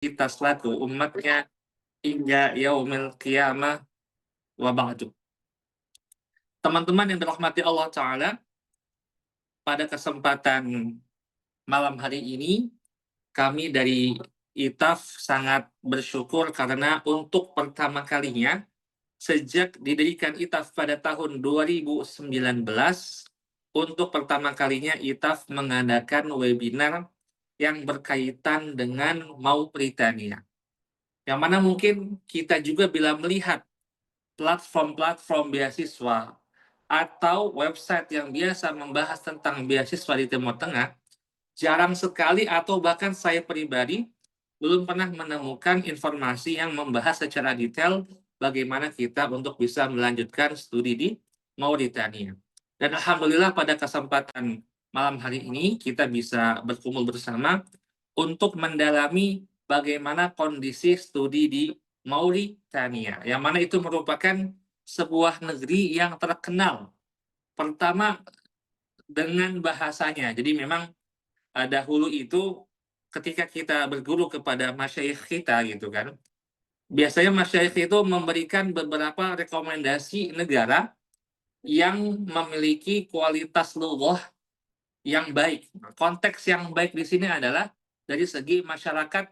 kita selaku umatnya hingga yaumil qiyamah wa ba'du. Teman-teman yang dirahmati Allah Ta'ala, pada kesempatan malam hari ini, kami dari ITAF sangat bersyukur karena untuk pertama kalinya, sejak didirikan ITAF pada tahun 2019, untuk pertama kalinya ITAF mengadakan webinar yang berkaitan dengan Mauritania. Yang mana mungkin kita juga bila melihat platform-platform beasiswa atau website yang biasa membahas tentang beasiswa di Timur Tengah, jarang sekali atau bahkan saya pribadi belum pernah menemukan informasi yang membahas secara detail bagaimana kita untuk bisa melanjutkan studi di Mauritania. Dan alhamdulillah pada kesempatan malam hari ini kita bisa berkumpul bersama untuk mendalami bagaimana kondisi studi di Mauritania, yang mana itu merupakan sebuah negeri yang terkenal pertama dengan bahasanya. Jadi memang dahulu itu ketika kita berguru kepada masyayikh kita gitu kan, biasanya masyayikh itu memberikan beberapa rekomendasi negara yang memiliki kualitas lughah yang baik. Konteks yang baik di sini adalah dari segi masyarakat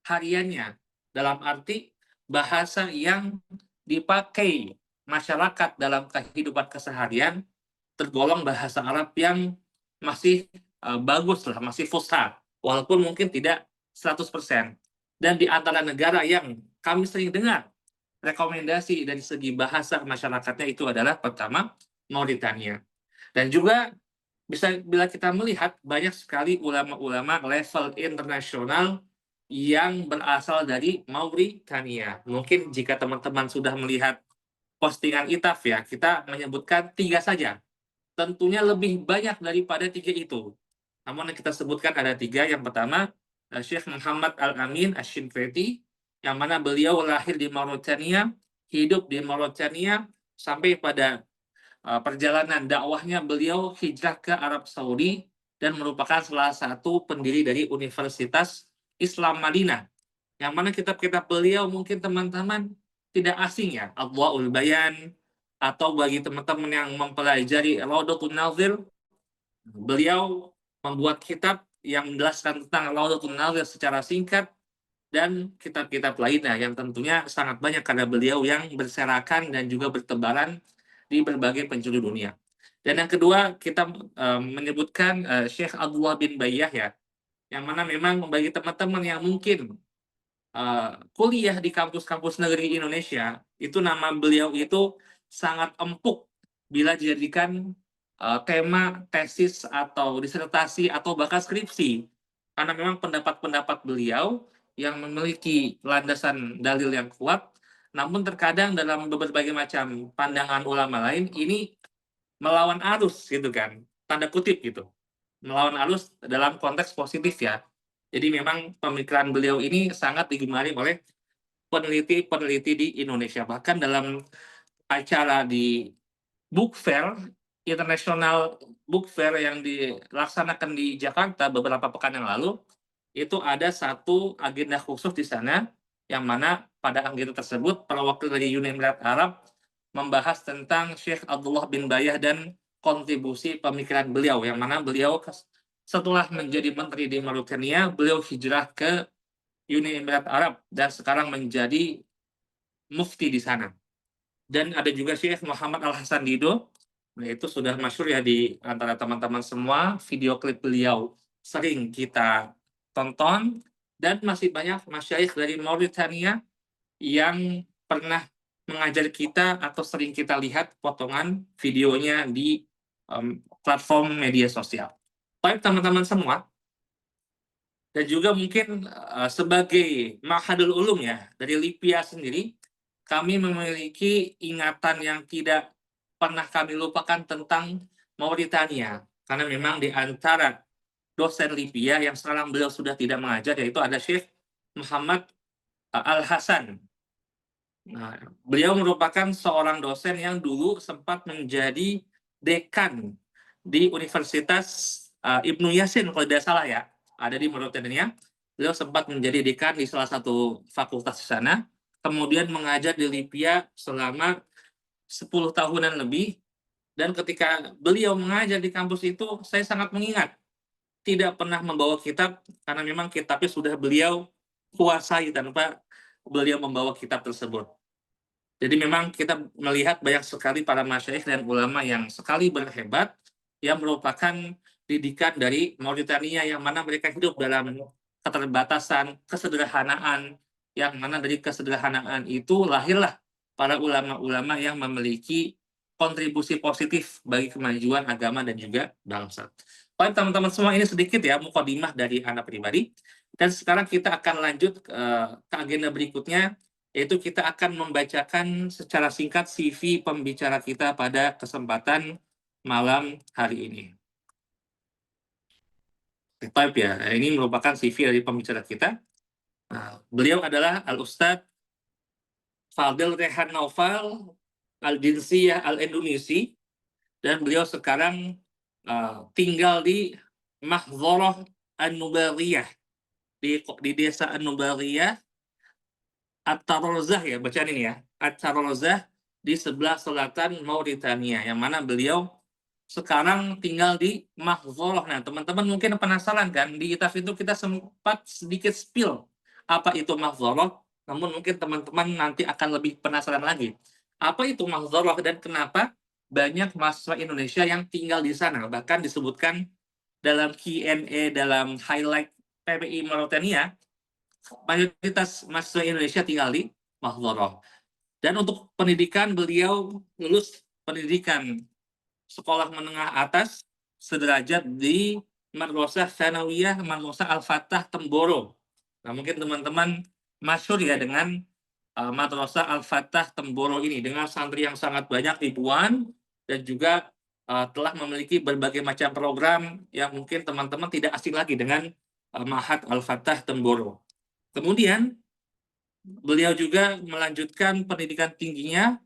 hariannya, dalam arti bahasa yang dipakai masyarakat dalam kehidupan keseharian tergolong bahasa Arab yang masih bagus lah, masih fusha, walaupun mungkin tidak 100%. Dan di antara negara yang kami sering dengar rekomendasi dari segi bahasa masyarakatnya itu adalah pertama Mauritania. Dan juga bisa bila kita melihat banyak sekali ulama-ulama level internasional yang berasal dari Mauritania. Mungkin jika teman-teman sudah melihat postingan ITAF ya, kita menyebutkan 3 saja. Tentunya lebih banyak daripada 3 itu. Namun yang kita sebutkan ada 3. Yang pertama, Syekh Muhammad Al-Amin Asy-Shinqiti, yang mana beliau lahir di Mauritania, hidup di Mauritania, sampai pada perjalanan dakwahnya beliau hijrah ke Arab Saudi dan merupakan salah satu pendiri dari Universitas Islam Madinah. Yang mana kitab-kitab beliau mungkin teman-teman tidak asing ya, Adwaul Bayan, atau bagi teman-teman yang mempelajari Raudatul Nazir, beliau membuat kitab yang menjelaskan tentang Raudatul Nazir secara singkat, dan kitab-kitab lainnya yang tentunya sangat banyak karena beliau yang berserakan dan juga bertebaran di berbagai penjuru dunia. Dan yang kedua, kita menyebutkan Syekh Abdullah bin Bayyah ya, yang mana memang bagi teman-teman yang mungkin kuliah di kampus-kampus negeri Indonesia, itu nama beliau itu sangat empuk bila dijadikan tema tesis atau disertasi atau bahkan skripsi. Karena memang pendapat-pendapat beliau yang memiliki landasan dalil yang kuat, namun terkadang dalam berbagai macam pandangan ulama lain, ini melawan arus gitu kan, tanda kutip gitu. Melawan arus dalam konteks positif ya. Jadi memang pemikiran beliau ini sangat digemari oleh peneliti-peneliti di Indonesia. Bahkan dalam acara di Book Fair, International Book Fair yang dilaksanakan di Jakarta beberapa pekan yang lalu, itu ada satu agenda khusus di sana, yang mana pada agenda tersebut perwakilan dari Uni Emirat Arab membahas tentang Syekh Abdullah bin Bayyah dan kontribusi pemikiran beliau, yang mana beliau setelah menjadi menteri di Mauritania, beliau hijrah ke Uni Emirat Arab dan sekarang menjadi mufti di sana. Dan ada juga Syekh Muhammad Al-Hasan Dido, nah itu sudah masyhur ya di antara teman-teman semua, video klip beliau sering kita tonton, dan masih banyak masyayikh dari Mauritania yang pernah mengajar kita atau sering kita lihat potongan videonya di platform media sosial. Baik teman-teman semua, dan juga mungkin sebagai Ma'hadul Ulum ya, dari LIPIA sendiri, kami memiliki ingatan yang tidak pernah kami lupakan tentang Mauritania. Karena memang di antara dosen LIPIA yang sekarang beliau sudah tidak mengajar, yaitu ada Syekh Muhammad Al-Hasan. Nah, beliau merupakan seorang dosen yang dulu sempat menjadi dekan di Universitas Ibnu Yasin, kalau tidak salah ya, ada di Mauritania. beliau sempat menjadi dekan di salah satu fakultas di sana, kemudian mengajar di Libya selama 10 tahunan lebih, dan ketika beliau mengajar di kampus itu, saya sangat mengingat, tidak pernah membawa kitab, karena memang kitabnya sudah beliau kuasai tanpa beliau membawa kitab tersebut. Jadi memang kita melihat banyak sekali para masyayikh dan ulama yang sekali berhebat, yang merupakan didikan dari Mauritania, yang mana mereka hidup dalam keterbatasan, kesederhanaan, yang mana dari kesederhanaan itu lahirlah para ulama-ulama yang memiliki kontribusi positif bagi kemajuan agama dan juga bangsa. Baik teman-teman semua, ini sedikit ya mukadimah dari anak pribadi. Dan sekarang kita akan lanjut ke agenda berikutnya, yaitu kita akan membacakan secara singkat CV pembicara kita pada kesempatan malam hari ini. Type ya, ini merupakan CV dari pembicara kita. Nah, beliau adalah Al-Ustadz Fadil Rehan Naufal Al-Jinsiyah Al-Indonesi, dan beliau sekarang tinggal di Mahdzoroh An-Nubariyah, di desa An-Nubariyah, At-Tarozah ya, bacaan ini ya, At-Tarozah, di sebelah selatan Mauritania, yang mana beliau sekarang tinggal di Mahdzoroh. Nah, teman-teman mungkin penasaran kan, di ITAF itu kita sempat sedikit spill apa itu Mahdzoroh, namun mungkin teman-teman nanti akan lebih penasaran lagi. Apa itu Mahdzoroh dan kenapa banyak mahasiswa Indonesia yang tinggal di sana, bahkan disebutkan dalam Q&A, dalam highlight PPI Mauritania, mayoritas mahasiswa Indonesia tinggal di Mahdzoroh. Dan untuk pendidikan, beliau lulus pendidikan sekolah menengah atas sederajat di Madrasah Tsanawiyah Madrasah Al-Fatah Temboro. Nah, mungkin teman-teman masyhur ya dengan Madrasah Al-Fatah Temboro ini, dengan santri yang sangat banyak, ribuan, dan juga telah memiliki berbagai macam program yang mungkin teman-teman tidak asing lagi dengan Ma'had Al-Fatah Temboro. Kemudian beliau juga melanjutkan pendidikan tingginya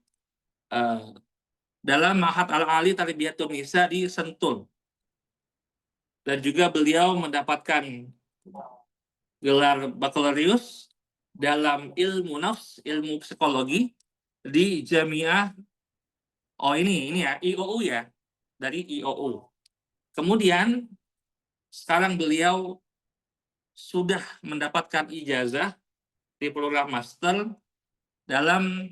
dalam Ma'had Al-Ali Tarbiyatun Nisa di Sentul. Dan juga beliau mendapatkan gelar bakalorius dalam ilmu nafs, ilmu psikologi di Jamiah, ini ya, IOU ya, dari IOU. Kemudian sekarang beliau sudah mendapatkan ijazah di program master dalam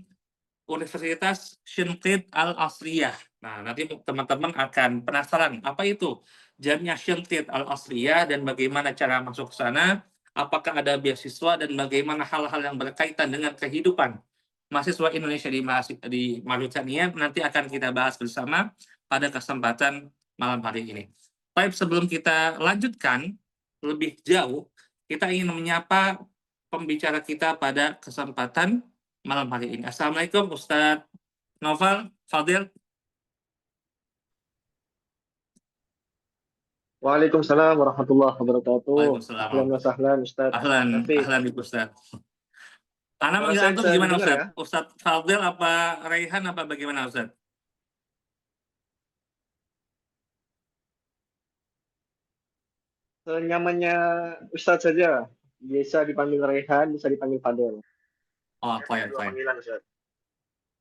Universitas Shinqit Al-Asriyah. Nah, nanti teman-teman akan penasaran apa itu Jamiah Shinqit Al-Asriyah dan bagaimana cara masuk ke sana, apakah ada beasiswa, dan bagaimana hal-hal yang berkaitan dengan kehidupan mahasiswa Indonesia di Mauritania nanti akan kita bahas bersama pada kesempatan malam hari ini. Baik, sebelum kita lanjutkan lebih jauh, kita ingin menyapa pembicara kita pada kesempatan malam hari ini. Assalamualaikum Ustadz Noval Fadil. Waalaikumsalam warahmatullahi wabarakatuh. Waalaikumsalam. Ahlan wa sahlan Ustaz. Ahlan Ustadz. Anda manggil saya antum bisa gimana didengar Ustadz? ya? Ustadz Fadil apa Raihan apa bagaimana Ustadz? Senyamannya Ustaz saja. Bisa dipanggil Rehan, bisa dipanggil Fadel. Oh, Punya fine, dua fine. panggilan Ustaz.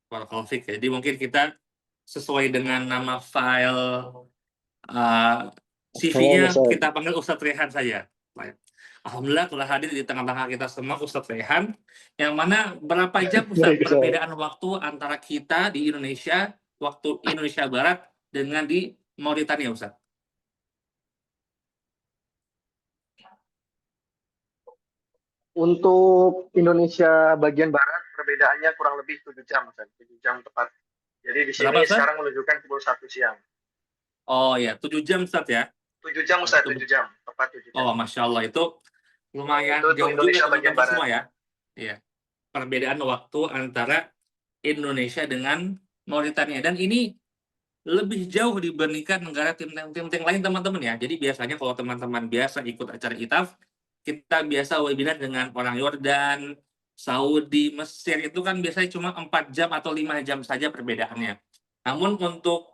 Barakallahu fiik. Jadi mungkin kita sesuai dengan nama file CV-nya Ustaz. kita panggil Ustadz Rehan saja. Baik. Alhamdulillah telah hadir di tengah-tengah kita semua Ustadz Rehan, yang mana berapa jam Ustadz Baik, Ustaz. perbedaan waktu antara kita di Indonesia, waktu Indonesia Barat, dengan di Mauritania Ustadz? Untuk Indonesia bagian barat perbedaannya kurang lebih 7 jam Ustaz. 7 jam tepat. Jadi di sini Berapa Ustadz? sekarang menunjukkan pukul 1 siang. Oh ya, 7 jam Ustadz ya? 7 jam Ustaz, 7 jam. Tepat 7 jam. Oh, Masya Allah, itu lumayan Itu jauh juga Indonesia bagian teman-teman barat. semua ya. Iya. Perbedaan waktu antara Indonesia dengan Mauritania. Dan ini lebih jauh dibandingkan negara tim lain teman-teman ya. Jadi biasanya kalau teman-teman biasa ikut acara ITAF, kita biasa webinar dengan orang Yordan, Saudi, Mesir, itu kan biasanya cuma 4 jam atau 5 jam saja perbedaannya. Namun untuk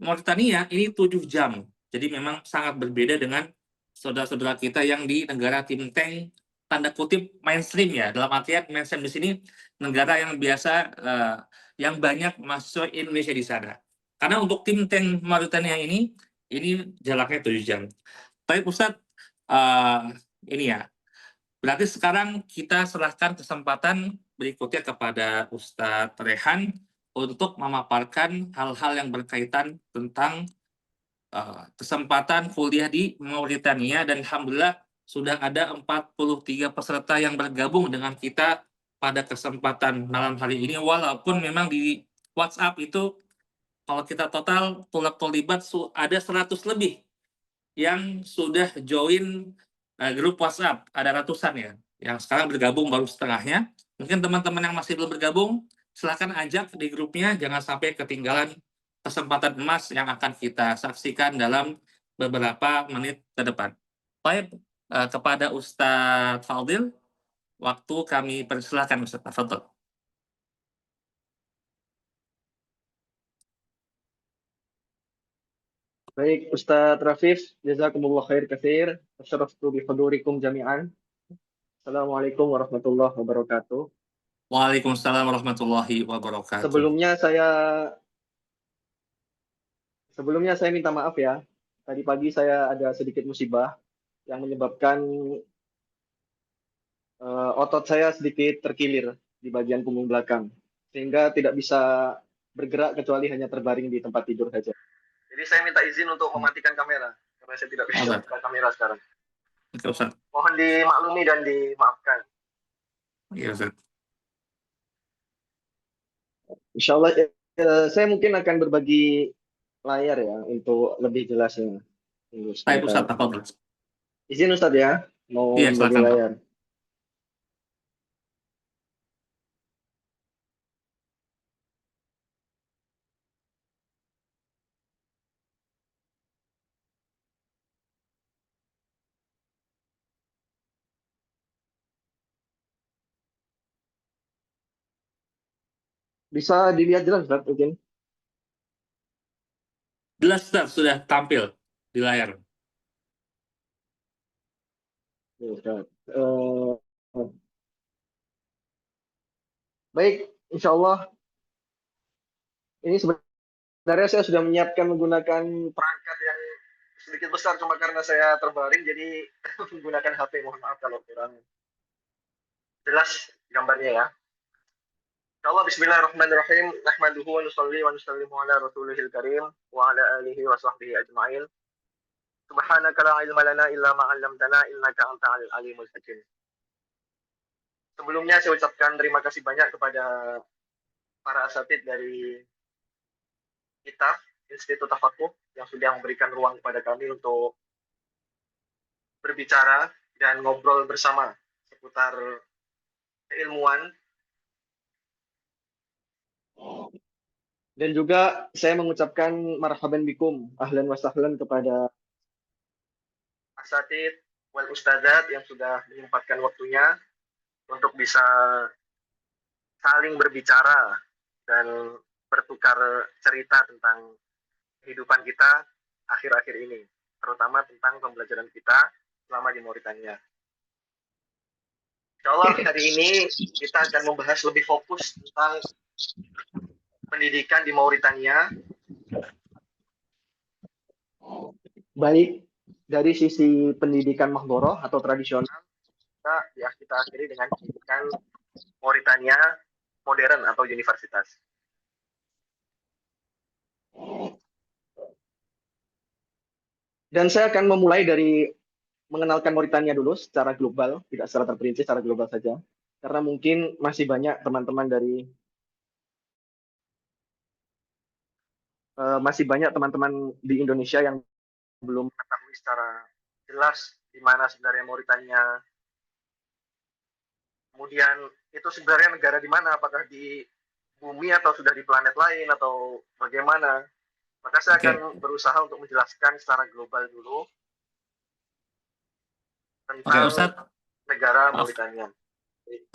Mauritania ini 7 jam. Jadi memang sangat berbeda dengan saudara-saudara kita yang di negara Timteng, tanda kutip mainstream ya, dalam artian mainstream di sini negara yang biasa yang banyak mahasiswa Indonesia di sana. Karena untuk Timteng Mauritania ini jaraknya 7 jam. Tapi Ustadz, ini ya, berarti sekarang kita serahkan kesempatan berikutnya kepada Ustadz Rehan untuk memaparkan hal-hal yang berkaitan tentang kesempatan kuliah di Mauritania, dan alhamdulillah sudah ada 43 peserta yang bergabung dengan kita pada kesempatan malam hari ini, walaupun memang di WhatsApp itu kalau kita total tulak tolibat ada 100 lebih yang sudah join grup WhatsApp, ada ratusan ya, yang sekarang bergabung baru setengahnya. Mungkin teman-teman yang masih belum bergabung, silahkan ajak di grupnya, jangan sampai ketinggalan kesempatan emas yang akan kita saksikan dalam beberapa menit ke depan. Baik, kepada Ustadz Fadil, waktu kami persilahkan Ustadz Fadil. Baik, Ustadz Rafif, jazakumullah khair katsir. Asyaraftu bi hudurikum jami'an. Assalamualaikum warahmatullahi wabarakatuh. Waalaikumsalam warahmatullahi wabarakatuh. Sebelumnya saya minta maaf ya. Tadi pagi saya ada sedikit musibah yang menyebabkan otot saya sedikit terkilir di bagian punggung belakang, sehingga tidak bisa bergerak kecuali hanya terbaring di tempat tidur saja. Jadi saya minta izin untuk mematikan kamera karena saya tidak bisa buka kamera sekarang. Mohon dimaklumi dan dimaafkan. Iya, Ustaz. Insya Allah saya mungkin akan berbagi layar ya untuk lebih jelasnya. Baik Ustaz, apa izin Ustaz ya, mau iya, berbagi silakan, layar. Bisa dilihat jelas Ustaz mungkin? Jelas Ustaz, sudah tampil di layar. Baik, insya Allah ini sebenarnya saya sudah menyiapkan menggunakan perangkat yang sedikit besar, cuma karena saya terbaring jadi menggunakan HP. Mohon maaf kalau kurang jelas gambarnya ya. Insyaallah, bismillahirrahmanirrahim. Nahmaduhu wa nusalli wa nusallimu ala rasulihil karim wa ala alihi wa sahbihi ajma'in. Subhanaka la ilma lana illa ma 'allamtana innaka antal alimul hakim. Sebelumnya saya ucapkan terima kasih banyak kepada para asatid dari kita Institut Tafakuh yang sudah memberikan ruang kepada kami untuk berbicara dan ngobrol bersama seputar keilmuan. Dan juga saya mengucapkan marhaban bikum, ahlan wa sahlan kepada asatid wal ustadzat yang sudah menyempatkan waktunya untuk bisa saling berbicara dan bertukar cerita tentang kehidupan kita akhir-akhir ini, terutama tentang pembelajaran kita selama di Mauritania. Insya Allah hari ini kita akan membahas lebih fokus tentang pendidikan di Mauritania, baik dari sisi pendidikan mahboroh atau tradisional, kita akhiri dengan pendidikan Mauritania modern atau universitas. Dan saya akan memulai dari mengenalkan Mauritania dulu secara global, tidak secara terperinci, secara global saja. Karena mungkin masih banyak teman-teman di Indonesia yang belum mengetahui secara jelas di mana sebenarnya Mauritania. Kemudian itu sebenarnya negara di mana, apakah di bumi atau sudah di planet lain atau bagaimana. Maka saya akan berusaha untuk menjelaskan secara global dulu tentang negara Mauritania.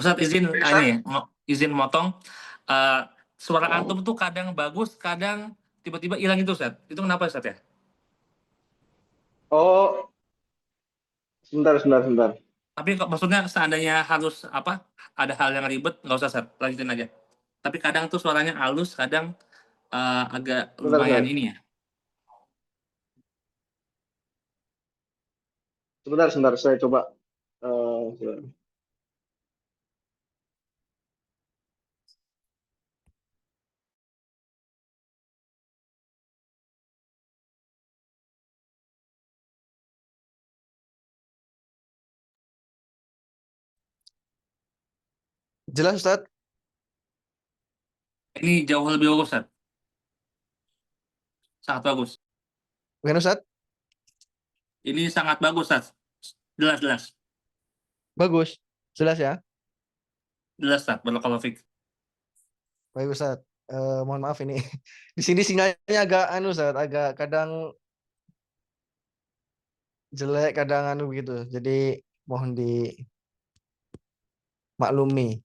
Ustadz izin motong. Suara antum tuh kadang bagus, kadang tiba-tiba hilang itu Ustadz. Itu kenapa Ustadz ya? Oh, Sebentar, sebentar, sebentar. Tapi maksudnya seandainya harus apa, ada hal yang ribet, nggak usah, Sat, lanjutin aja. Tapi kadang tuh suaranya halus, kadang agak Sebentar, lumayan sebentar. ini ya. Sebentar, sebentar. Saya coba. Sebentar. Jelas, Ustaz? Ini jauh lebih bagus, Sat. Sangat bagus. Bukan, Ustaz? Ini sangat bagus, Sat. Jelas, jelas. Bagus. Jelas ya? Jelas, Sat. Barakallahu fik. Baik, Ustaz. Mohon maaf ini. Di sini sinyalnya agak anu, Ustaz. Agak kadang jelek, kadang anu begitu. Jadi mohon dimaklumi.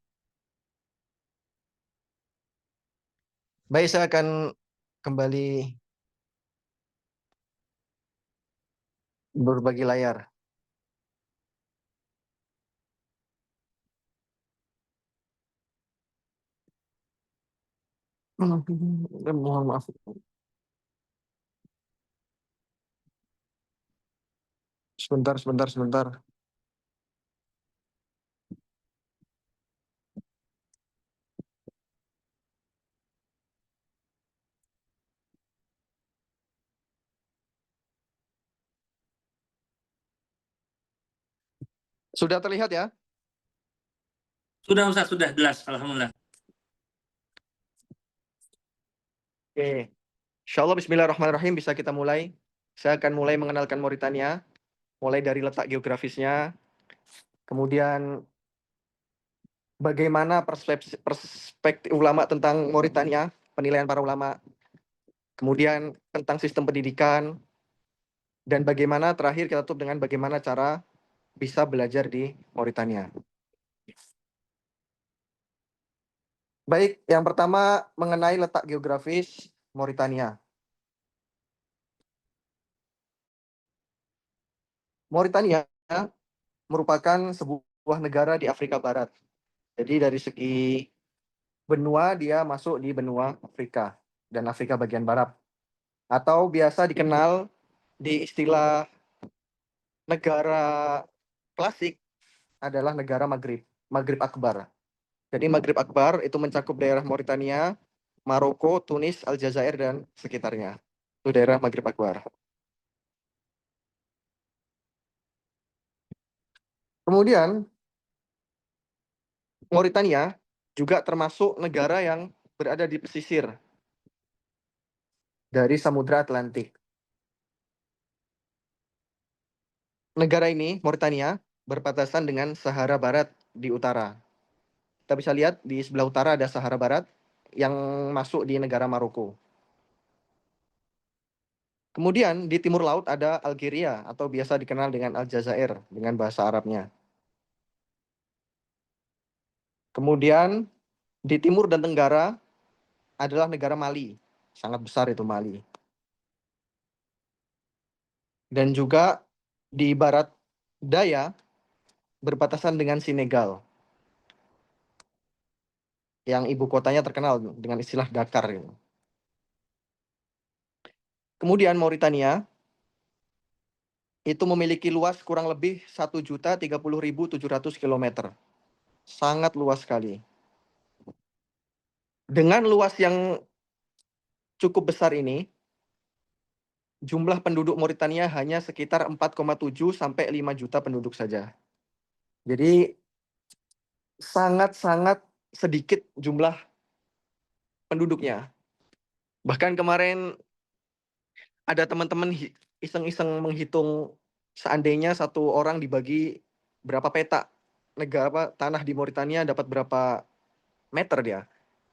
Baik, saya akan kembali berbagi layar. Mohon maaf. Sebentar, sebentar, sebentar. Sudah terlihat ya? Sudah, Ustaz, sudah jelas. Alhamdulillah. Oke. Insya Allah Bismillahirrahmanirrahim bisa kita mulai. Saya akan mulai mengenalkan Mauritania, mulai dari letak geografisnya, kemudian bagaimana perspektif ulama tentang Mauritania, penilaian para ulama, kemudian tentang sistem pendidikan, dan bagaimana terakhir kita tutup dengan bagaimana cara bisa belajar di Mauritania. Baik, yang pertama mengenai letak geografis Mauritania. Mauritania merupakan sebuah negara di Afrika Barat. Jadi dari segi benua dia masuk di benua Afrika dan Afrika bagian barat. Atau biasa dikenal di istilah negara klasik adalah negara Maghrib, Maghrib Akbar. Jadi Maghrib Akbar itu mencakup daerah Mauritania, Maroko, Tunis, Aljazair, dan sekitarnya. Itu daerah Maghrib Akbar. Kemudian Mauritania juga termasuk negara yang berada di pesisir dari Samudra Atlantik. Negara ini, Mauritania, berbatasan dengan Sahara Barat di utara. Kita bisa lihat di sebelah utara ada Sahara Barat yang masuk di negara Maroko. Kemudian di timur laut ada Algeria atau biasa dikenal dengan Aljazair dengan bahasa Arabnya. Kemudian di timur dan tenggara adalah negara Mali. Sangat besar itu Mali. Dan juga di barat daya berbatasan dengan Senegal yang ibu kotanya terkenal dengan istilah Dakar. Kemudian Mauritania itu memiliki luas kurang lebih 1.030.700 km. Sangat luas sekali. Dengan luas yang cukup besar ini, jumlah penduduk Mauritania hanya sekitar 4,7 sampai 5 juta penduduk saja. Jadi sangat-sangat sedikit jumlah penduduknya. Bahkan kemarin ada teman-teman iseng-iseng menghitung seandainya satu orang dibagi berapa peta negara apa, tanah di Mauritania dapat berapa meter dia.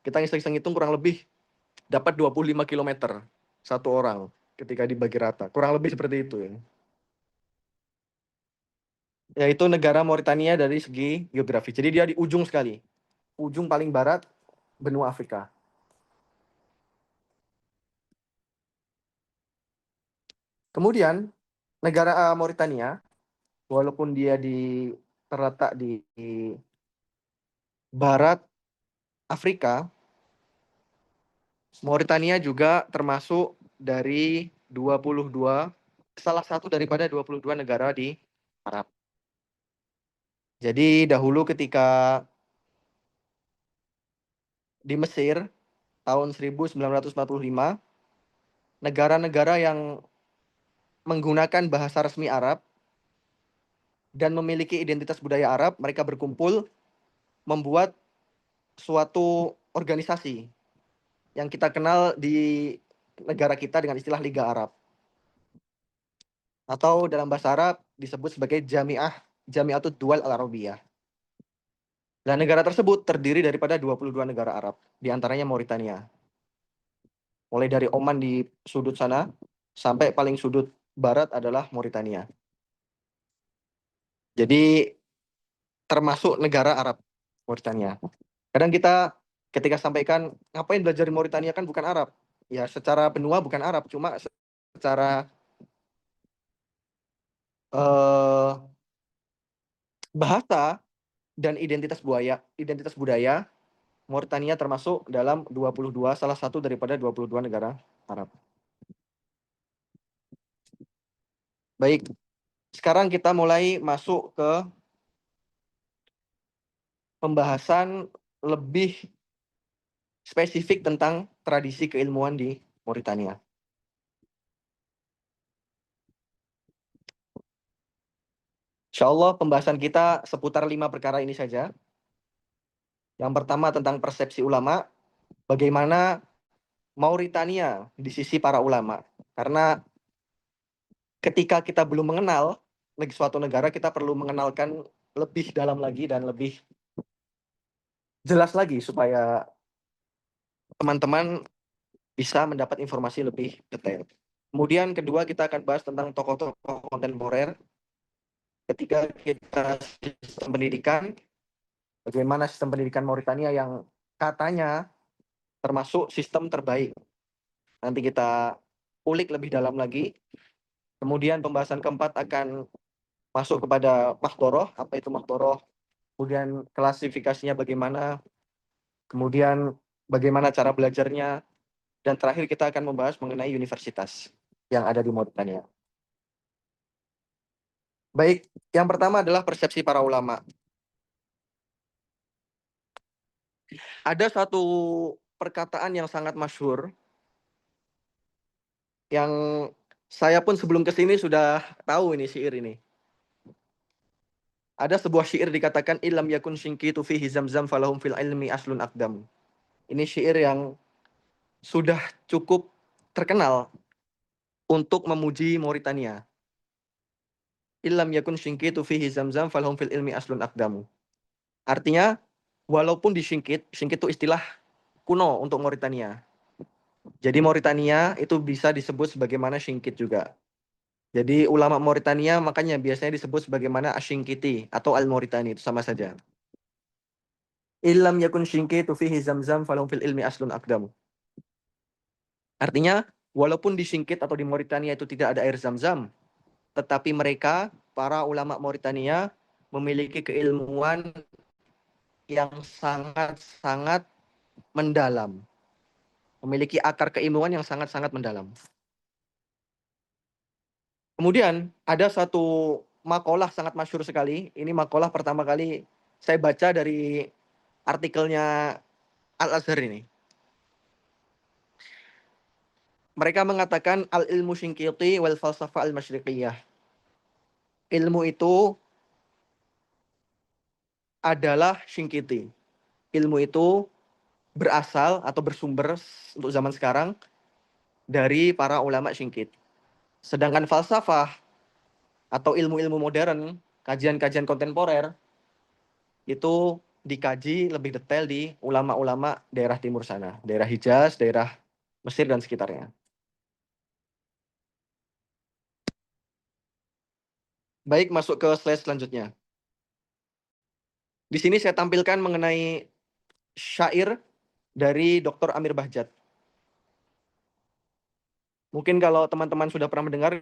Kita iseng-iseng hitung kurang lebih dapat 25 kilometer satu orang ketika dibagi rata. Kurang lebih seperti itu ya. Yaitu negara Mauritania dari segi geografi. Jadi dia di ujung sekali. Ujung paling barat benua Afrika. Kemudian negara Mauritania walaupun dia terletak di barat Afrika, Mauritania juga termasuk dari salah satu daripada 22 negara di Arab. Jadi dahulu ketika di Mesir tahun 1945, negara-negara yang menggunakan bahasa resmi Arab dan memiliki identitas budaya Arab, mereka berkumpul membuat suatu organisasi yang kita kenal di negara kita dengan istilah Liga Arab. Atau dalam bahasa Arab disebut sebagai Jami'atud Dual Al-Arabiyah. Dan negara tersebut terdiri daripada 22 negara Arab, di antaranya Mauritania. Mulai dari Oman di sudut sana, sampai paling sudut barat adalah Mauritania. Jadi termasuk negara Arab, Mauritania. Kadang kita ketika sampaikan, ngapain belajar di Mauritania, kan bukan Arab. Ya secara benua bukan Arab, cuma secara bahasa dan identitas budaya, Mauritania termasuk dalam 22, salah satu daripada 22 negara Arab. Baik, sekarang kita mulai masuk ke pembahasan lebih spesifik tentang tradisi keilmuan di Mauritania. Insya Allah pembahasan kita seputar 5 perkara ini saja. Yang pertama tentang persepsi ulama, bagaimana Mauritania di sisi para ulama. Karena ketika kita belum mengenal suatu negara, kita perlu mengenalkan lebih dalam lagi dan lebih jelas lagi supaya teman-teman bisa mendapat informasi lebih detail. Kemudian kedua kita akan bahas tentang tokoh-tokoh kontemporer. Ketiga kita sistem pendidikan, bagaimana sistem pendidikan Mauritania yang katanya termasuk sistem terbaik. Nanti kita ulik lebih dalam lagi. Kemudian pembahasan keempat akan masuk kepada Mahdoroh, apa itu Mahdoroh, kemudian klasifikasinya bagaimana, kemudian bagaimana cara belajarnya, dan terakhir kita akan membahas mengenai universitas yang ada di Mauritania. Baik, yang pertama adalah persepsi para ulama. Ada satu perkataan yang sangat masyhur yang saya pun sebelum kesini sudah tahu ini syair ini. Ada sebuah syair dikatakan ilam yakun syingkitu fihi zamzam falahum fil ilmi aslun akdam. Ini syair yang sudah cukup terkenal untuk memuji Mauritania. Ilam yakun syingkitu fihi zamzam falahum fil ilmi aslun akdam. Artinya walaupun di Syingkit itu istilah kuno untuk Mauritania. Jadi Mauritania itu bisa disebut sebagaimana Syingkit juga. Jadi ulama Mauritania makanya biasanya disebut sebagaimana Asyinkiti atau Al-Mauritani, itu sama saja. Illam yakun syingkitu fihi zamzam falahum fil ilmi aslun akdam. Artinya, walaupun di Syingkit atau di Mauritania itu tidak ada air zam-zam, tetapi mereka, para ulama Mauritania, memiliki keilmuan yang sangat-sangat mendalam. Memiliki akar keilmuan yang sangat-sangat mendalam. Kemudian ada satu makalah sangat masyhur sekali. Ini makalah pertama kali saya baca dari artikelnya Al-Azhar ini. Mereka mengatakan al-ilmu syingkiti wal falsafah al-masyriqiyah. Ilmu itu adalah syingkiti. Ilmu itu berasal atau bersumber untuk zaman sekarang dari para ulama syingkit. Sedangkan falsafah atau ilmu-ilmu modern, kajian-kajian kontemporer, itu dikaji lebih detail di ulama-ulama daerah timur sana. Daerah Hijaz, daerah Mesir, dan sekitarnya. Baik, masuk ke slide selanjutnya. Di sini saya tampilkan mengenai syair dari Dr. Amir Bahjat. Mungkin kalau teman-teman sudah pernah mendengar,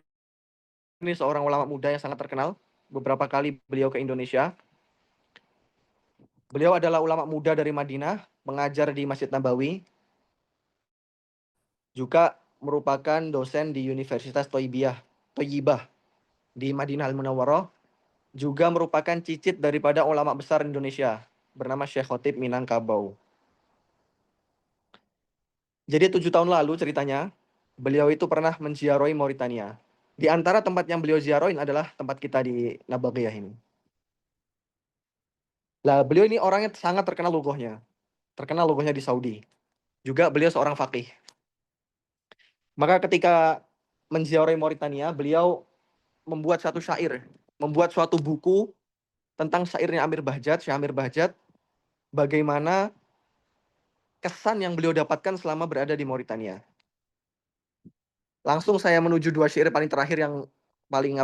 ini seorang ulama muda yang sangat terkenal. beberapa kali beliau ke Indonesia. Beliau adalah ulama muda dari Madinah, mengajar di Masjid Nabawi, juga merupakan dosen di Universitas Thayyibah di Madinah Al-Munawwarah, juga merupakan cicit daripada ulama besar Indonesia, bernama Syekh Khotib Minangkabau. Jadi 7 tahun lalu ceritanya, beliau itu pernah menziarahi Mauritania. Di antara tempat yang beliau ziarahin adalah tempat kita di Nabaqiyah ini. Lah, beliau ini orangnya sangat terkenal lugohnya. Terkenal lugohnya di Saudi. Juga beliau seorang faqih. Maka ketika menziarahi Mauritania, beliau membuat satu syair, membuat suatu buku tentang syairnya Amir Bahjat, Syekh Amir Bahjat, bagaimana kesan yang beliau dapatkan selama berada di Mauritania. Langsung saya menuju 2 syair paling terakhir yang paling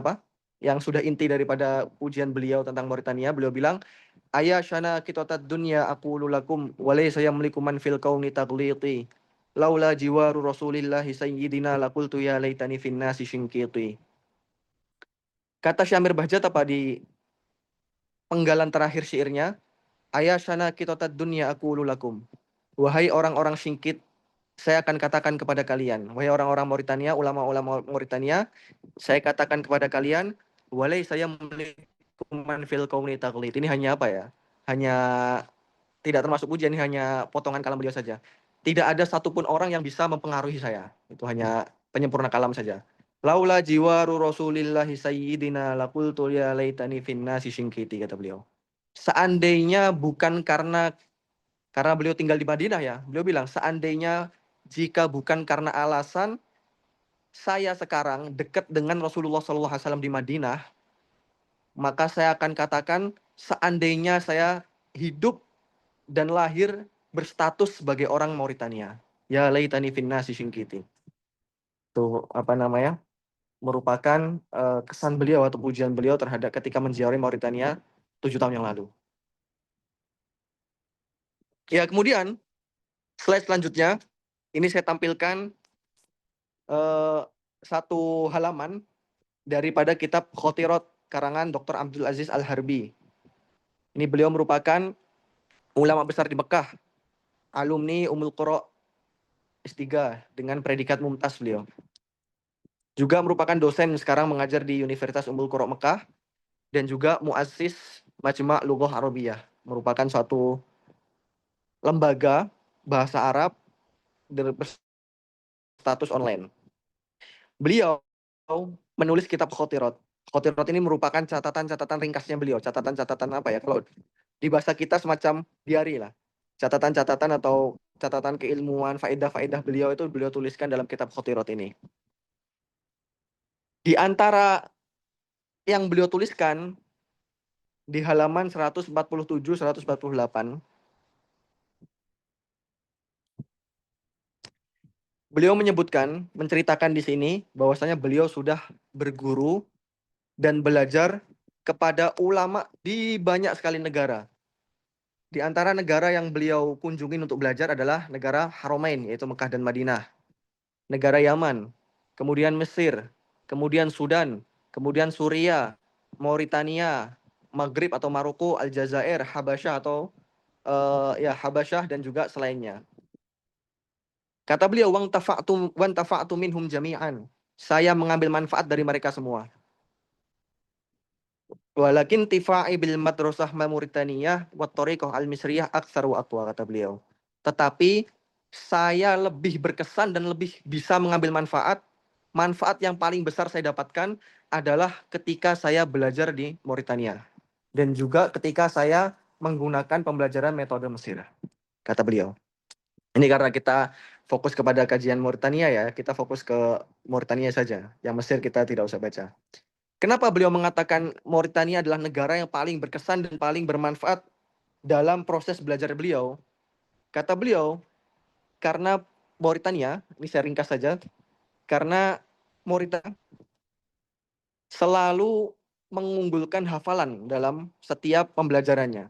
yang sudah inti daripada ujian beliau tentang Mauritania. Beliau bilang, "Aya syana kitotad dunya aqulu lakum wa laysa yamliku man fil kauni tagliti. Laula jiwaru Rasulillahi sayyidina laqultu ya laitani fin nasi syinqiti." Kata Syamir Bahjat apa di penggalan terakhir syairnya, "Aya syana kitotad dunya aqulu lakum." Wahai orang-orang singkit, saya akan katakan kepada kalian, wahai orang-orang Mauritania, ulama-ulama Mauritania, saya katakan kepada kalian, walai saya melikuman fil kauni taqlid. Ini hanya apa ya? Hanya tidak termasuk ujian, ini hanya potongan kalam beliau saja. Tidak ada satupun orang yang bisa mempengaruhi saya. Itu hanya penyempurna kalam saja. Laula jiwaru Rasulillahi sayyidina laqultu ya laitani finnasi syingkiti, kata beliau. Seandainya bukan karena beliau tinggal di Madinah ya, beliau bilang seandainya jika bukan karena alasan saya sekarang dekat dengan Rasulullah SAW di Madinah, maka saya akan katakan seandainya saya hidup dan lahir berstatus sebagai orang Mauritania. Ya laitani finnasi syingkiti. Itu merupakan kesan beliau atau pujian beliau terhadap ketika menziarahi Mauritania 7 tahun yang lalu. Ya, kemudian slide selanjutnya ini saya tampilkan satu halaman daripada kitab Khotirot karangan Dr. Abdul Aziz Al-Harbi. Ini beliau merupakan ulama besar di Mekah, alumni Ummul Qura S3 dengan predikat mumtaz beliau. Juga merupakan dosen sekarang mengajar di Universitas Ummul Qura Mekah dan juga muassis Majma' Lughah Arabiyah, merupakan suatu lembaga bahasa Arab berstatus online. Beliau menulis kitab Khotirot. Khotirot ini merupakan catatan-catatan ringkasnya beliau. Catatan-catatan apa ya? Kalau di bahasa kita semacam diari lah. Catatan-catatan atau catatan keilmuan, faedah-faedah beliau itu beliau tuliskan dalam kitab Khotirot ini. Di antara yang beliau tuliskan di halaman 147-148, beliau menyebutkan, menceritakan di sini bahwasanya beliau sudah berguru dan belajar kepada ulama di banyak sekali negara. Di antara negara yang beliau kunjungi untuk belajar adalah negara Haramain, yaitu Mekah dan Madinah. Negara Yaman, kemudian Mesir, kemudian Sudan, kemudian Suria, Mauritania, Maghrib atau Maroko, Aljazair, Habasyah atau Habasyah dan juga selainnya. Kata beliau, wan tafa'tu minhum jami'an. Saya mengambil manfaat dari mereka semua. Walakin tifa'i bil madrasah Mauritaniyah wa tariqah al-misriyah aktsar wa aqwa, kata beliau. Tetapi saya lebih berkesan dan lebih bisa mengambil manfaat. Manfaat yang paling besar saya dapatkan adalah ketika saya belajar di Mauritania dan juga ketika saya menggunakan pembelajaran metode Mesir, kata beliau. Ini karena kita fokus kepada kajian Mauritania ya, kita fokus ke Mauritania saja. Yang Mesir kita tidak usah baca. Kenapa beliau mengatakan Mauritania adalah negara yang paling berkesan dan paling bermanfaat dalam proses belajar beliau? Kata beliau, karena Mauritania, ini saya ringkas saja, karena Mauritania selalu mengunggulkan hafalan dalam setiap pembelajarannya.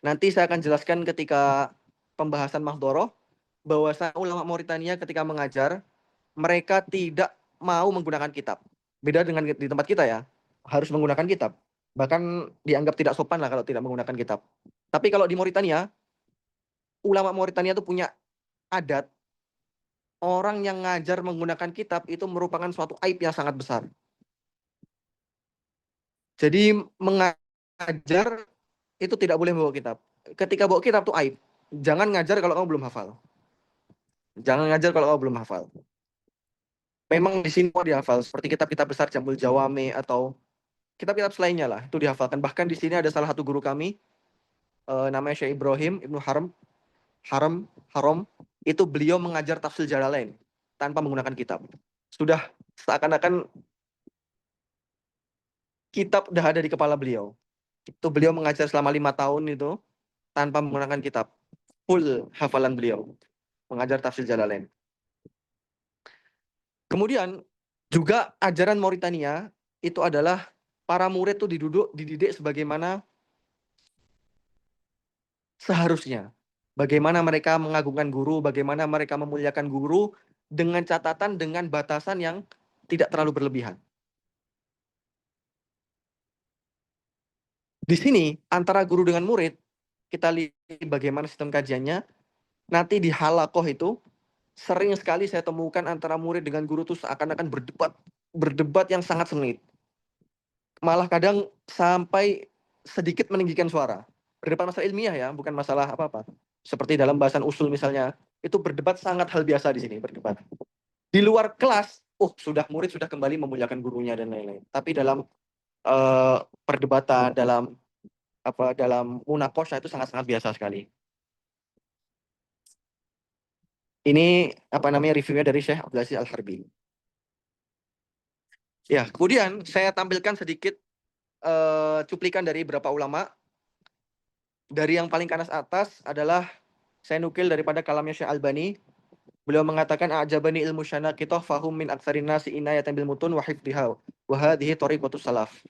Nanti saya akan jelaskan ketika pembahasan Mahdhoroh, bahwasanya ulama Mauritania ketika mengajar, mereka tidak mau menggunakan kitab. Beda dengan di tempat kita ya. harus menggunakan kitab. Bahkan dianggap tidak sopan lah kalau tidak menggunakan kitab. Tapi kalau di Mauritania, ulama Mauritania itu punya adat, orang yang ngajar menggunakan kitab itu merupakan suatu aib yang sangat besar. Jadi mengajar itu tidak boleh bawa kitab. Ketika bawa kitab itu aib. Jangan ngajar kalau kamu belum hafal. Jangan ngajar kalau kamu belum hafal. Memang di sini mau dihafal seperti kitab-kitab besar Jamul Jawame atau kitab-kitab selainnya lah itu dihafalkan. Bahkan di sini ada salah satu guru kami namanya Syekh Ibrahim Ibnu Haram itu beliau mengajar tafsir Jalalain tanpa menggunakan kitab. Sudah seakan-akan kitab udah ada di kepala beliau. Itu beliau mengajar selama 5 tahun itu tanpa menggunakan kitab. Full hafalan beliau mengajar tafsir Jalalain. Kemudian juga ajaran Mauritania itu adalah para murid itu dididik sebagaimana seharusnya. Bagaimana mereka mengagungkan guru, bagaimana mereka memuliakan guru dengan catatan dengan batasan yang tidak terlalu berlebihan. Di sini antara guru dengan murid kita lihat bagaimana sistem kajiannya. Nanti di halakoh itu sering sekali saya temukan antara murid dengan guru itu seakan-akan berdebat yang sangat sengit. Malah kadang sampai sedikit meninggikan suara. Berdebat masalah ilmiah ya, bukan masalah apa-apa. Seperti dalam bahasan usul misalnya, itu berdebat sangat hal biasa di sini, berdebat. Di luar kelas, sudah murid sudah kembali memuliakan gurunya dan lain-lain. Tapi dalam perdebatan, dalam munakosha itu sangat-sangat biasa sekali. Ini reviewnya dari Syekh Abdul Aziz Al-Harbi. Ya, kemudian saya tampilkan sedikit cuplikan dari beberapa ulama. Dari yang paling kanan atas adalah saya nukil daripada kalamnya Syekh Albani. Beliau mengatakan a'jabani ilmu syanaqithah fahum min aktsarin nasi inayatan bil mutun wa hifdhiha wa hadhihi tariqatus salaf.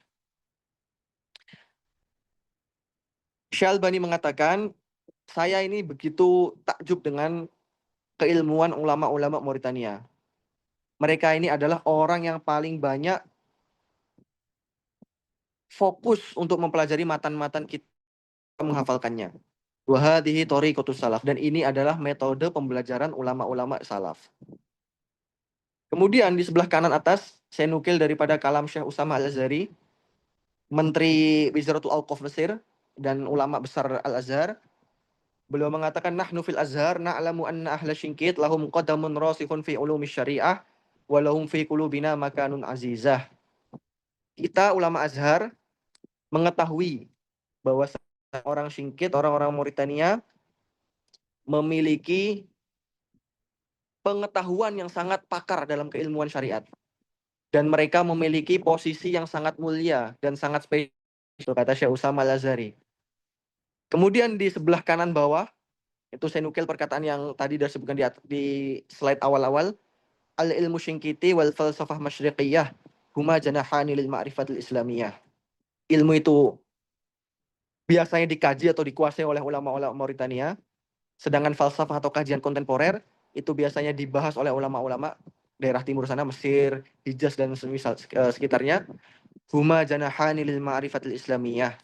Syekh Albani mengatakan, saya ini begitu takjub dengan keilmuan ulama-ulama Mauritania. Mereka ini adalah orang yang paling banyak fokus untuk mempelajari matan-matan kita menghafalkannya. Wa hadhihi tariqatus salaf, dan ini adalah metode pembelajaran ulama-ulama salaf. Kemudian di sebelah kanan atas saya nukil daripada kalam Syekh Usama Al-Azhari, Menteri Wizaratul Auqaf Mesir dan ulama besar Al-Azhar. Beliau mengatakan nahnu fil Azhar na'lamu anna ahla Shinkit lahum qadamun rasikhun fi ulumi syariah wa lahum fi qulubina makanun azizah. Kita ulama Azhar mengetahui bahwa orang Shinkit, orang-orang Mauritania memiliki pengetahuan yang sangat pakar dalam keilmuan syariat. Dan mereka memiliki posisi yang sangat mulia dan sangat spesial, kata Syekh Usama Al-Azhari. Kemudian di sebelah kanan bawah, itu saya nukil perkataan yang tadi sudah disebutkan di slide awal-awal. Al-ilmu Shinkiti wal falsafah masyriqiyah huma janahani lil ma'rifatil islamiyah. Ilmu itu biasanya dikaji atau dikuasai oleh ulama-ulama Mauritania, sedangkan falsafah atau kajian kontemporer itu biasanya dibahas oleh ulama-ulama daerah timur sana, Mesir, Hijaz dan sekitarnya. Huma janahani lil ma'rifatil islamiyah.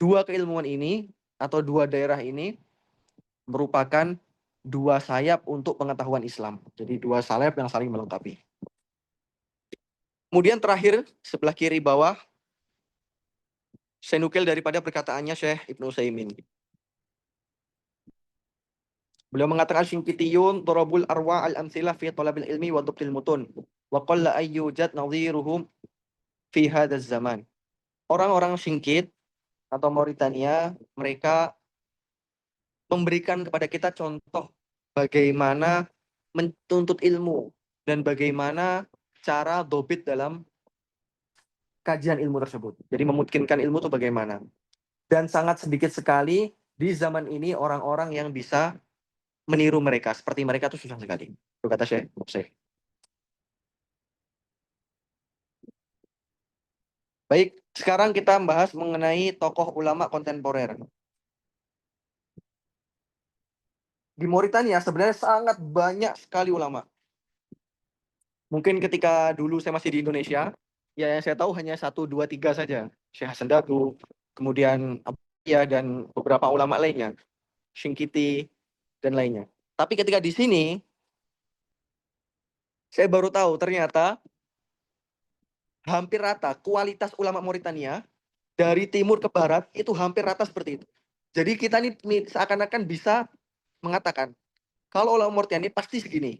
Dua keilmuan ini atau dua daerah ini merupakan dua sayap untuk pengetahuan Islam. Jadi dua sayap yang saling melengkapi. Kemudian terakhir, sebelah kiri bawah, saya nukil daripada perkataannya Syekh Ibnu Utsaimin. Beliau mengatakan Shinkitiyun darabul arwa al-amsilah fi talabil ilmi wa dhabtil mutun wa qalla ayyujad nadhiruhum fi hadzal zaman. Orang-orang Shinkit atau Mauritania, mereka memberikan kepada kita contoh bagaimana menuntut ilmu dan bagaimana cara dobit dalam kajian ilmu tersebut. Jadi memungkinkan ilmu itu bagaimana. Dan sangat sedikit sekali di zaman ini orang-orang yang bisa meniru mereka. Seperti mereka itu susah sekali. Itu kata Syekh. Baik, sekarang kita membahas mengenai tokoh ulama kontemporer. Di Mauritania sebenarnya sangat banyak sekali ulama. Mungkin ketika dulu saya masih di Indonesia, Ya, yang saya tahu hanya 1, 2, 3 saja. Syekh Hasan Datu, kemudian ya dan beberapa ulama lainnya, Syinkiti dan lainnya. Tapi ketika di sini saya baru tahu ternyata hampir rata kualitas ulama Mauritania dari timur ke barat itu hampir rata seperti itu. Jadi kita ini seakan-akan bisa mengatakan kalau ulama Mauritania pasti segini,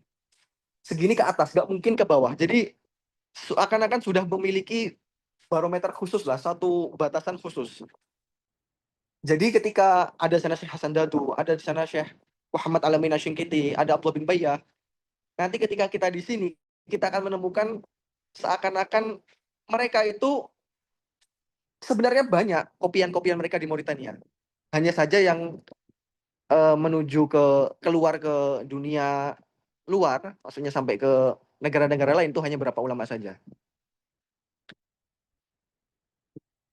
segini ke atas, nggak mungkin ke bawah. Jadi seakan-akan sudah memiliki barometer khusus lah, satu batasan khusus. Jadi ketika ada sana Syekh Hasan Datu, ada di sana Syekh Muhammad Alamin Asyinkiti, ada Abdullah bin Bayyah, nanti ketika kita di sini, kita akan menemukan seakan-akan mereka itu sebenarnya banyak kopian-kopian mereka di Mauritania. Hanya saja yang menuju keluar ke dunia luar, maksudnya sampai ke negara-negara lain itu hanya berapa ulama saja.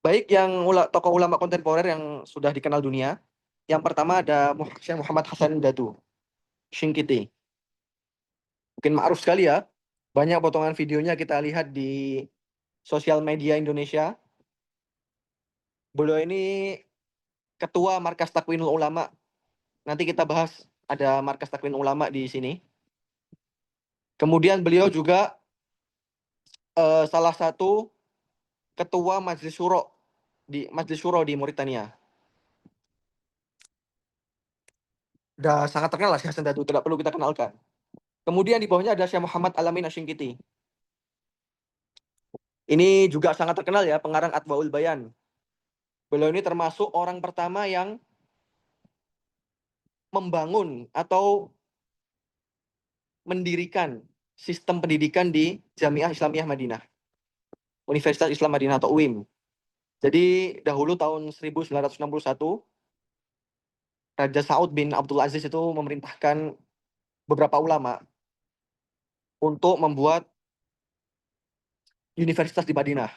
Baik yang tokoh ulama kontemporer yang sudah dikenal dunia. Yang pertama ada Syekh Muhammad Hasan Datu, Syinkiti. Mungkin ma'ruf sekali ya. Banyak potongan videonya kita lihat di sosial media Indonesia. Beliau ini ketua Markas Takwinul Ulama. Nanti kita bahas ada Markas Takwinul Ulama di sini. Kemudian beliau juga salah satu ketua Majelis Syuro di Mauritania. Udah sangat terkenal lah Syekh Hasan Datu, tidak perlu kita kenalkan. Kemudian di bawahnya ada Syekh Muhammad Alamin Asyinkiti. Ini juga sangat terkenal ya, pengarang Atbaul Bayan. Beliau ini termasuk orang pertama yang membangun atau mendirikan sistem pendidikan di Jamiah Islamiyah Madinah, Universitas Islam Madinah atau UIM. Jadi dahulu tahun 1961, Raja Saud bin Abdul Aziz itu memerintahkan beberapa ulama untuk membuat universitas di Madinah,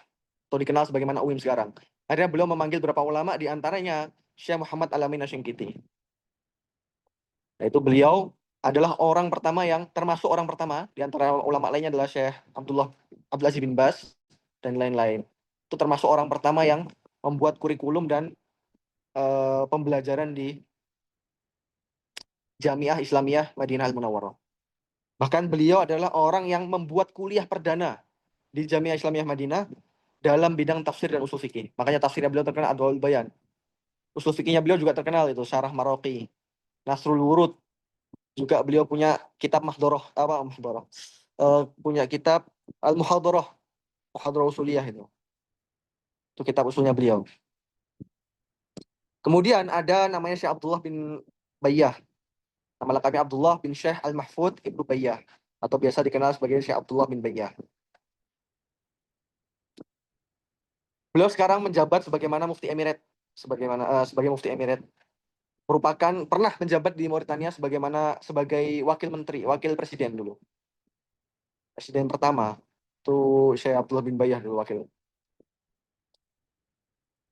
atau dikenal sebagaimana UIM sekarang. Akhirnya beliau memanggil beberapa ulama, di antaranya Syekh Muhammad Alamin Asyinkiti. Yaitu beliau adalah orang pertama yang termasuk orang pertama di antara ulama lainnya adalah Syekh Abdul Aziz bin Baz dan lain-lain. Itu termasuk orang pertama yang membuat kurikulum dan pembelajaran di Jamiah Islamiyah Madinah Al-Munawwarah. Bahkan beliau adalah orang yang membuat kuliah perdana di Jamiah Islamiyah Madinah dalam bidang tafsir dan usul fikih. Makanya tafsirnya beliau terkenal Adwaul Bayan. Usul fikihnya beliau juga terkenal itu Syarah Maraqi, Nasrul Wurud. Juga beliau punya kitab punya kitab Al-Muhadharah, Muhadharah Usuliyah itu. Itu kitab usulnya beliau. Kemudian ada namanya Syekh Abdullah bin Bayyah. Nama lengkapnya Abdullah bin Syekh Al-Mahfud Ibnu Bayyah atau biasa dikenal sebagai Syekh Abdullah bin Bayyah. Beliau sekarang menjabat sebagaimana Mufti Emirat, sebagai Mufti Emirat. Pernah menjabat di Mauritania sebagai wakil menteri, wakil presiden dulu. Presiden pertama itu Syekh Abdullah bin Bayyah dulu wakil.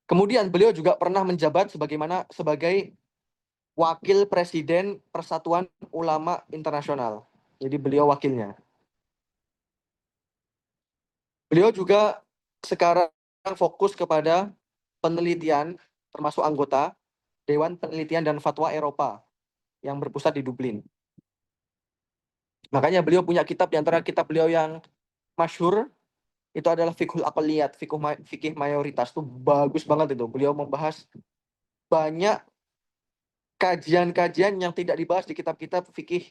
Kemudian beliau juga pernah menjabat sebagai wakil presiden Persatuan Ulama Internasional. Jadi beliau wakilnya. Beliau juga sekarang fokus kepada penelitian, termasuk anggota Dewan Penelitian dan Fatwa Eropa yang berpusat di Dublin. Makanya beliau punya kitab, di antara kitab beliau yang masyhur itu adalah Fiqhul Aqliyat, fikih mayoritas. Itu bagus banget itu. Beliau membahas banyak kajian-kajian yang tidak dibahas di kitab-kitab fikih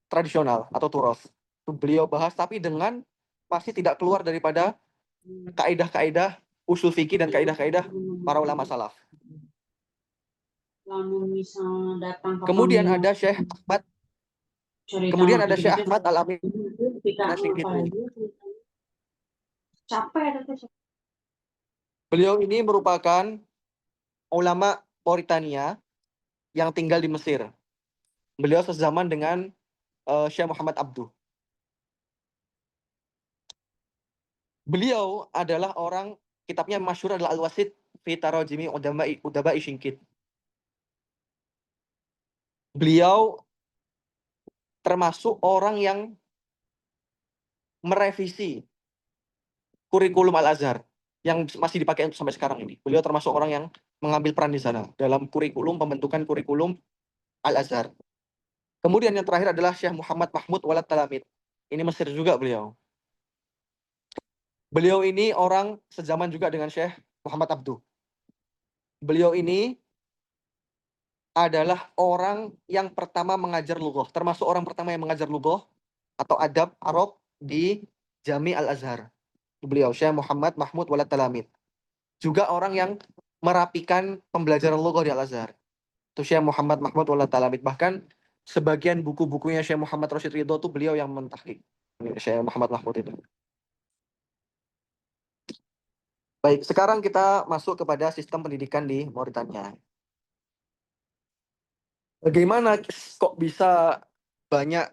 tradisional atau turos. Itu beliau bahas tapi dengan pasti tidak keluar daripada kaidah-kaidah usul fikih dan kaidah-kaidah para ulama salaf. Kemudian ada Syekh Ahmad Al-Amin Asyinkiti. Beliau ini merupakan ulama Mauritania yang tinggal di Mesir. Beliau sezaman dengan Syekh Muhammad Abduh. Beliau adalah kitabnya masyhur adalah Al-Wasit fi Tarajimi Udaba'i Syinkit. Beliau termasuk orang yang merevisi kurikulum Al-Azhar yang masih dipakai sampai sekarang ini. Beliau termasuk orang yang mengambil peran di sana dalam pembentukan kurikulum Al-Azhar. Kemudian yang terakhir adalah Syekh Muhammad Mahmud Walad Talamid. Ini Mesir juga beliau. Beliau ini orang sezaman juga dengan Syekh Muhammad Abduh. Beliau ini adalah orang yang pertama mengajar lughah, termasuk orang pertama yang mengajar lughah atau adab Arab di Jami Al-Azhar. Beliau Syekh Muhammad Mahmud Walad Talamid. Juga orang yang merapikan pembelajaran lughah di Al-Azhar. Itu Syekh Muhammad Mahmud Walad Talamid. Bahkan sebagian buku-bukunya Syekh Muhammad Rashid Ridho itu beliau yang mentahqiq. Syekh Muhammad Mahmud itu. Baik, sekarang kita masuk kepada sistem pendidikan di Mauritania. Bagaimana kok bisa banyak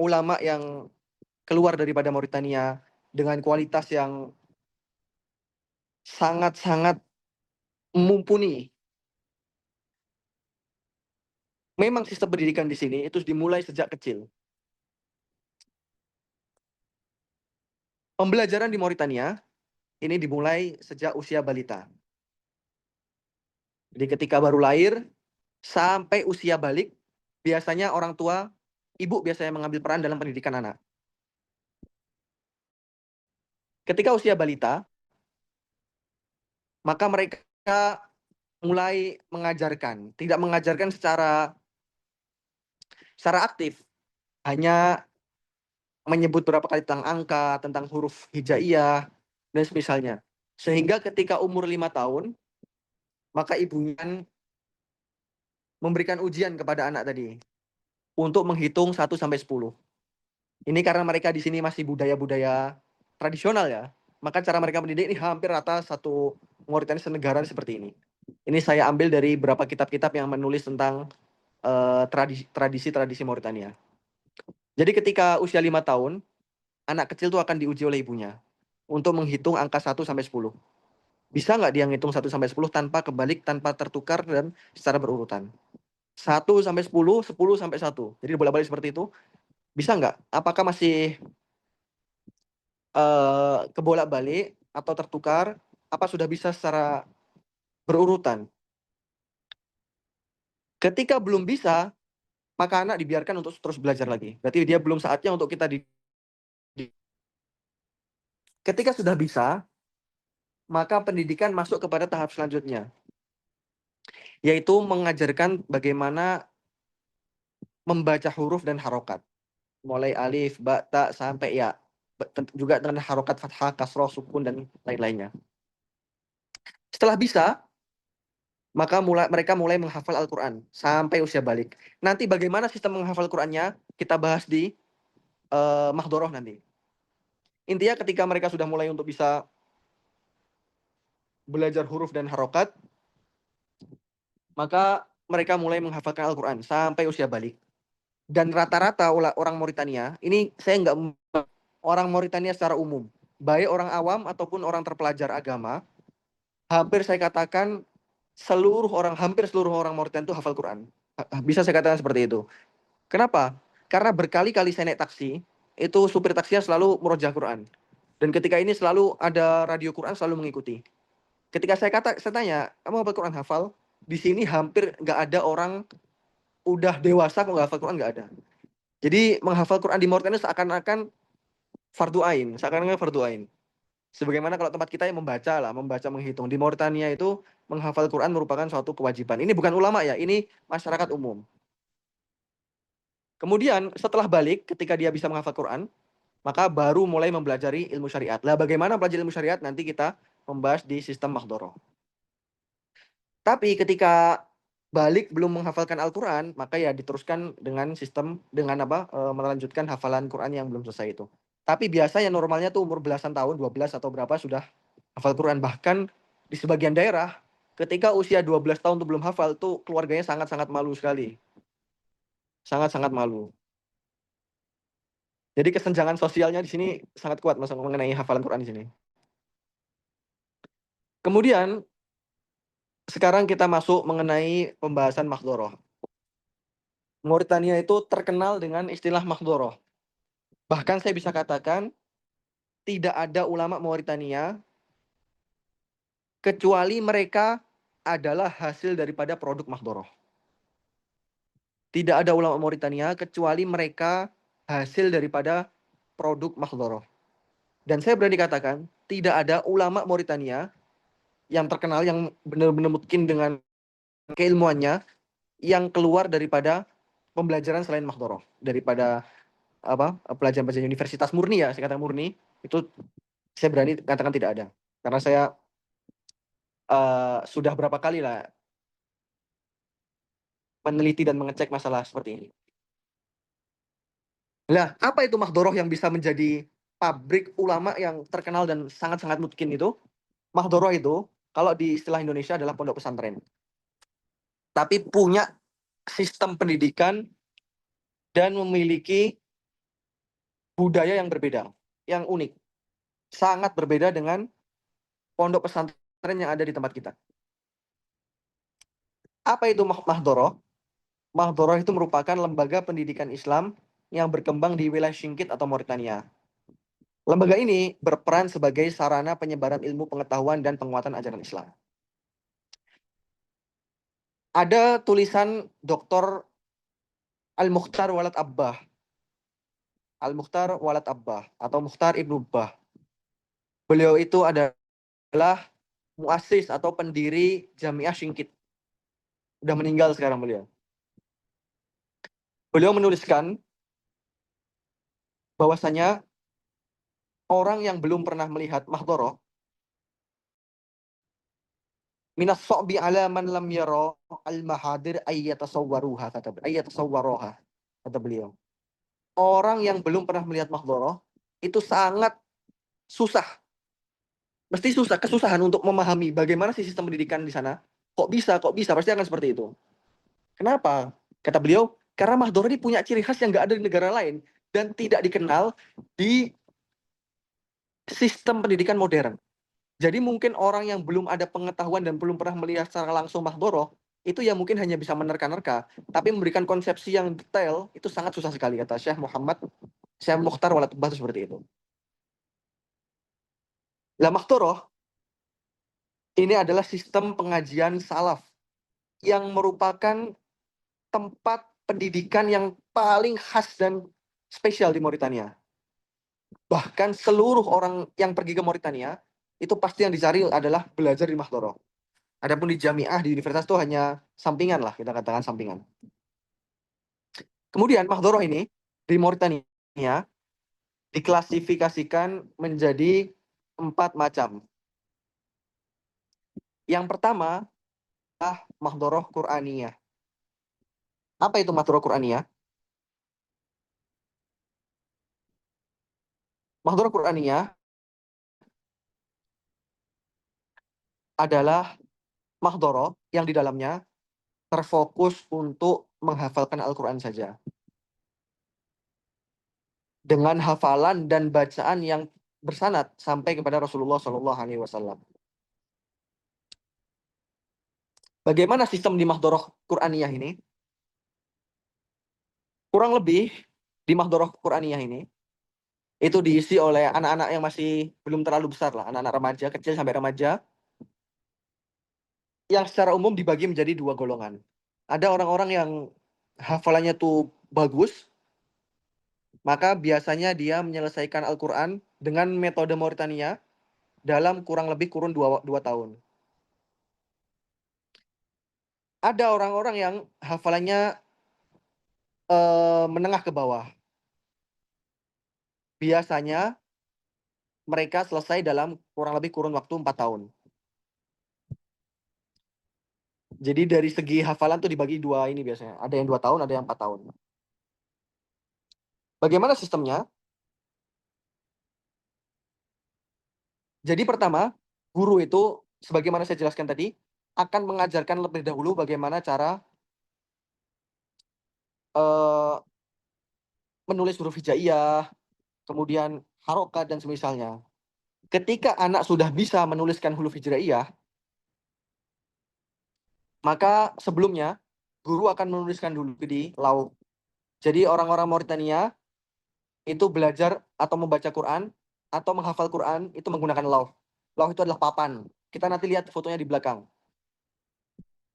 ulama yang keluar daripada Mauritania dengan kualitas yang sangat-sangat mumpuni. Memang sistem pendidikan di sini itu dimulai sejak kecil. Pembelajaran di Mauritania ini dimulai sejak usia balita. Jadi ketika baru lahir sampai usia balik, biasanya orang tua, ibu biasanya mengambil peran dalam pendidikan anak. Ketika usia balita, maka mereka mulai mengajarkan, tidak mengajarkan secara aktif, hanya menyebut beberapa kali tentang angka, tentang huruf hijaiyah, dan semisalnya. Sehingga ketika umur 5 tahun, maka ibunya memberikan ujian kepada anak tadi untuk menghitung 1 sampai 10. Ini karena mereka di sini masih budaya-budaya tradisional ya. Maka cara mereka mendidik ini hampir rata satu Mauritania senegara seperti ini. Ini saya ambil dari beberapa kitab-kitab yang menulis tentang tradisi-tradisi Mauritania. Jadi ketika usia 5 tahun, anak kecil itu akan diuji oleh ibunya untuk menghitung angka 1 sampai 10. Bisa nggak dia ngitung 1 sampai 10 tanpa kebalik, tanpa tertukar, dan secara berurutan? 1 sampai 10, 10 sampai 1. Jadi bolak-balik seperti itu. Bisa nggak? Apakah masih kebolak-balik atau tertukar? Apa sudah bisa secara berurutan? Ketika belum bisa, maka anak dibiarkan untuk terus belajar lagi. Berarti dia belum saatnya untuk kita Ketika sudah bisa, maka pendidikan masuk kepada tahap selanjutnya, yaitu mengajarkan bagaimana membaca huruf dan harokat. Mulai alif, ba, ta, sampai ya. Juga dengan harokat fathah, kasroh, sukun, dan lain-lainnya. Setelah bisa, maka mereka mulai menghafal Al-Quran sampai usia balik. Nanti bagaimana sistem menghafal Qurannya, kita bahas di Mahdoroh nanti. Intinya ketika mereka sudah mulai untuk bisa belajar huruf dan harokat, maka mereka mulai menghafalkan Al-Quran sampai usia balik. Dan rata-rata orang Mauritania, ini saya nggak, orang Mauritania secara umum, baik orang awam ataupun orang terpelajar agama, hampir saya katakan hampir seluruh orang Mauritania itu hafal Quran. Bisa saya katakan seperti itu. Kenapa? Karena berkali-kali saya naik taksi, itu supir taksinya selalu murojaah Quran. Dan ketika ini selalu ada radio Quran selalu mengikuti. Ketika saya tanya, kamu hafal Quran? Hafal? Di sini hampir nggak ada orang udah dewasa kok nggak hafal Quran, nggak ada. Jadi menghafal Quran di Mauritania seakan-akan fardu ain, sebagaimana kalau tempat kita yang membaca menghitung. Di Mauritania itu menghafal Quran merupakan suatu kewajiban. Ini bukan ulama ya, ini masyarakat umum. Kemudian setelah balik, ketika dia bisa menghafal Quran, maka baru mulai mempelajari ilmu syariat. Lah bagaimana belajar ilmu syariat nanti kita membahas di sistem Mahdoroh. Tapi ketika balik belum menghafalkan Al-Quran, maka ya diteruskan dengan sistem, melanjutkan hafalan Quran yang belum selesai itu. Tapi biasanya normalnya tuh umur belasan tahun, 12 atau berapa sudah hafal Quran. Bahkan di sebagian daerah, ketika usia 12 tahun tuh belum hafal, tuh keluarganya sangat-sangat malu sekali. Sangat-sangat malu. Jadi kesenjangan sosialnya di sini sangat kuat mengenai hafalan Quran di sini. Kemudian, sekarang kita masuk mengenai pembahasan Mahdoroh. Mauritania itu terkenal dengan istilah Mahdoroh. Bahkan saya bisa katakan tidak ada ulama Mauritania kecuali mereka adalah hasil daripada produk Mahdoroh. Tidak ada ulama Mauritania kecuali mereka hasil daripada produk Mahdoroh. Dan saya berani katakan, tidak ada ulama Mauritania yang terkenal, yang benar-benar mungkin dengan keilmuannya, yang keluar daripada pembelajaran selain Mahdoroh. Daripada pelajaran-pelajaran universitas murni ya, saya katakan murni, itu saya berani katakan tidak ada. Karena saya sudah berapa kali lah meneliti dan mengecek masalah seperti ini. Nah, apa itu Mahdoroh yang bisa menjadi pabrik ulama yang terkenal dan sangat-sangat mungkin itu? Mahdoroh itu, kalau di istilah Indonesia adalah pondok pesantren. Tapi punya sistem pendidikan dan memiliki budaya yang berbeda, yang unik. Sangat berbeda dengan pondok pesantren yang ada di tempat kita. Apa itu Mahdoroh? Mahdoroh itu merupakan lembaga pendidikan Islam yang berkembang di wilayah Singkit atau Mauritania. Lembaga ini berperan sebagai sarana penyebaran ilmu pengetahuan dan penguatan ajaran Islam. Ada tulisan Dr. Al-Mukhtar Walad Abbah. Al-Mukhtar Walad Abbah atau Mukhtar Ibnu Bah. Beliau itu adalah muassis atau pendiri Jamiah Singkit. Sudah meninggal sekarang beliau. Beliau menuliskan bahwasanya orang yang belum pernah melihat Mahdoroh, minas so'bi ala man lam yara al-mahadir ayyatasawwaruha, kata beliau. Orang yang belum pernah melihat Mahdoroh itu sangat susah. Mesti kesusahan untuk memahami bagaimana sih sistem pendidikan di sana. Kok bisa, pasti akan seperti itu. Kenapa? Kata beliau, karena Mahdoroh ini punya ciri khas yang nggak ada di negara lain dan tidak dikenal di sistem pendidikan modern. Jadi mungkin orang yang belum ada pengetahuan dan belum pernah melihat secara langsung Mahdoroh, itu ya mungkin hanya bisa menerka-nerka, tapi memberikan konsepsi yang detail, itu sangat susah sekali, kata Syekh Mukhtar Walatubah itu seperti itu. Lah Mahdoroh, ini adalah sistem pengajian salaf, yang merupakan tempat pendidikan yang paling khas dan spesial di Mauritania. Bahkan seluruh orang yang pergi ke Mauritania, itu pasti yang dicari adalah belajar di Mahdoroh. Adapun di jamiah, di universitas itu hanya sampingan lah, kita katakan sampingan. Kemudian Mahdoroh ini di Mauritania diklasifikasikan menjadi 4 macam. Yang pertama adalah Mahdoroh Qur'aniyah. Apa itu Mahdoroh Qur'aniyah? Mahdoroh Qur'aniyah adalah Mahdoroh yang di dalamnya terfokus untuk menghafalkan Al-Quran saja. Dengan hafalan dan bacaan yang bersanad sampai kepada Rasulullah SAW. Bagaimana sistem di Mahdoroh Qur'aniyah ini? Kurang lebih di Mahdoroh Qur'aniyah ini, itu diisi oleh anak-anak yang masih belum terlalu besar lah, anak-anak remaja, kecil sampai remaja, yang secara umum dibagi menjadi 2 golongan. Ada orang-orang yang hafalannya tuh bagus, maka biasanya dia menyelesaikan Al-Quran dengan metode Mauritania dalam kurang lebih kurun 2 tahun. Ada orang-orang yang hafalannya menengah ke bawah. Biasanya mereka selesai dalam kurang lebih kurun waktu 4 tahun. Jadi dari segi hafalan tuh dibagi 2 ini biasanya. Ada yang 2 tahun, ada yang 4 tahun. Bagaimana sistemnya? Jadi pertama, guru itu, sebagaimana saya jelaskan tadi, akan mengajarkan lebih dahulu bagaimana cara menulis huruf hijaiyah, kemudian harokat dan semisalnya. Ketika anak sudah bisa menuliskan huruf hijaiyah, maka sebelumnya guru akan menuliskan dulu di lauk. Jadi orang-orang Mauritania itu belajar atau membaca Quran atau menghafal Quran itu menggunakan lauh. Lauh itu adalah papan. Kita nanti lihat fotonya di belakang.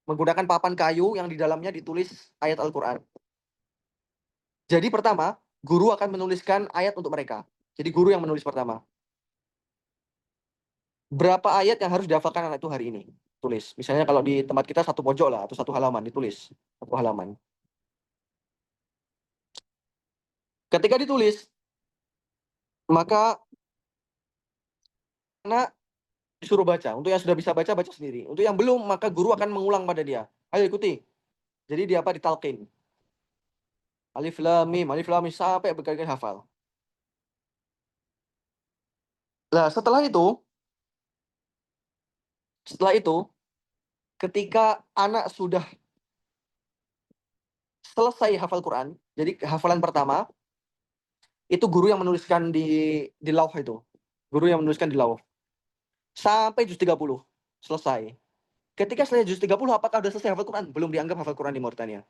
Menggunakan papan kayu yang di dalamnya ditulis ayat Al-Quran. Jadi pertama, guru akan menuliskan ayat untuk mereka. Jadi guru yang menulis pertama. Berapa ayat yang harus dihafalkan anak itu hari ini? Tulis. Misalnya kalau di tempat kita satu pojok lah atau satu halaman ditulis. Satu halaman. Ketika ditulis, maka anak disuruh baca. Untuk yang sudah bisa baca, baca sendiri. Untuk yang belum, maka guru akan mengulang pada dia. Ayo ikuti. Jadi dia apa? Ditalqin. Alif lam mim sampai berkali-kali hafal. Nah, setelah itu, ketika anak sudah selesai hafal Quran, jadi hafalan pertama, itu guru yang menuliskan di lauh itu. Guru yang menuliskan di lauh. Sampai juz 30. Selesai. Ketika selesai juz 30, apakah sudah selesai hafal Quran? Belum dianggap hafal Quran di Mauritania.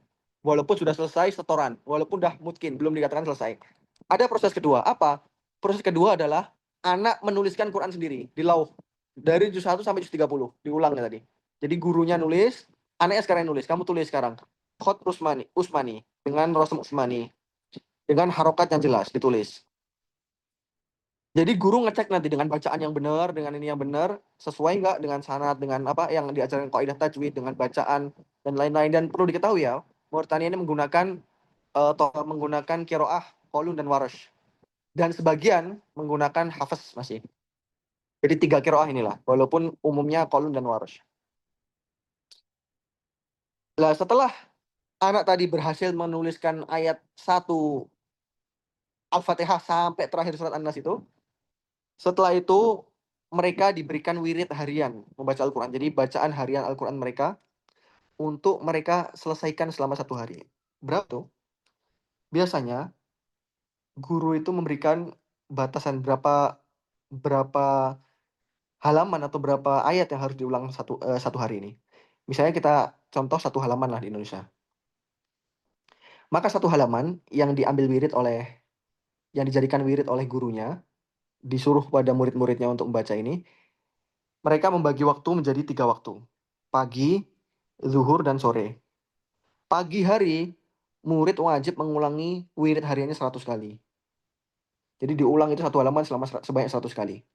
Walaupun sudah selesai setoran. Walaupun sudah mungkin, belum dikatakan selesai. Ada proses kedua. Apa? Proses kedua adalah anak menuliskan Quran sendiri di lauh. Dari juz 1 sampai juz 30. Diulangnya tadi. Jadi gurunya nulis, anaknya sekarang yang nulis. Kamu tulis sekarang. Khot Usmani. Dengan Rasul Usmani. Dengan harokat yang jelas, ditulis. Jadi guru ngecek nanti dengan bacaan yang benar, dengan ini yang benar, sesuai nggak dengan sanad, dengan apa yang diajarkan kaidah tajwid, dengan bacaan dan lain-lain. Dan perlu diketahui ya, Mauritania ini menggunakan qiraah, qalun dan warash. Dan sebagian menggunakan hafs masih. Jadi 3 qiraah inilah, walaupun umumnya qalun dan warash. Nah, setelah anak tadi berhasil menuliskan ayat 1 Al-Fatihah sampai terakhir surat An-Nas itu, setelah itu mereka diberikan wirid harian membaca Al-Quran. Jadi bacaan harian Al-Quran mereka untuk mereka selesaikan selama 1 hari. Berapa tuh? Biasanya guru itu memberikan batasan berapa halaman atau berapa ayat yang harus diulang satu hari ini. Misalnya kita contoh 1 halaman lah di Indonesia. Maka 1 halaman yang dijadikan wirid oleh gurunya, disuruh pada murid-muridnya untuk membaca ini, mereka membagi waktu menjadi 3 waktu. Pagi, zuhur, dan sore. Pagi hari, murid wajib mengulangi wirid hariannya 100 kali. Jadi diulang itu 1 halaman sebanyak 100 kali.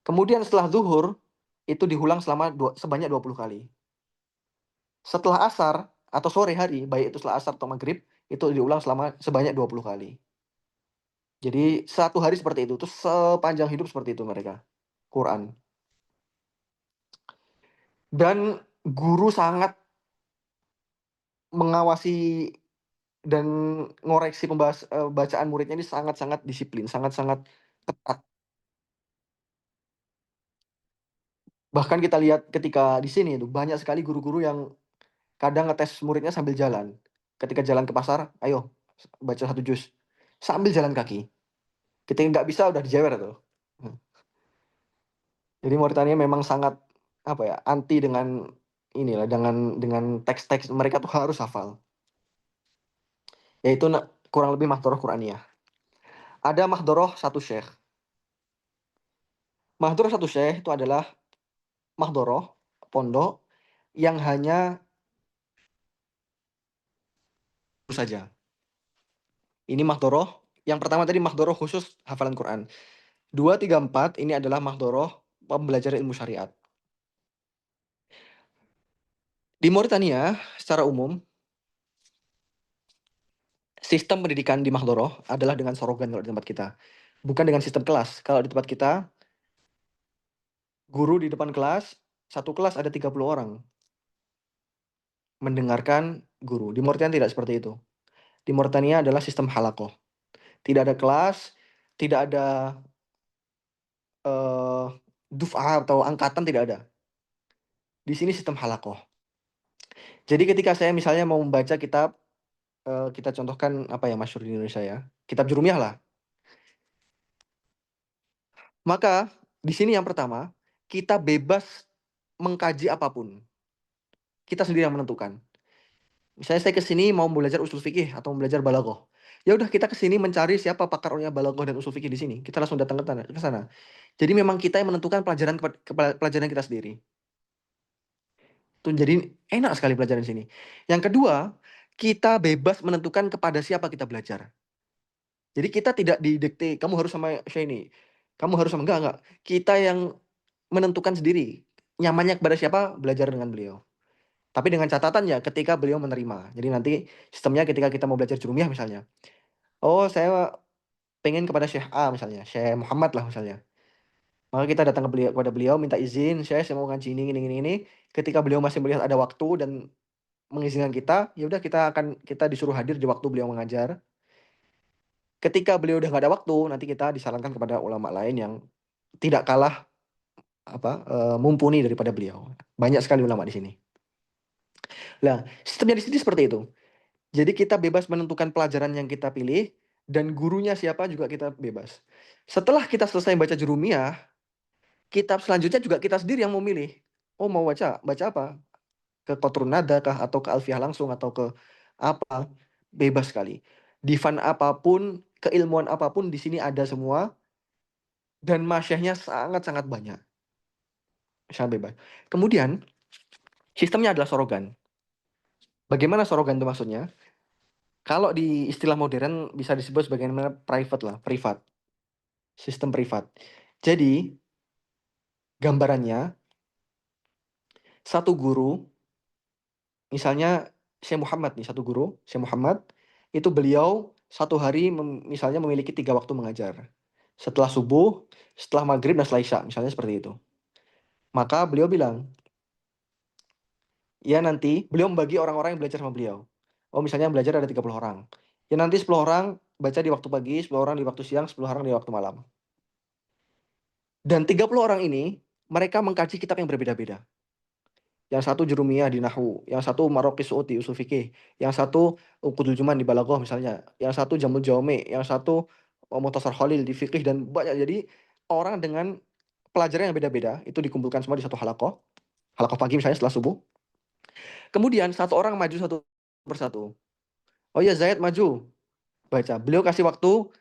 Kemudian setelah zuhur, itu diulang sebanyak 20 kali. Setelah asar atau sore hari, baik itu setelah asar atau maghrib, itu diulang sebanyak 20 kali. Jadi 1 hari seperti itu sepanjang hidup seperti itu mereka. Quran. Dan guru sangat mengawasi dan ngoreksi bacaan muridnya ini sangat-sangat disiplin, sangat-sangat ketat. Bahkan kita lihat ketika di sini itu banyak sekali guru-guru yang kadang ngetes muridnya sambil jalan. Ketika jalan ke pasar, ayo baca 1 juz. Sambil jalan kaki. Ketika nggak bisa udah dijewer tuh. Jadi Mauritania memang sangat anti dengan inilah dengan teks-teks mereka tuh harus hafal. Yaitu kurang lebih Mahdharah Quraniyah. Ada Mahdharah 1 Syekh. Mahdharah 1 Syekh itu adalah Mahdharah pondok yang hanya saja. Ini Mahdharah. Yang pertama tadi Mahdharah khusus hafalan Quran. 2, 3, 4 ini adalah Mahdharah pembelajaran ilmu syariat. Di Mauritania secara umum sistem pendidikan di Mahdharah adalah dengan sorogan kalau di tempat kita. Bukan dengan sistem kelas. Kalau di tempat kita guru di depan kelas, 1 kelas ada 30 orang mendengarkan guru. Di Mauritania tidak seperti itu. Di Mauritania adalah sistem halaqah. Tidak ada kelas, tidak ada duf'ah atau angkatan, tidak ada. Di sini sistem halaqah. Jadi ketika saya misalnya mau membaca kitab, kita contohkan apa yang masyhur di Indonesia ya, kitab Jurumiyah lah. Maka di sini yang pertama, kita bebas mengkaji apapun. Kita sendiri yang menentukan. Misalnya saya ke sini mau belajar usul fikih atau belajar balaghah. Ya udah kita ke sini mencari siapa pakar ulumul balaghah dan usul fikih di sini. Kita langsung datang ke sana. Jadi memang kita yang menentukan pelajaran kita sendiri. Tuh jadi enak sekali pelajaran di sini. Yang kedua, kita bebas menentukan kepada siapa kita belajar. Jadi kita tidak didikte, kamu harus sama Syaini, kamu harus sama enggak. Kita yang menentukan sendiri nyamannya kepada siapa belajar dengan beliau. Tapi dengan catatan ya ketika beliau menerima. Jadi nanti sistemnya ketika kita mau belajar jurumiyah misalnya. Oh, saya pengen kepada Syekh A misalnya, Syekh Muhammad lah misalnya. Maka kita datang ke beliau, kepada beliau minta izin, saya mau ngaji ini. Ketika beliau masih melihat ada waktu dan mengizinkan kita, ya udah kita disuruh hadir di waktu beliau mengajar. Ketika beliau udah nggak ada waktu, nanti kita disarankan kepada ulama lain yang tidak kalah mumpuni daripada beliau. Banyak sekali ulama di sini. Nah, sistemnya di sini seperti itu. Jadi kita bebas menentukan pelajaran yang kita pilih dan gurunya siapa juga kita bebas. Setelah kita selesai baca jurumiyah, kitab selanjutnya juga kita sendiri yang memilih. Oh, mau baca apa? Ke Qatrun Nada kah atau ke Alfiyah langsung atau ke apa? Bebas sekali. Divan apapun, keilmuan apapun di sini ada semua dan masyaihnya sangat-sangat banyak. Sangat bebas. Kemudian sistemnya adalah sorogan. Bagaimana sorogan itu maksudnya? Kalau di istilah modern bisa disebut sebagai private lah, privat. Sistem privat. Jadi gambarannya satu guru, misalnya Syekh Muhammad nih, satu guru, Syekh Muhammad, itu beliau satu hari misalnya memiliki 3 waktu mengajar. Setelah subuh, setelah maghrib, dan setelah isya, misalnya seperti itu. Maka beliau bilang, ya nanti beliau membagi orang-orang yang belajar sama beliau. Oh misalnya yang belajar ada 30 orang. Ya nanti 10 orang baca di waktu pagi, 10 orang di waktu siang, 10 orang di waktu malam. Dan 30 orang ini, mereka mengkaji kitab yang berbeda-beda. Yang satu jurumiyah di nahwu, yang satu maraqis su'ud di usul fikih, yang satu uqudul juman di balaghah misalnya, yang satu jamul jawami, yang satu mukhtasar khalil di fikih dan banyak. Jadi orang dengan pelajaran yang beda-beda itu dikumpulkan semua di satu halaqah pagi misalnya setelah subuh. Kemudian satu orang maju satu persatu. Oh ya Zaid maju, baca. Beliau kasih waktu,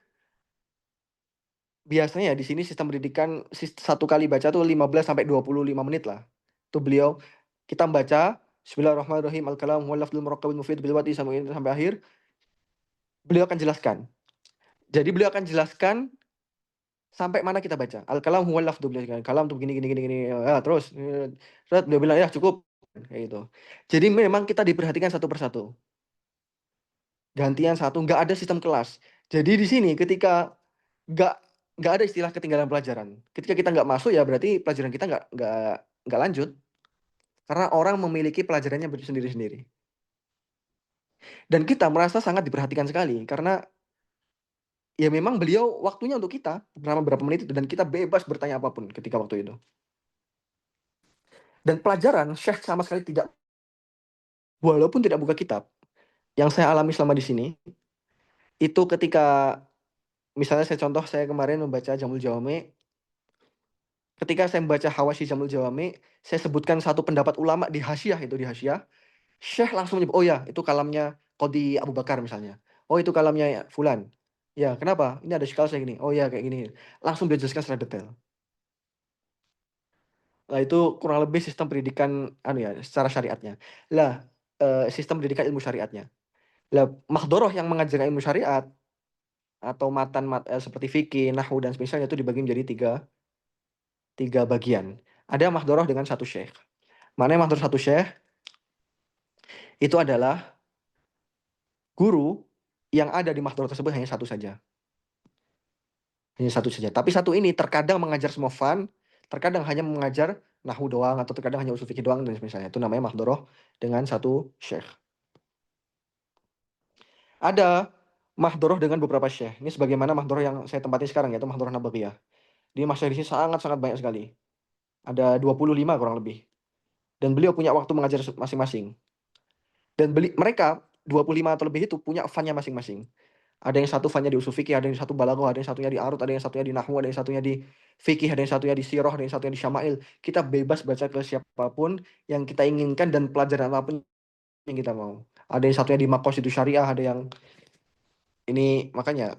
biasanya di sini sistem pendidikan satu kali baca tuh 15 sampai 25 menit lah. Itu beliau kita baca Bismillahirrahmanirrahim al-kalam huwal lafzul murakkabul mufid bil wati sampai akhir. Beliau akan jelaskan. Jadi beliau akan jelaskan sampai mana kita baca. Al-kalam huwal lafzul, beliau jelaskan. Kalam tuh gini. Ya, terus beliau bilang ya cukup kayak gitu. Jadi memang kita diperhatikan satu persatu. Gantian satu, nggak ada sistem kelas. Jadi di sini ketika nggak nggak ada istilah ketinggalan pelajaran. Ketika kita nggak masuk ya berarti pelajaran kita nggak lanjut. Karena orang memiliki pelajarannya sendiri-sendiri. Dan kita merasa sangat diperhatikan sekali karena ya memang beliau waktunya untuk kita selama berapa menit itu dan kita bebas bertanya apapun ketika waktu itu. Dan pelajaran Syekh sama sekali tidak, walaupun tidak buka kitab. Yang saya alami selama di sini itu ketika misalnya saya kemarin membaca Jamul Jawami. Ketika saya membaca Hawashi Jamul Jawami, saya sebutkan satu pendapat ulama di Hasyiah, Syekh langsung menyebut, oh ya, itu kalamnya Qadhi Abu Bakar misalnya. Oh, itu kalamnya Fulan. Ya, kenapa? Ini ada syikal saya gini. Oh ya, kayak gini. Langsung dia jelaskan secara detail. Nah, itu kurang lebih sistem pendidikan secara syariatnya. Lah, sistem pendidikan ilmu syariatnya. Lah, Makhdoroh yang mengajarkan ilmu syariat atau seperti fikih, nahwu dan sebagainya itu dibagi menjadi tiga bagian. Ada Makhdoroh dengan satu syekh. Mana yang Makhdoroh satu syekh? Itu adalah guru yang ada di Makhdoroh tersebut hanya satu saja. Hanya satu saja. Tapi satu ini terkadang mengajar semua fan, terkadang hanya mengajar nahwu doang, atau terkadang hanya usul fikih doang dan sebagainya. Itu namanya Makhdoroh dengan satu syekh. Ada Makhdoroh dengan beberapa syekh. Ini sebagaimana Makhdoroh yang saya tempati sekarang, yaitu Makhdoroh Nabawiyah. Di masyarakat di sini sangat-sangat banyak sekali. Ada 25 kurang lebih. Dan beliau punya waktu mengajar masing-masing. Dan mereka 25 atau lebih itu punya fan-nya masing-masing. Ada yang satu fan-nya di usul fikih, ada yang satu balaghah, ada yang satunya di arut, ada yang satunya di nahwu, ada yang satunya di fikih, ada yang satunya di sirah, ada yang satunya di syama'il. Kita bebas baca ke siapapun yang kita inginkan dan pelajaran apapun yang kita mau. Ada yang satunya di maqasidus syariah, ada yang Ini makanya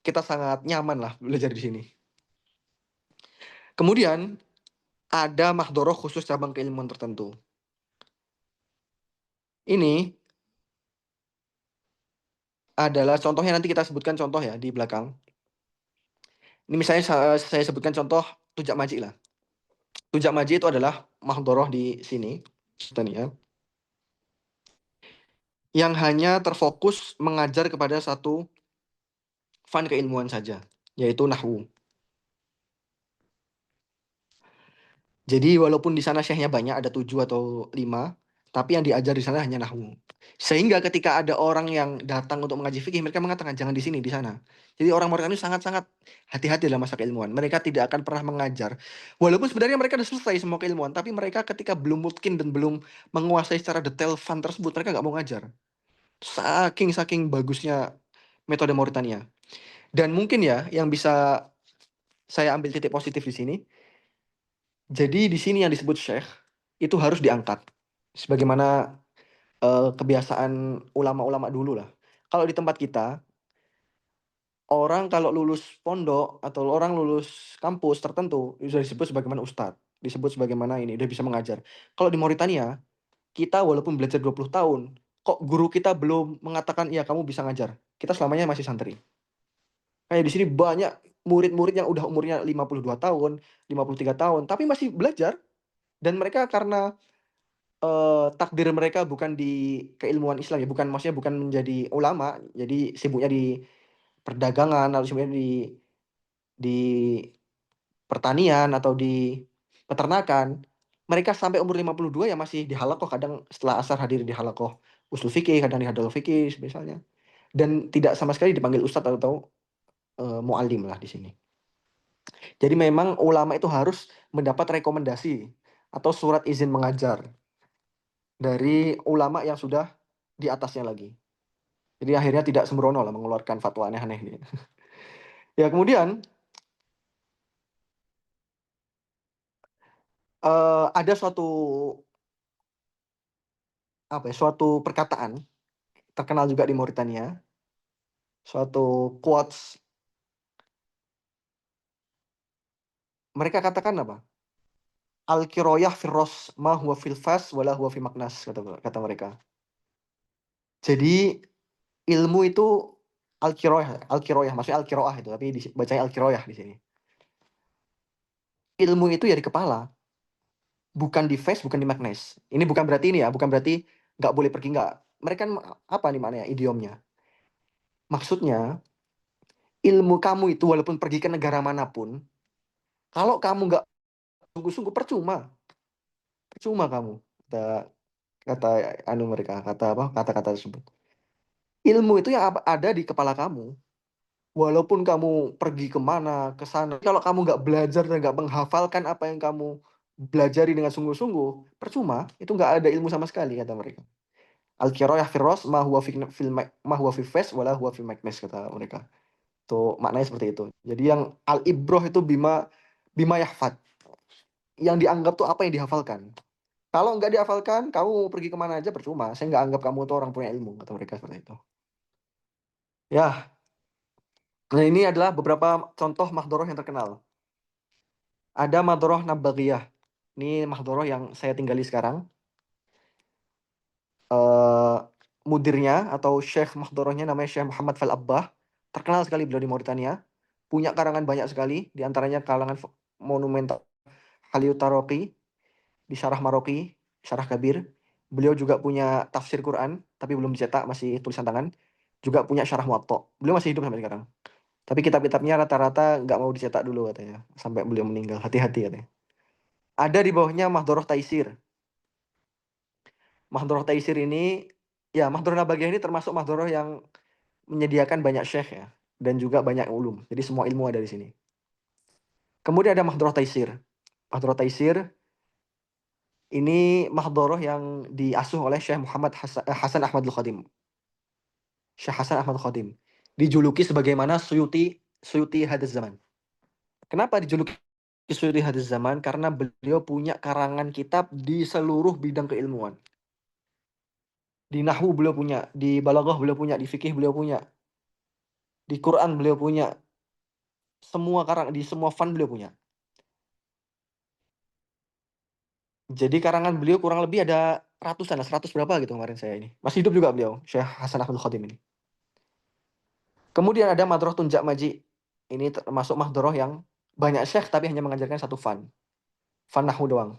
kita sangat nyaman lah belajar di sini. Kemudian ada mahdoroh khusus cabang keilmuan tertentu. Ini adalah contohnya, nanti kita sebutkan contoh ya di belakang. Ini misalnya saya sebutkan contoh Tujak Maji lah. Tujak Maji itu adalah mahdoroh di sini, ya, yang hanya terfokus mengajar kepada satu fan keilmuan saja, yaitu nahwu. Jadi walaupun di sana syekhnya banyak, ada 7 atau 5, tapi yang diajar di sana hanya nahwu. Sehingga ketika ada orang yang datang untuk mengaji fikih, mereka mengatakan jangan di sini, di sana. Jadi orang Mauritania ini sangat-sangat hati-hati dalam masa keilmuan. Mereka tidak akan pernah mengajar. Walaupun sebenarnya mereka sudah selesai semua keilmuan, tapi mereka ketika belum mungkin dan belum menguasai secara detail fan tersebut, mereka nggak mau ngajar. Saking bagusnya metode Mauritania. Dan mungkin ya, yang bisa saya ambil titik positif di sini, jadi di sini yang disebut syekh itu harus diangkat. Sebagaimana kebiasaan ulama-ulama dulu lah. Kalau di tempat kita, orang kalau lulus pondok atau orang lulus kampus tertentu, itu sudah disebut sebagaimana ustadz. Disebut sebagaimana ini, udah bisa mengajar. Kalau di Mauritania, kita walaupun belajar 20 tahun, kok guru kita belum mengatakan, iya kamu bisa ngajar. Kita selamanya masih santri. Kayak di sini banyak murid-murid yang udah umurnya 52 tahun, 53 tahun, tapi masih belajar. Dan mereka karena takdir mereka bukan di keilmuan Islam ya, maksudnya bukan menjadi ulama, jadi sibuknya di perdagangan atau sibuknya di pertanian atau di peternakan. Mereka sampai umur 52 ya masih di halaqah, kadang setelah asar hadir di halaqah usul fikih, kadang di halaqah fikih misalnya. Dan tidak sama sekali dipanggil ustadz atau muallim lah di sini. Jadi memang ulama itu harus mendapat rekomendasi atau surat izin mengajar dari ulama yang sudah di atasnya lagi. Jadi akhirnya tidak sembrono lah mengeluarkan fatwa aneh-aneh ini. Ya kemudian ada suatu perkataan terkenal juga di Mauritania, suatu quotes. Mereka katakan apa? Al-kiroyah firros ma huwa fil fas wala huwa fi maknas, kata mereka. Jadi ilmu itu al-kiroyah maksudnya al-kiroah itu, tapi bacanya al-kiroyah di sini. Ilmu itu ya di kepala, bukan di face, bukan di magnes. Ini bukan berarti ini ya, bukan berarti nggak boleh pergi, nggak. Mereka apa nih maknanya, idiomnya? Maksudnya, ilmu kamu itu walaupun pergi ke negara manapun, kalau kamu nggak sungguh-sungguh percuma. Percuma kamu. Kata kata mereka, kata-kata tersebut. Ilmu itu yang ada di kepala kamu. Walaupun kamu pergi kemana, ke sana, kalau kamu nggak belajar dan nggak menghafalkan apa yang kamu belajari dengan sungguh-sungguh, percuma, itu nggak ada ilmu sama sekali, kata mereka. Al-kiroyah firros ma huwa fi fes wala huwa fi magnes, kata mereka. Tuh maknanya seperti itu. Jadi yang al-ibroh itu bima yahfad. Yang dianggap tuh apa yang dihafalkan. Kalau nggak dihafalkan, kamu mau pergi kemana aja percuma. Saya nggak anggap kamu tuh orang punya ilmu, kata mereka seperti itu. Ya, nah ini adalah beberapa contoh mahdoroh yang terkenal. Ada mahdoroh Nabaghiyah. Ini mahdoroh yang saya tinggali sekarang. Mudirnya atau syekh mahdorohnya namanya Syekh Muhammad Fal Abbah. Terkenal sekali beliau di Mauritania. Punya karangan banyak sekali, diantaranya kalangan monumental Khalil Taroqi, di Syarah Maroqi, Syarah Kabir. Beliau juga punya tafsir Quran, tapi belum dicetak, masih tulisan tangan. Juga punya Syarah Muwatta. Beliau masih hidup sampai sekarang. Tapi kitab-kitabnya rata-rata nggak mau dicetak dulu katanya, sampai beliau meninggal. Hati-hati katanya. Ada di bawahnya Mahdoroh Taisir. Mahdoroh Taisir ini, ya Mahdoroh Nabaghiyah ini termasuk Mahdoroh yang menyediakan banyak syekh ya, dan juga banyak ulum. Jadi semua ilmu ada di sini. Kemudian ada Mahdoroh Taisir. Mahdoroh Taisir ini mahdoroh yang diasuh oleh Syekh Muhammad Hasan Ahmadul Khadim. Syekh Hasan Ahmad Khadim. Dijuluki sebagaimana Suyuti hadis zaman. Kenapa dijuluki Suyuti hadis zaman? Karena beliau punya karangan kitab di seluruh bidang keilmuan. Di Nahwu beliau punya, di Balaghah beliau punya, di Fikih beliau punya, di Quran beliau punya, di semua fan beliau punya. Jadi karangan beliau kurang lebih ada ratusan, 100 berapa gitu kemarin saya ini. Masih hidup juga beliau, Syekh Hasan Ahmad Khadim ini. Kemudian ada Madroh Tunjak Maji. Ini termasuk Madroh yang banyak syekh tapi hanya mengajarkan satu fan. Fan Nahwu doang.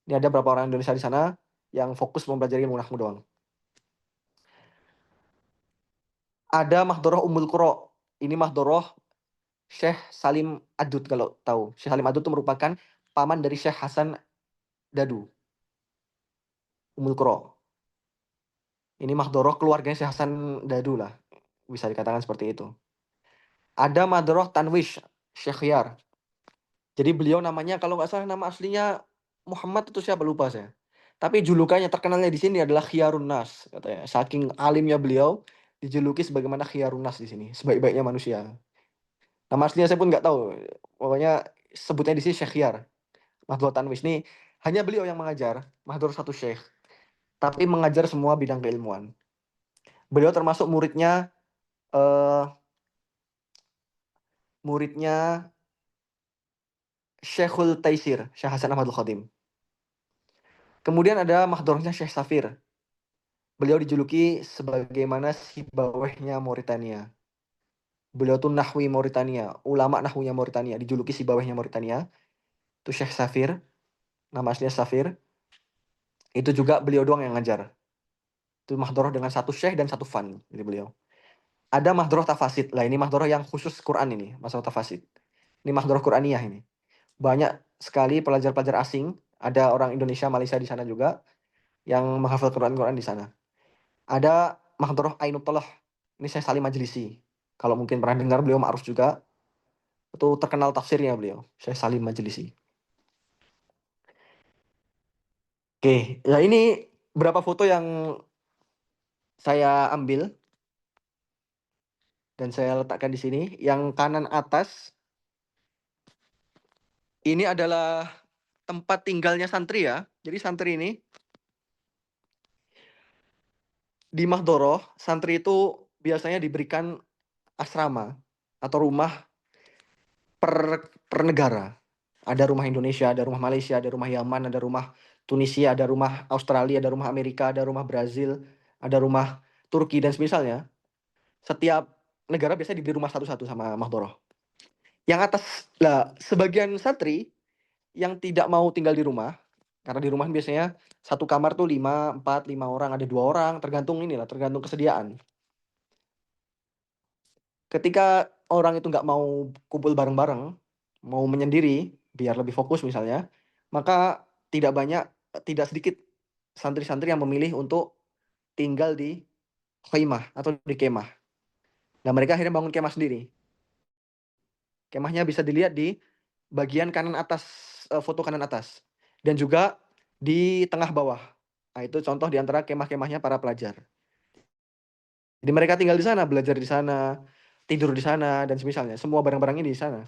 Ini ada beberapa orang Indonesia di sana yang fokus mempelajari ilmu Nahwu doang. Ada Mahdoroh Ummul Qura. Ini Mahdoroh Syekh Salim Adud kalau tahu. Syekh Salim Adud itu merupakan paman dari Syekh Hasan Dadu. Ummul Qura. Ini Mahdoroh keluarganya Syekh Hasan Dadu lah. Bisa dikatakan seperti itu. Ada Mahdoroh Tanwish Syekh Khiyar. Jadi beliau namanya kalau nggak salah nama aslinya Muhammad itu siapa lupa saya. Tapi julukannya terkenalnya di sini adalah Khiyarun Nas katanya. Saking alimnya beliau dijuluki sebagaimana Khiyarun Nas di sini, sebaik-baiknya manusia. Nama aslinya saya pun nggak tahu. Pokoknya sebutnya di sini Syekh Khiyar. Mahdhur Tanwis ini hanya beliau yang mengajar, Mahdhur satu syekh, tapi mengajar semua bidang keilmuan. Beliau termasuk eh, muridnya Syekhul Taisir, Syekh Hasan Ahmadul Khadim. Kemudian ada Mahdhurnya Syekh Safir. Beliau dijuluki sebagaimana Sibawehnya Mauritania. Beliau tuh Nahwi Mauritania, ulama Nahwinya Mauritania, dijuluki Sibawehnya Mauritania. Itu Syekh Safir, nama aslinya Safir. Itu juga beliau doang yang ngajar. Itu Mahdhoroh dengan satu syekh dan satu fan, jadi beliau. Ada Mahdhoroh Tafasid. Lah ini Mahdhoroh yang khusus Quran ini, masalah Tafasid. Ini Mahdhoroh Quraniyah ini. Banyak sekali pelajar-pelajar asing, ada orang Indonesia, Malaysia di sana juga yang menghafal Quran-Quran di sana. Ada Mahdhoroh Ainutullah. Ini saya Salim Majlisi. Kalau mungkin pernah dengar beliau ma'ruf juga. Itu terkenal tafsirnya beliau, Syekh Salim Majlisi. Oke, ya ini berapa foto yang saya ambil dan saya letakkan di sini. Yang kanan atas ini adalah tempat tinggalnya santri ya. Jadi santri ini di Mahdhoroh, santri itu biasanya diberikan asrama atau rumah per negara. Ada rumah Indonesia, ada rumah Malaysia, ada rumah Yaman, ada rumah Tunisia, ada rumah Australia, ada rumah Amerika, ada rumah Brazil, ada rumah Turki dan semisalnya. Setiap negara biasanya diberi rumah satu-satu sama Mahdhoroh. Yang atas lah, sebagian santri yang tidak mau tinggal di rumah, karena di rumah biasanya satu kamar tuh 5, 4, 5 orang, ada 2 orang, tergantung inilah, tergantung kesediaan. Ketika orang itu nggak mau kumpul bareng-bareng, mau menyendiri, biar lebih fokus misalnya, maka tidak sedikit santri-santri yang memilih untuk tinggal di khaimah atau di kemah. Nah mereka akhirnya bangun kemah sendiri. Kemahnya bisa dilihat di bagian kanan atas, foto kanan atas. Dan juga di tengah bawah. Nah itu contoh di antara kemah-kemahnya para pelajar. Jadi mereka tinggal di sana, belajar di sana, tidur di sana, dan semisalnya. Semua barang-barang ini di sana.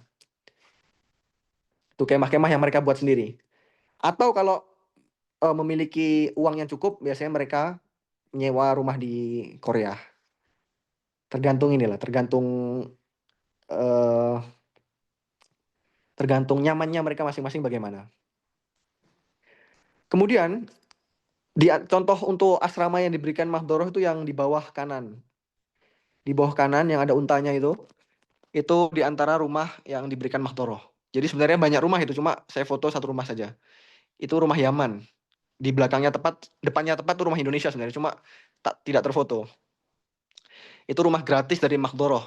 Itu kemah-kemah yang mereka buat sendiri. Atau kalau memiliki uang yang cukup, biasanya mereka nyewa rumah di Korea. Tergantung inilah, eh, tergantung nyamannya mereka masing-masing bagaimana. Kemudian contoh untuk asrama yang diberikan Mahdhoroh itu yang di bawah kanan. Di bawah kanan yang ada untanya itu di antara rumah yang diberikan Mahdhoroh. Jadi sebenarnya banyak rumah itu, cuma saya foto satu rumah saja. Itu rumah Yaman. Di belakangnya depannya tepat itu rumah Indonesia sebenarnya, cuma tidak terfoto. Itu rumah gratis dari Mahdhoroh.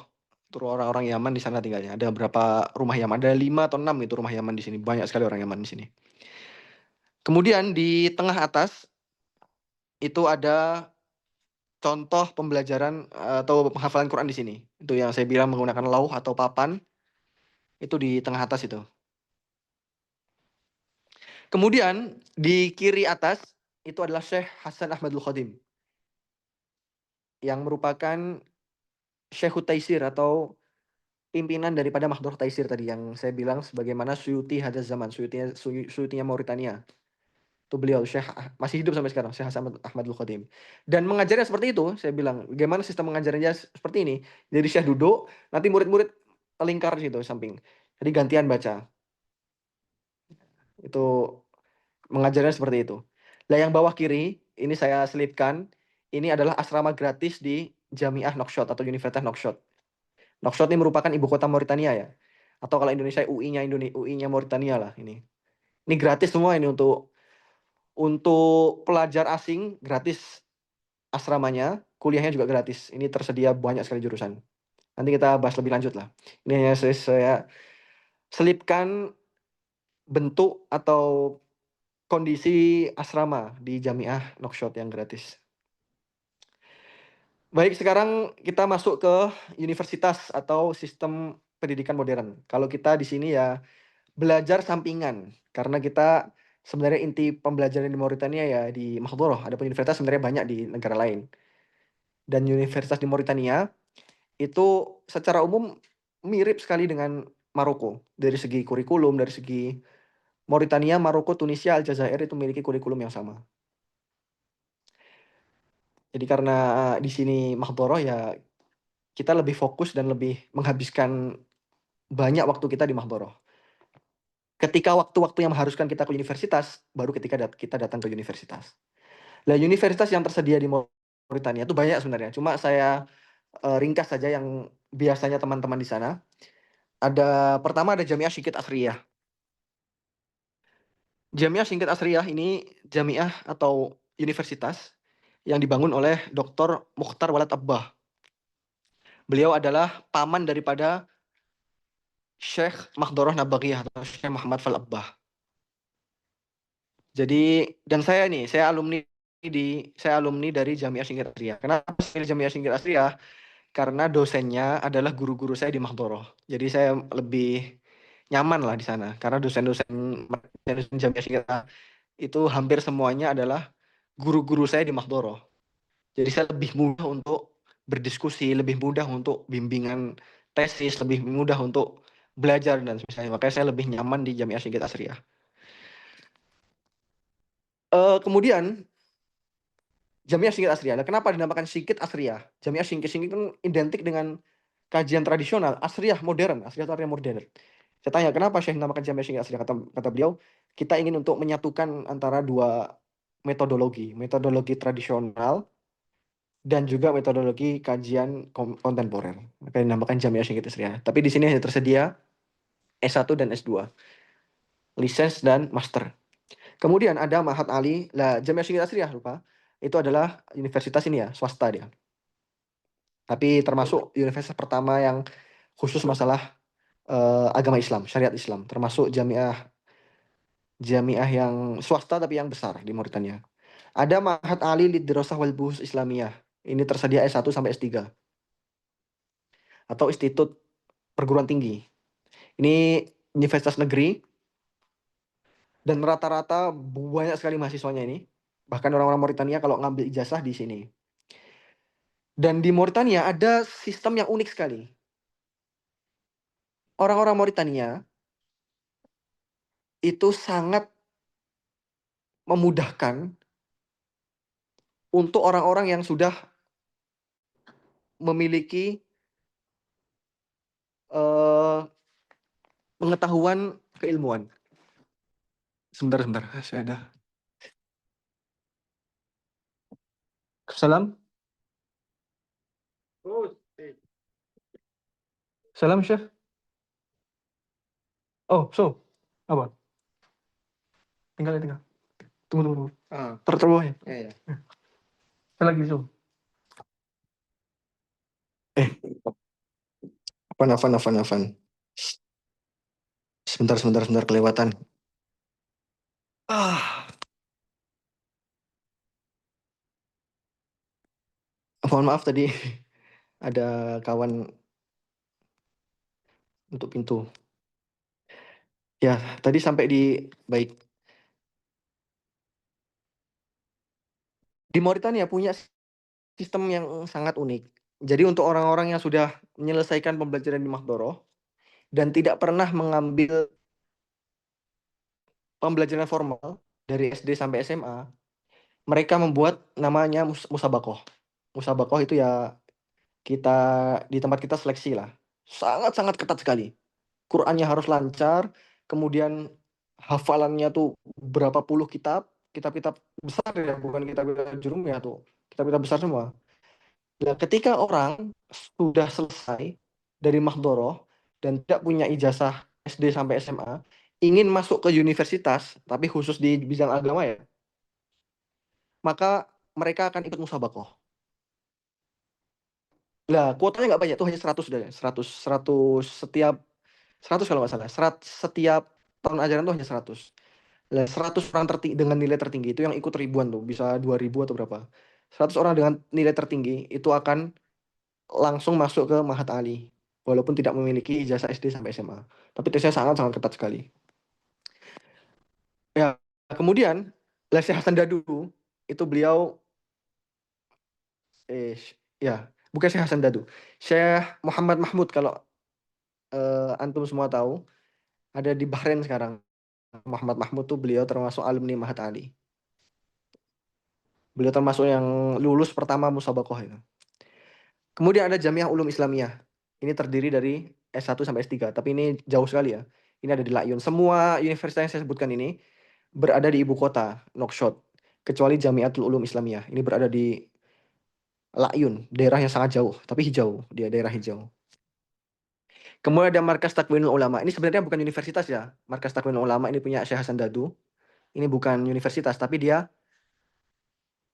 Itu orang-orang Yaman di sana tinggalnya. Ada berapa rumah Yaman? Ada 5 atau 6 itu rumah Yaman di sini. Banyak sekali orang Yaman di sini. Kemudian di tengah atas itu ada contoh pembelajaran atau penghafalan Quran di sini. Itu yang saya bilang menggunakan lauh atau papan. Itu di tengah atas itu. Kemudian di kiri atas itu adalah Syekh Hasan Ahmadul Khadim. Yang merupakan Syekhut Taisir atau pimpinan daripada Mahdhur Taisir tadi yang saya bilang sebagaimana Suyuti Hadaz Zaman, Suyutinya Mauritania. Itu beliau Syekh masih hidup sampai sekarang, Syekh Hasan Ahmadul Khadim. Dan mengajarnya seperti itu, saya bilang, bagaimana sistem mengajarnya seperti ini. Jadi Syekh duduk, nanti murid-murid lingkar di situ samping. Jadi gantian baca. Itu mengajarnya seperti itu. Nah, yang bawah kiri, ini saya selipkan, ini adalah asrama gratis di Jamiah Nouakchott atau Universitas Nouakchott. Nouakchott ini merupakan ibu kota Mauritania ya. Atau kalau Indonesia UI-nya Mauritania lah ini. Ini gratis semua ini untuk pelajar asing gratis asramanya, kuliahnya juga gratis. Ini tersedia banyak sekali jurusan. Nanti kita bahas lebih lanjut lah. Ini hanya saya selipkan bentuk atau kondisi asrama di Jamiah Nouakchott yang gratis. Baik, sekarang kita masuk ke universitas atau sistem pendidikan modern. Kalau kita di sini ya belajar sampingan, karena kita sebenarnya inti pembelajaran di Mauritania ya di Mahdhoroh. Ada universitas sebenarnya banyak di negara lain. Dan universitas di Mauritania itu secara umum mirip sekali dengan Maroko. Dari segi kurikulum, dari segi Mauritania, Maroko, Tunisia, Aljazair itu memiliki kurikulum yang sama. Jadi karena di sini Mahdhoroh ya kita lebih fokus dan lebih menghabiskan banyak waktu kita di Mahdhoroh. Ketika waktu-waktu yang mengharuskan kita ke universitas, baru ketika kita datang ke universitas. Nah, universitas yang tersedia di Mauritania itu banyak sebenarnya. Cuma saya ringkas saja yang biasanya teman-teman di sana. Pertama ada Jamiah Syinqit Asriyah. Jamiah Syinqit Asriyah ini jamiah atau universitas yang dibangun oleh Dr. Mukhtar Walad Abbah. Beliau adalah paman daripada Syekh Mahdhoroh Nabagiyah atau Syekh Muhammad Fal Abbah. Jadi saya alumni dari Jamiah Syinqit Asriyah. Kenapa saya pilih Jamiah Syinqit Asriyah? Karena dosennya adalah guru-guru saya di Mahdhoroh. Jadi saya lebih nyaman lah di sana karena dosen-dosen Jamiah Syinqit itu hampir semuanya adalah guru-guru saya di Mahdhoroh. Jadi saya lebih mudah untuk berdiskusi, lebih mudah untuk bimbingan tesis, lebih mudah untuk belajar dan sebagainya. Makanya saya lebih nyaman di Jamiah Syinqit Asriyah. Kemudian Jamiah Syinqit Asriyah. Nah, kenapa dinamakan Syinqit Asriyah? Jamiah Syinqit kan identik dengan kajian tradisional, Asriyah modern. Asriyah itu artinya modern. Saya tanya, kenapa Syekh dinamakan Jamiah Syinqit Asriyah? Kata beliau, kita ingin untuk menyatukan antara dua metodologi tradisional dan juga metodologi kajian kontemporer. Maka dinamakan Jamiah Syinqit Asriyah. Tapi di sini hanya tersedia S1 dan S2. Lisens dan master. Kemudian ada Mahat Ali, Jamiah Syinqit Asriyah lupa. Itu adalah universitas ini ya, swasta dia. Tapi termasuk universitas pertama yang khusus masalah agama Islam, syariat Islam, termasuk jamiah yang swasta tapi yang besar di Mauritania. Ada Mahat Ali Lidrasah wal Buhus Islamiyah. Ini tersedia S1 sampai S3. Atau Institut Perguruan Tinggi. Ini universitas negeri dan rata-rata banyak sekali mahasiswanya ini. Bahkan orang-orang Mauritania kalau ngambil ijazah di sini. Dan di Mauritania ada sistem yang unik sekali. Orang-orang Mauritania itu sangat memudahkan untuk orang-orang yang sudah memiliki pengetahuan keilmuan. Sebentar, saya ada. Salam. Salam, Syekh. Oh, apa? Tinggal. Tunggu. Terbawah ya? Iya. Saya lagi so. Afan. Sebentar kelewatan. Mohon maaf tadi ada kawan untuk pintu. Ya, tadi sampai baik. Di Mauritania punya sistem yang sangat unik. Jadi untuk orang-orang yang sudah menyelesaikan pembelajaran di Mahdhoroh dan tidak pernah mengambil pembelajaran formal dari SD sampai SMA, mereka membuat namanya musabakoh. Musabakoh itu ya kita di tempat kita seleksi lah. Sangat-sangat ketat sekali. Qurannya harus lancar, kemudian hafalannya tuh berapa puluh kitab, kitab-kitab besar ya, bukan kitab-kitab jurumiyah tuh, kitab-kitab besar semua. Nah, ketika orang sudah selesai dari Mahdoroh dan tidak punya ijazah SD sampai SMA, ingin masuk ke universitas, tapi khusus di bidang agama ya, maka mereka akan ikut musabakoh. Nah, kuotanya nggak banyak, tuh hanya 100 deh, 100 setiap 100 kalau nggak salah. Setiap tahun ajaran tuh hanya 100. Nah, 100 orang dengan nilai tertinggi itu yang ikut ribuan tuh, bisa 2000 atau berapa. 100 orang dengan nilai tertinggi itu akan langsung masuk ke Mahat Ali, walaupun tidak memiliki ijazah SD sampai SMA. Tapi tesnya sangat-sangat ketat sekali. Ya, kemudian Syekh Hasan Dadu itu beliau ya, bukan Syekh Hasan Dadu. Syekh Muhammad Mahmud kalau antum semua tahu, ada di Bahrain sekarang. Muhammad Mahmud tuh beliau termasuk alumni Mahat Ali. Beliau termasuk yang lulus pertama musabakoh itu. Kemudian ada Jamiah Ulum Islamiyah. Ini terdiri dari S1 sampai S3, tapi ini jauh sekali ya. Ini ada di Layun. Semua universitas yang saya sebutkan ini berada di ibu kota, Nouakchott. Kecuali Jamiatul Ulum Islamiyah. Ini berada di Layun, daerah yang sangat jauh, tapi hijau. Dia daerah hijau. Kemudian ada Markas Takwinul Ulama. Ini sebenarnya bukan universitas ya. Markas Takwinul Ulama ini punya Syekh Hasan Dadu. Ini bukan universitas, tapi dia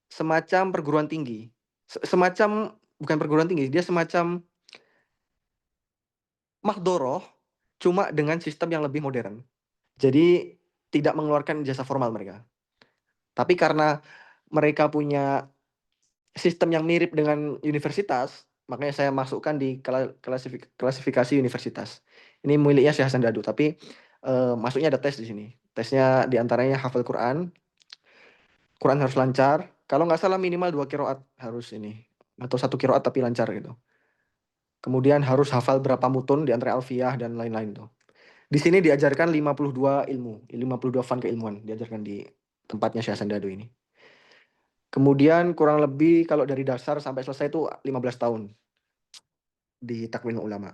semacam perguruan tinggi. Semacam, bukan perguruan tinggi, dia semacam Mahdoroh, cuma dengan sistem yang lebih modern. Jadi tidak mengeluarkan jasa formal mereka. Tapi karena mereka punya sistem yang mirip dengan universitas, makanya saya masukkan di klasifikasi universitas. Ini miliknya Syekh Hasan Dadu, tapi masuknya ada tes di sini. Tesnya diantaranya hafal Quran, Quran harus lancar. Kalau nggak salah minimal 2 kiroat harus ini, atau 1 kiroat tapi lancar gitu. Kemudian harus hafal berapa mutun di antara alfiyah dan lain-lain tuh. Di sini diajarkan 52 ilmu, 52 fan keilmuan diajarkan di tempatnya Syekh Hasan Dadu ini. Kemudian kurang lebih kalau dari dasar sampai selesai itu 15 tahun di Takwinul Ulama.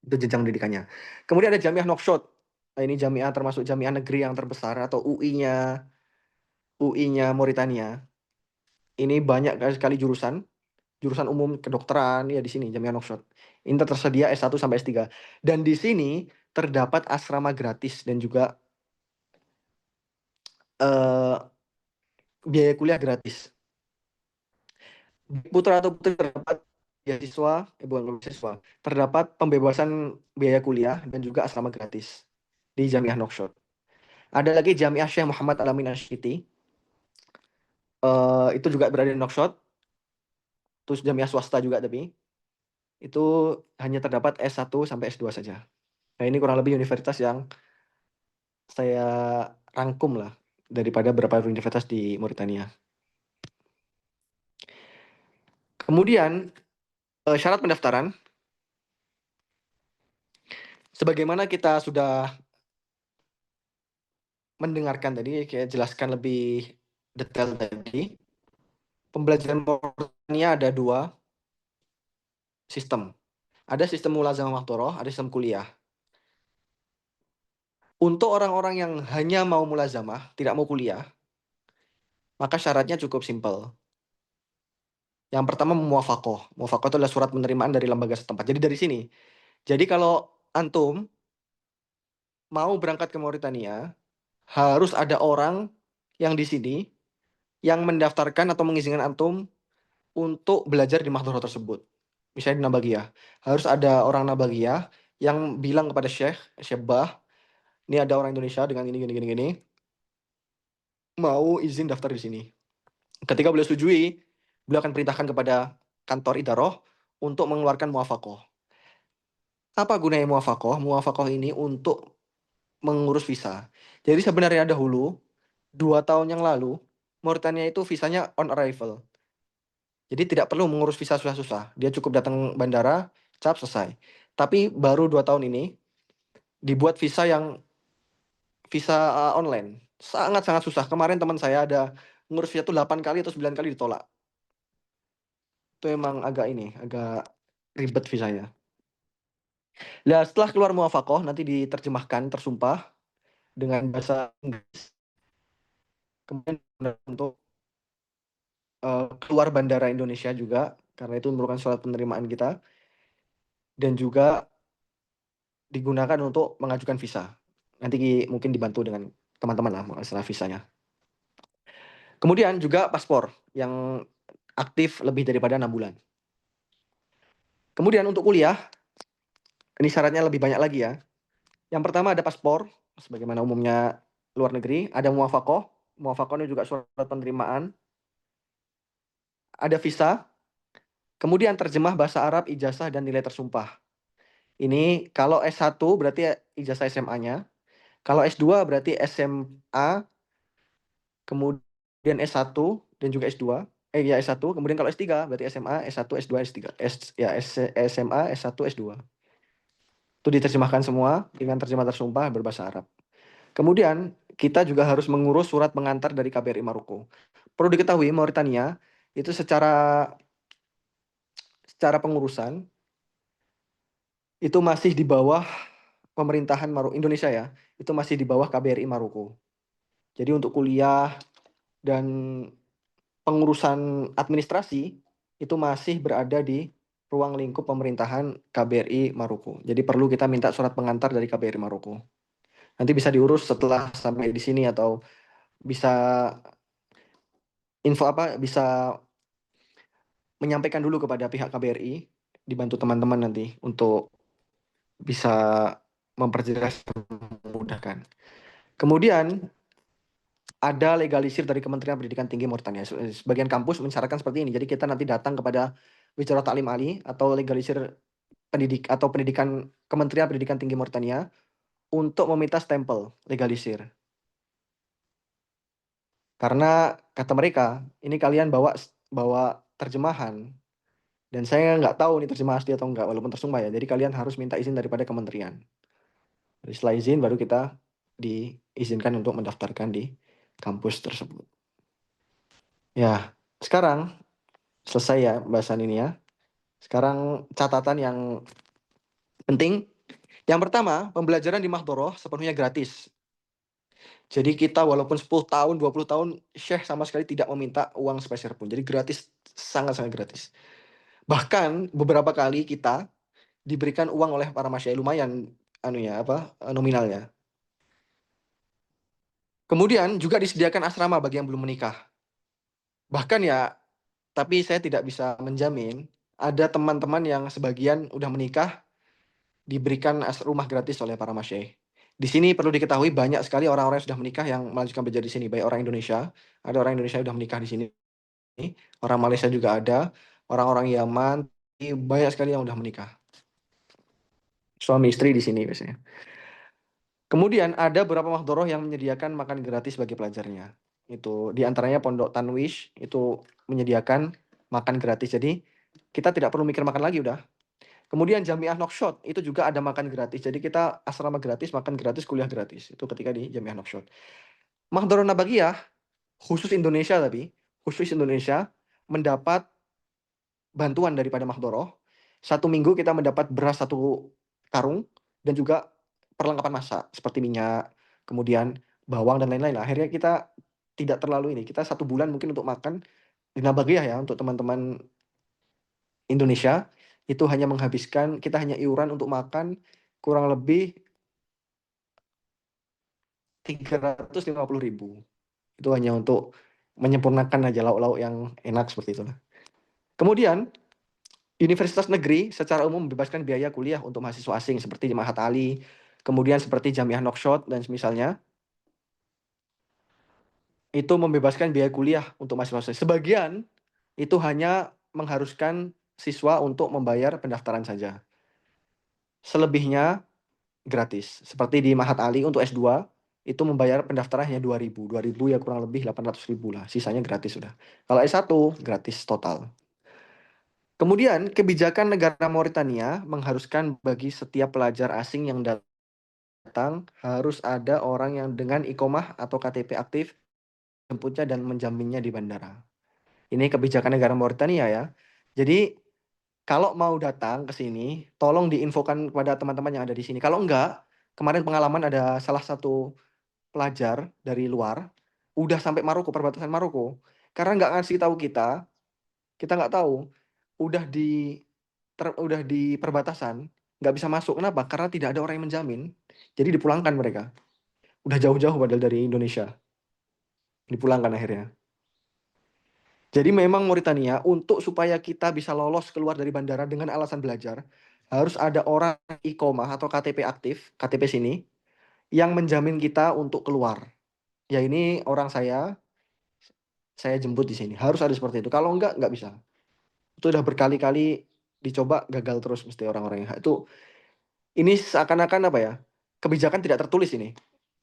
Itu jenjang pendidikannya. Kemudian ada Jamiah Nouakchott. Nah, ini jamiah termasuk jamiah negeri yang terbesar atau UI-nya Mauritania. Ini banyak sekali jurusan umum kedokteran ya di sini Jamiah Nouakchott. Ini tersedia S1 sampai S3. Dan di sini terdapat asrama gratis dan juga biaya kuliah gratis. Putra atau putri terdapat beasiswa, bukan beasiswa, terdapat pembebasan biaya kuliah dan juga asrama gratis di Jamiah Nouakchott. Ada lagi Jamiah Syekh Muhammad Alamin Asyiti. Itu juga berada di Nouakchott. Terus jamiah swasta juga tapi itu hanya terdapat S1 sampai S2 saja. Nah, ini kurang lebih universitas yang saya rangkum lah daripada beberapa universitas di Mauritania. Kemudian syarat pendaftaran, sebagaimana kita sudah mendengarkan tadi, kayak jelaskan lebih detail tadi, pembelajaran Mauritania ada 2 sistem. Ada sistem mulazamah mahdoroh, ada sistem kuliah. Untuk orang-orang yang hanya mau mulazamah, tidak mau kuliah, maka syaratnya cukup simpel. Yang pertama muwafaqah. Muwafaqah itu adalah surat penerimaan dari lembaga setempat. Jadi dari sini. Jadi kalau antum mau berangkat ke Mauritania, harus ada orang yang di sini yang mendaftarkan atau mengizinkan antum untuk belajar di mahdoroh tersebut. Misalnya di Nabagiyah. Harus ada orang Nabagiyah yang bilang kepada Syekh Bah, ini ada orang Indonesia dengan ini gini. Mau izin daftar di sini. Ketika beliau setujui, beliau akan perintahkan kepada kantor idaroh untuk mengeluarkan muwafaqah. Apa gunanya muwafaqah? Muwafaqah ini untuk mengurus visa. Jadi sebenarnya dahulu, 2 tahun yang lalu, Mauritania itu visanya on arrival. Jadi tidak perlu mengurus visa susah-susah. Dia cukup datang bandara, cap selesai. Tapi baru 2 tahun ini, dibuat visa online. Sangat-sangat susah. Kemarin teman saya ada ngurus visa tuh 8 kali atau 9 kali ditolak. Itu emang agak agak ribet visanya. Nah, setelah keluar muwafaqah nanti diterjemahkan, tersumpah dengan bahasa Inggris. Kemudian untuk keluar bandara Indonesia juga, karena itu merupakan surat penerimaan kita, dan juga digunakan untuk mengajukan visa. Nanti mungkin dibantu dengan teman-teman lah masalah visanya. Kemudian juga paspor yang aktif lebih daripada 6 bulan. Kemudian untuk kuliah, ini syaratnya lebih banyak lagi ya. Yang pertama ada paspor, sebagaimana umumnya luar negeri. Ada muwafaqah, muwafaqah ini juga surat penerimaan. Ada visa, kemudian terjemah bahasa Arab, ijazah, dan nilai tersumpah. Ini kalau S1 berarti ijazah SMA-nya. Kalau S2 berarti SMA, kemudian S1, dan juga S2. Ya S1, kemudian kalau S3 berarti SMA, S1, S2, S3. SMA, S1, S2. Itu diterjemahkan semua dengan terjemah tersumpah berbahasa Arab. Kemudian kita juga harus mengurus surat pengantar dari KBRI Maroko. Perlu diketahui Mauritania itu secara pengurusan itu masih di bawah pemerintahan Indonesia ya. Itu masih di bawah KBRI Maroko. Jadi untuk kuliah dan pengurusan administrasi itu masih berada di ruang lingkup pemerintahan KBRI Maroko. Jadi perlu kita minta surat pengantar dari KBRI Maroko. Nanti bisa diurus setelah sampai di sini atau bisa bisa menyampaikan dulu kepada pihak KBRI, dibantu teman-teman nanti untuk bisa memperjelas memudahkan. Kemudian ada legalisir dari Kementerian Pendidikan Tinggi Mauritania. Sebagian kampus mensyaratkan seperti ini. Jadi kita nanti datang kepada Wizara Ta'lim Ali atau legalisir pendidikan Kementerian Pendidikan Tinggi Mauritania untuk meminta stempel legalisir. Karena kata mereka, ini kalian bawa terjemahan dan saya nggak tahu ini terjemahan asli atau enggak walaupun tersumpah ya. Jadi kalian harus minta izin daripada kementerian. Jadi setelah izin baru kita diizinkan untuk mendaftarkan di kampus tersebut. Ya, sekarang selesai ya bahasan ini ya. Sekarang catatan yang penting. Yang pertama, pembelajaran di Mahdoroh sepenuhnya gratis. Jadi kita walaupun 10 tahun, 20 tahun, Syekh sama sekali tidak meminta uang sepeser pun. Jadi gratis, sangat-sangat gratis. Bahkan beberapa kali kita diberikan uang oleh para masyayikh lumayan nominalnya. Kemudian juga disediakan asrama bagi yang belum menikah. Bahkan ya, tapi saya tidak bisa menjamin ada teman-teman yang sebagian udah menikah diberikan rumah gratis oleh para masyayikh. Di sini perlu diketahui banyak sekali orang-orang yang sudah menikah yang melanjutkan belajar di sini, baik orang Indonesia, ada orang Indonesia yang sudah menikah di sini, orang Malaysia juga ada, orang-orang Yaman, banyak sekali yang sudah menikah. Suami istri di sini biasanya. Kemudian ada beberapa mahdoroh yang menyediakan makan gratis bagi pelajarnya. Itu diantaranya Pondok Tanwish itu menyediakan makan gratis. Jadi kita tidak perlu mikir makan lagi udah. Kemudian Jamiah Nokshot itu juga ada makan gratis. Jadi kita asrama gratis, makan gratis, kuliah gratis. Itu ketika di Jamiah Nokshot. Mahdoroh Nabagiyah khusus Indonesia mendapat bantuan daripada Mahdoroh. 1 minggu kita mendapat beras 1 karung dan juga perlengkapan masak seperti minyak, kemudian bawang dan lain-lain. Akhirnya kita tidak terlalu kita 1 bulan mungkin untuk makan di Nabagiyah ya untuk teman-teman Indonesia itu hanya menghabiskan kita hanya iuran untuk makan kurang lebih 350.000. Itu hanya untuk menyempurnakan aja lauk-lauk yang enak seperti itu. Kemudian Universitas negeri secara umum membebaskan biaya kuliah untuk mahasiswa asing seperti di Mahat Ali, kemudian seperti Jamiah Nokshot dan semisalnya. Itu membebaskan biaya kuliah untuk mahasiswa asing. Sebagian itu hanya mengharuskan siswa untuk membayar pendaftaran saja. Selebihnya gratis. Seperti di Mahat Ali untuk S2 itu membayar pendaftaran hanya 2.000. 2.000 ya kurang lebih 800.000 lah. Sisanya gratis sudah. Kalau S1 gratis total. Kemudian, kebijakan negara Mauritania mengharuskan bagi setiap pelajar asing yang datang datang harus ada orang yang dengan iqomah atau KTP aktif jemputnya dan menjaminnya di bandara. Ini kebijakan negara Mauritania ya. Jadi kalau mau datang ke sini, tolong diinfokan kepada teman-teman yang ada di sini. Kalau enggak, kemarin pengalaman ada salah satu pelajar dari luar, udah sampai Maroko, perbatasan Maroko. Karena nggak ngasih tahu kita nggak tahu, udah di perbatasan, nggak bisa masuk. Kenapa? Karena tidak ada orang yang menjamin. Jadi dipulangkan mereka. Udah jauh-jauh padahal dari Indonesia. Dipulangkan akhirnya. Jadi memang Mauritania untuk supaya kita bisa lolos keluar dari bandara dengan alasan belajar, harus ada orang iqomah atau KTP aktif, KTP sini, yang menjamin kita untuk keluar. Ya ini orang saya jemput di sini. Harus ada seperti itu. Kalau nggak bisa. Itu udah berkali-kali dicoba, gagal terus mesti orang-orang yang itu. Ini seakan-akan apa ya? Kebijakan tidak tertulis ini.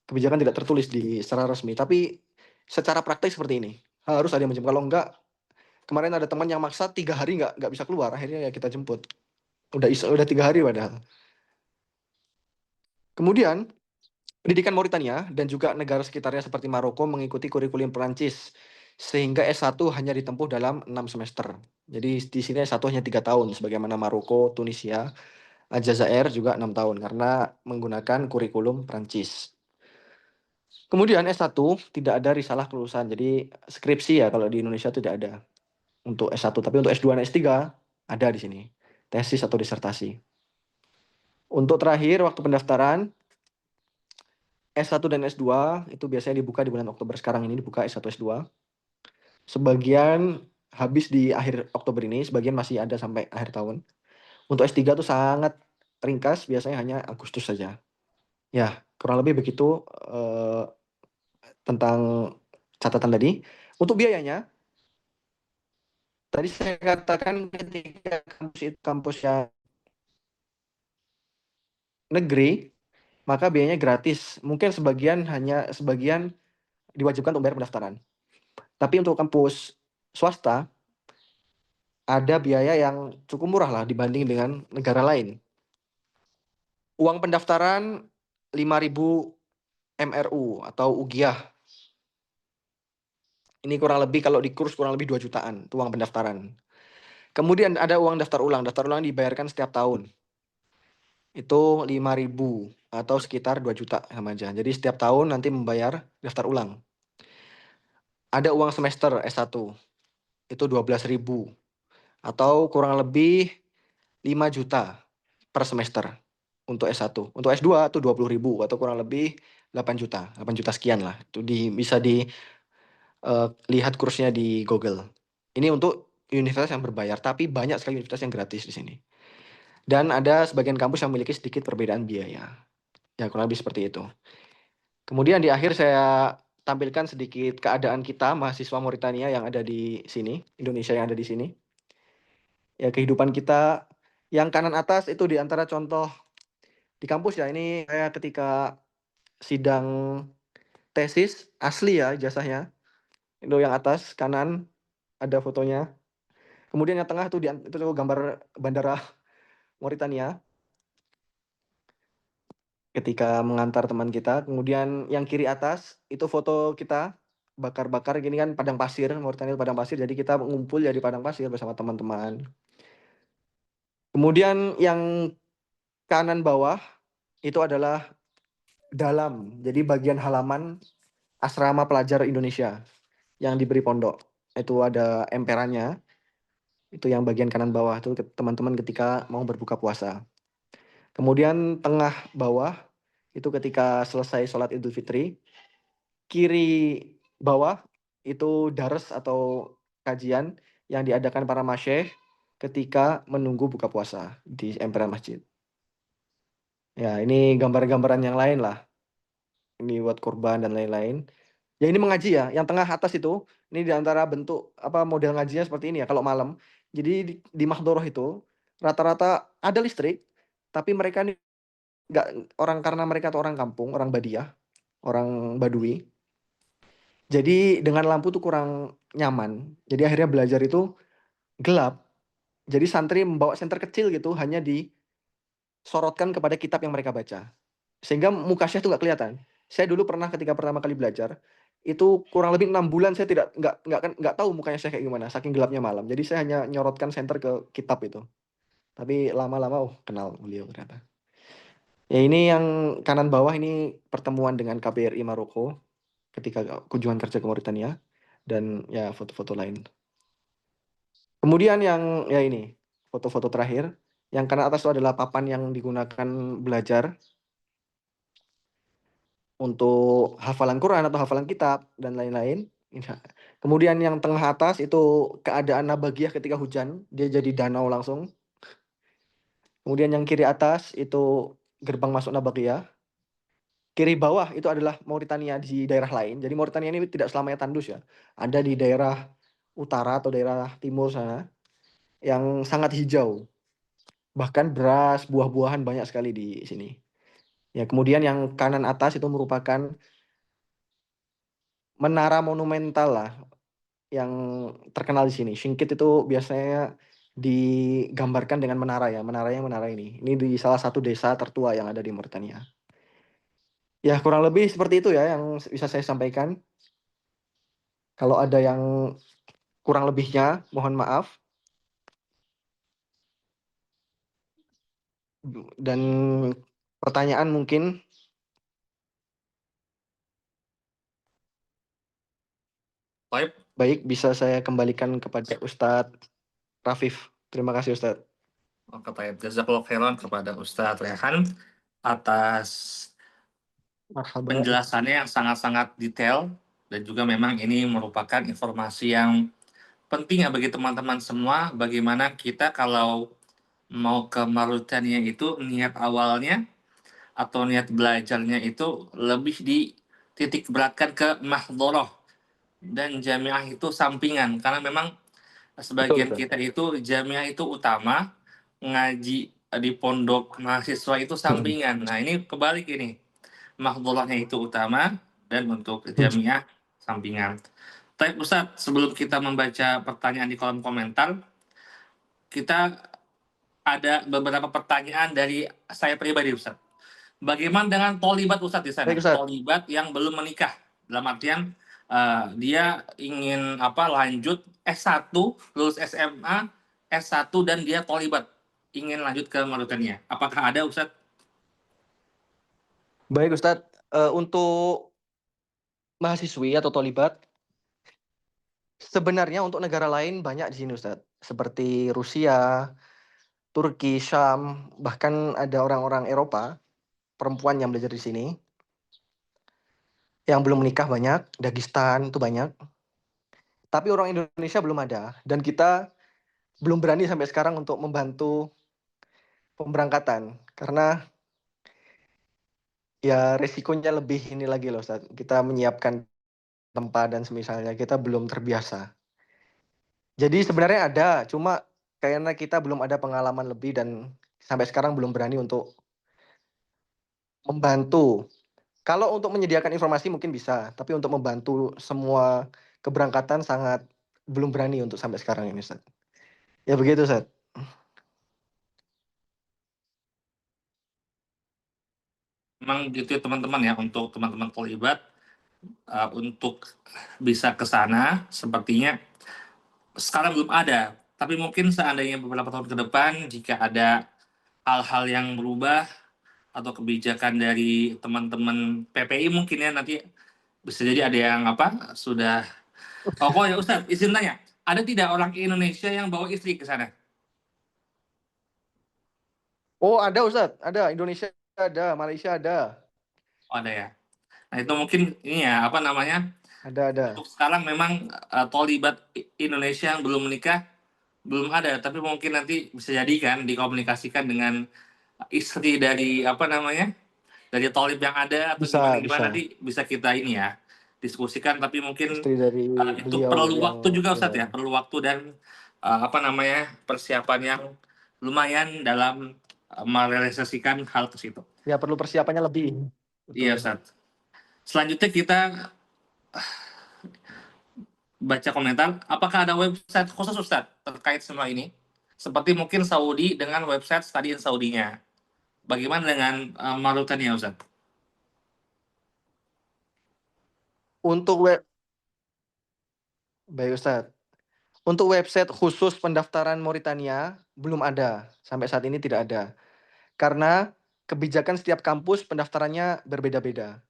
Kebijakan tidak tertulis secara resmi, tapi secara praktek seperti ini. Harus ada yang menjemput. Kalau enggak, kemarin ada teman yang maksa 3 hari nggak bisa keluar, akhirnya ya kita jemput. Udah 3 hari padahal. Kemudian pendidikan Mauritania dan juga negara sekitarnya seperti Maroko mengikuti kurikulum Perancis sehingga S1 hanya ditempuh dalam 6 semester. Jadi di sini S1 hanya 3 tahun sebagaimana Maroko, Tunisia, Aljazair juga 6 tahun karena menggunakan kurikulum Perancis. Kemudian S1 tidak ada risalah kelulusan. Jadi skripsi ya kalau di Indonesia tidak ada untuk S1, tapi untuk S2 dan S3 ada di sini. Tesis atau disertasi. Untuk terakhir waktu pendaftaran S1 dan S2 itu biasanya dibuka di bulan Oktober, sekarang ini dibuka S1 S2. Sebagian habis di akhir Oktober ini, sebagian masih ada sampai akhir tahun. Untuk S3 itu sangat ringkas, biasanya hanya Agustus saja. Ya, kurang lebih begitu tentang catatan tadi. Untuk biayanya, tadi saya katakan ketika kampus itu kampus yang negeri, maka biayanya gratis. Mungkin sebagian diwajibkan untuk bayar pendaftaran. Tapi untuk kampus swasta, ada biaya yang cukup murah lah dibanding dengan negara lain. Uang pendaftaran 5.000 MRU atau UGIAH. Ini kurang lebih kalau di kurs kurang lebih 2 jutaan itu uang pendaftaran. Kemudian ada uang daftar ulang. Daftar ulang dibayarkan setiap tahun. Itu 5.000 atau sekitar 2 juta sama aja. Jadi setiap tahun nanti membayar daftar ulang. Ada uang semester S1. Itu 12.000 atau kurang lebih 5 juta per semester untuk S1. Untuk S2 itu 20.000 atau kurang lebih 8 juta. 8 juta sekian lah. Itu bisa dilihat kursnya di Google. Ini untuk universitas yang berbayar, tapi banyak sekali universitas yang gratis di sini. Dan ada sebagian kampus yang memiliki sedikit perbedaan biaya. Ya, kurang lebih seperti itu. Kemudian di akhir saya tampilkan sedikit keadaan kita, mahasiswa Mauritania yang ada di sini, Indonesia yang ada di sini. Ya, kehidupan kita yang kanan atas itu di antara contoh di kampus ya. Ini saya ketika sidang tesis, asli ya ijazahnya. Itu yang atas kanan ada fotonya. Kemudian yang tengah itu gambar bandara Mauritania ketika mengantar teman kita. Kemudian yang kiri atas itu foto kita bakar-bakar, gini kan padang pasir, Mauritania padang pasir, jadi kita ngumpul ya di padang pasir bersama teman-teman. Kemudian yang kanan bawah itu adalah dalam, jadi bagian halaman asrama pelajar Indonesia yang diberi pondok. Itu ada emperannya, itu yang bagian kanan bawah itu teman-teman ketika mau berbuka puasa. Kemudian tengah bawah itu ketika selesai sholat Idul Fitri. Kiri bawah itu dars atau kajian yang diadakan para masyayikh ketika menunggu buka puasa di emperan masjid. Ya, ini gambar-gambaran yang lain lah. Ini buat kurban dan lain-lain. Ya ini mengaji ya, yang tengah atas itu, ini diantara bentuk model ngajinya seperti ini ya kalau malam. Jadi di Mahdoroh itu rata-rata ada listrik, tapi mereka ini nggak karena mereka tuh orang kampung, orang Badiah, orang Badui. Jadi dengan lampu tuh kurang nyaman. Jadi akhirnya belajar itu gelap. Jadi santri membawa senter kecil gitu, hanya disorotkan kepada kitab yang mereka baca. sehingga muka Syekh itu nggak kelihatan. Saya dulu pernah ketika pertama kali belajar, itu kurang lebih 6 bulan saya tidak nggak tahu mukanya Syekh kayak gimana, saking gelapnya malam. Jadi saya hanya nyorotkan senter ke kitab itu. Tapi lama-lama, oh kenal beliau ternyata. Ya ini yang kanan bawah ini pertemuan dengan KBRI Maroko ketika kunjungan kerja ke Mauritania dan ya foto-foto lain. Kemudian yang ya ini foto-foto terakhir, yang kanan atas itu adalah papan yang digunakan belajar untuk hafalan Quran atau hafalan kitab dan lain-lain. Kemudian yang tengah atas itu keadaan Nabagiyah ketika hujan, dia jadi danau langsung. Kemudian yang kiri atas itu gerbang masuk Nabagiyah. Kiri bawah itu adalah Mauritania di daerah lain. Jadi Mauritania ini tidak selamanya tandus ya. Ada di daerah utara atau daerah timur sana yang sangat hijau. Bahkan beras, buah-buahan banyak sekali di sini. Ya, kemudian yang kanan atas itu merupakan menara monumental lah yang terkenal di sini. Singkit itu biasanya digambarkan dengan menara ya, menaranya menara ini. Ini di salah satu desa tertua yang ada di Mauritania. Ya, kurang lebih seperti itu ya yang bisa saya sampaikan. Kalau ada yang kurang lebihnya, mohon maaf. Dan pertanyaan mungkin Baik, baik bisa saya kembalikan kepada Ustadz Rafif. Terima kasih Ustadz. oke, baik. Jazakallahu khairan kepada Ustadz Rehan atas Marhaba. penjelasannya yang sangat-sangat detail dan juga memang ini merupakan informasi yang penting ya bagi teman-teman semua, bagaimana kita kalau mau ke Mauritania itu niat awalnya atau niat belajarnya itu lebih dititik beratkan ke mahdhoroh dan jamiah itu sampingan, karena memang Betul sebagian Ustadz. kita itu jamiah itu utama, ngaji di pondok mahasiswa itu sampingan. Nah ini kebalik ini, mahdhorohnya itu utama dan untuk jamiah sampingan. Tapi Ustadz, sebelum kita membaca pertanyaan di kolom komentar, kita ada beberapa pertanyaan dari saya pribadi, Ustadz. Bagaimana dengan tolibat Ustadz di sana? Baik Ustadz. Tolibat yang belum menikah, dalam artian dia ingin lanjut S1, lulus SMA, S1 dan dia tolibat, ingin lanjut ke Mauritania. Apakah ada Ustadz? Baik Ustadz, untuk mahasiswi atau tolibat, sebenarnya untuk negara lain banyak di sini Ustadz. Seperti Rusia, Turki, Syam, bahkan ada orang-orang Eropa, perempuan yang belajar di sini. Yang belum menikah banyak, Dagestan itu banyak. Tapi orang Indonesia belum ada. Dan kita belum berani sampai sekarang untuk membantu pemberangkatan. Karena ya resikonya lebih ini lagi loh Ustadz. Kita menyiapkan tempat dan semisalnya kita belum terbiasa. Jadi sebenarnya ada, cuma kayaknya kita belum ada pengalaman lebih dan sampai sekarang belum berani untuk membantu. Kalau untuk menyediakan informasi mungkin bisa, tapi untuk membantu semua keberangkatan sangat belum berani untuk sampai sekarang ini Ustadz. Ya begitu Ustadz. Memang gitu ya teman-teman ya, untuk teman-teman tolibat untuk bisa ke sana sepertinya sekarang belum ada. Tapi mungkin seandainya beberapa tahun ke depan jika ada hal-hal yang berubah atau kebijakan dari teman-teman PPI mungkin ya nanti bisa jadi ada yang sudah. Oh ya Ustadz, izin tanya, ada tidak orang Indonesia yang bawa istri ke sana? Oh ada Ustadz, ada. Indonesia ada, Malaysia ada. Oh, ada ya. Nah itu mungkin ini ya Ada. untuk sekarang memang tolibat Indonesia yang belum menikah belum ada, tapi mungkin nanti bisa jadi kan dikomunikasikan dengan istri dari dari tolib yang ada atau Bisa, gimana bisa. nanti bisa kita ini ya diskusikan, tapi mungkin Istri dari itu beliau perlu waktu yang juga Ustadz ya, ya, perlu waktu dan persiapan yang lumayan dalam merealisasikan hal tersebut. ya perlu persiapannya lebih. Iya Betul. Ustadz. Selanjutnya kita baca komentar. Apakah ada website khusus Ustadz terkait semua ini? Seperti mungkin Saudi dengan website Study in Saudinya. Bagaimana dengan Mauritania Ustadz? Untuk baik Ustaz. Untuk website khusus pendaftaran Mauritania belum ada. Sampai saat ini tidak ada. Karena kebijakan setiap kampus pendaftarannya berbeda-beda.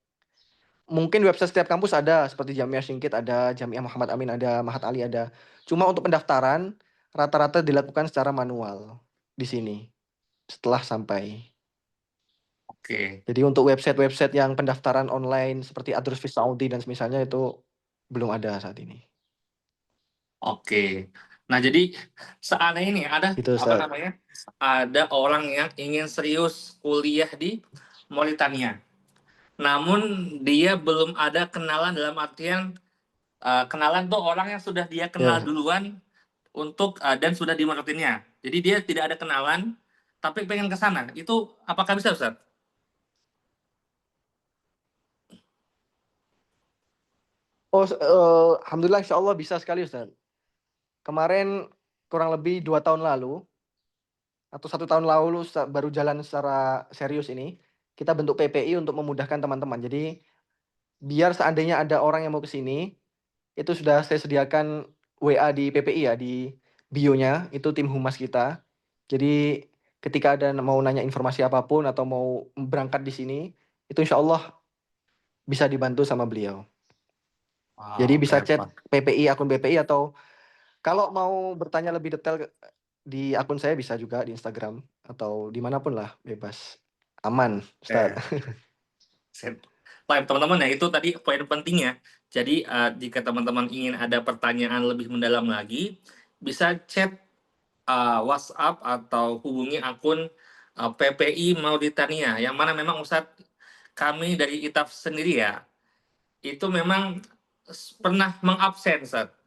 Mungkin website setiap kampus ada, seperti Jamiah Singkit ada, Jamiah Muhammad Amin ada, Mahat Ali ada. Cuma untuk pendaftaran rata-rata dilakukan secara manual di sini setelah sampai. Oke, Jadi untuk website-website yang pendaftaran online seperti Adrus Fis Saudi dan semisalnya itu belum ada saat ini. oke. Nah, jadi seandainya ini ada Gitu apa Ustaz. namanya? Ada orang yang ingin serius kuliah di Mauritania. Namun dia belum ada kenalan dalam artian kenalan tuh orang yang sudah dia kenal Ya. duluan untuk dan sudah di Mauritania. Jadi dia tidak ada kenalan tapi pengen ke sana. Itu apakah bisa, Ustaz? Oh, alhamdulillah insya Allah bisa sekali Ustaz. Kemarin kurang lebih 2 tahun lalu atau 1 tahun lalu baru jalan secara serius ini, kita bentuk PPI untuk memudahkan teman-teman. Jadi biar seandainya ada orang yang mau ke sini, itu sudah saya sediakan WA di PPI ya, di bio-nya, itu tim humas kita. Jadi ketika ada mau nanya informasi apapun atau mau berangkat di sini, itu insya Allah bisa dibantu sama beliau. Jadi Oke, bisa chat Pak. PPI, akun PPI, atau kalau mau bertanya lebih detail di akun saya bisa juga di Instagram atau dimanapun lah, bebas. Aman, Ustaz. Sip. Baik, teman-teman ya, itu tadi poin pentingnya. Jadi jika teman-teman ingin ada pertanyaan lebih mendalam lagi, bisa chat WhatsApp atau hubungi akun PPI Mauritania, yang mana memang Ustadz kami dari ITAF sendiri ya, itu memang pernah mengabsen Ustadz.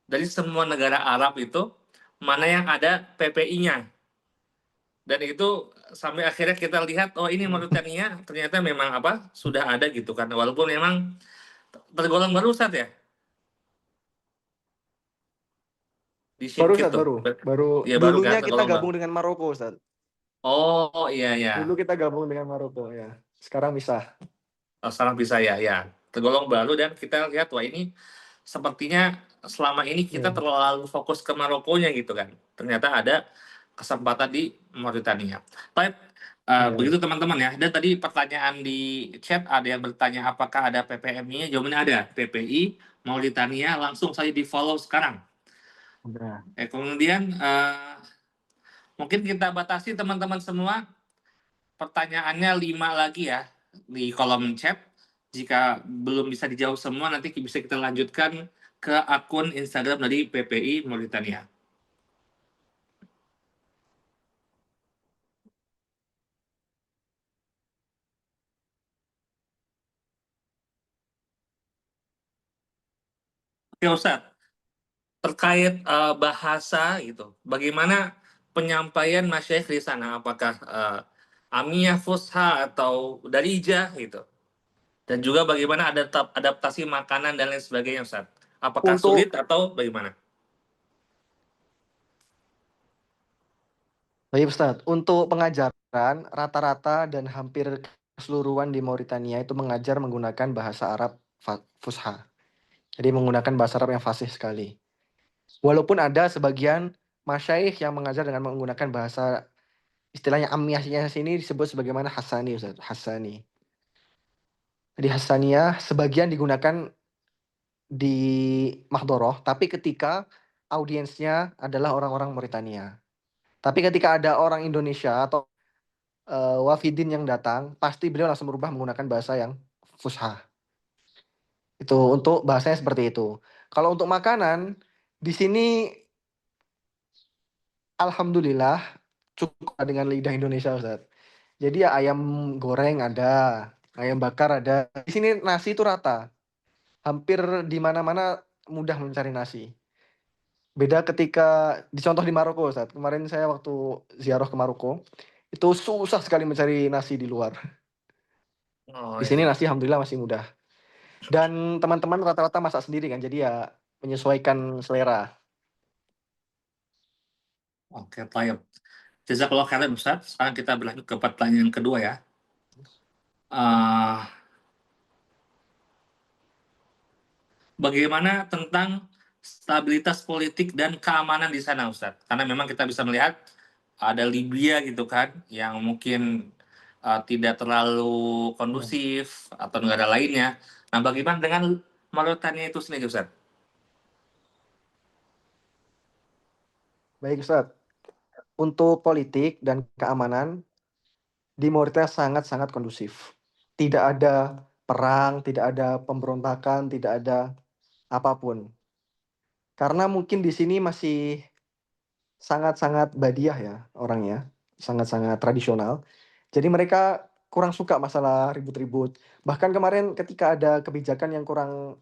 Dari semua negara Arab itu, mana yang ada PPI-nya. Dan itu sampai akhirnya kita lihat, oh ini Mauritania ternyata memang apa sudah ada gitu kan. Walaupun memang tergolong baru Ustadz ya, di Baru Singkit Ustaz, tuh. baru. Baru Ya baru kan, dulunya kita tergolong baru. gabung dengan Maroko Ustaz. Oh iya ya. Dulu kita gabung dengan Maroko ya. Sekarang bisa. Sekarang bisa ya, ya. Tergolong baru dan kita lihat, wah ini sepertinya selama ini kita Ya. terlalu fokus ke Marokonya gitu kan. Ternyata ada kesempatan di Mauritania. Baik, Ya. begitu teman-teman ya. Dan tadi pertanyaan di chat ada yang bertanya apakah ada PPMI-nya. Jawabannya ada. PPI Mauritania, langsung saja di follow sekarang. Udah. Kemudian mungkin kita batasi teman-teman semua pertanyaannya 5 lagi ya di kolom chat. Jika belum bisa dijawab semua, nanti bisa kita lanjutkan ke akun Instagram dari PPI Mauritania. Oke Ustadz, terkait bahasa gitu, bagaimana penyampaian masyayikh di sana? Apakah Amiyah, Fusha, atau Darija gitu? Dan juga bagaimana adaptasi makanan dan lain sebagainya Ustadz? Apakah sulit Untuk atau bagaimana? Baik Ustaz, untuk pengajaran rata-rata dan hampir keseluruhan di Mauritania itu mengajar menggunakan bahasa Arab Fusha. Jadi menggunakan bahasa Arab yang fasih sekali. Walaupun ada sebagian masyaikh yang mengajar dengan menggunakan bahasa istilahnya amiyahnya sini disebut sebagaimana Hassani Ustaz, Hassani. Jadi Hassaniyah sebagian digunakan di Mahdoroh, tapi ketika audiensnya adalah orang-orang Mauritania. Tapi ketika ada orang Indonesia atau wafidin yang datang, pasti beliau langsung berubah menggunakan bahasa yang fusha. Itu untuk bahasanya seperti itu. Kalau untuk makanan, di sini alhamdulillah cukup dengan lidah Indonesia, Ustaz. Jadi ya ayam goreng ada, ayam bakar ada. Di sini nasi itu rata. Hampir di mana-mana mudah mencari nasi. Beda ketika dicontoh di Maroko, Ustaz. Kemarin saya waktu ziarah ke Maroko, itu susah sekali mencari nasi di luar. Oh Di sini ya, nasi alhamdulillah masih mudah. Dan teman-teman rata-rata masak sendiri kan, jadi ya menyesuaikan selera. oke, baik. Jazakallah khairan Ustaz. Sekarang kita berlanjut ke pertanyaan kedua ya. Uh, bagaimana tentang stabilitas politik dan keamanan di sana, Ustadz? Karena memang kita bisa melihat ada Libya gitu kan, yang mungkin tidak terlalu kondusif atau negara lainnya. Nah, bagaimana dengan Mauritania itu sendiri, Ustadz? Baik Ustaz, untuk politik dan keamanan di Mauritania sangat-sangat kondusif. Tidak ada perang, tidak ada pemberontakan, tidak ada apapun. Karena mungkin di sini masih sangat-sangat badiah ya orangnya, sangat-sangat tradisional. Jadi mereka kurang suka masalah ribut-ribut. Bahkan kemarin ketika ada kebijakan yang kurang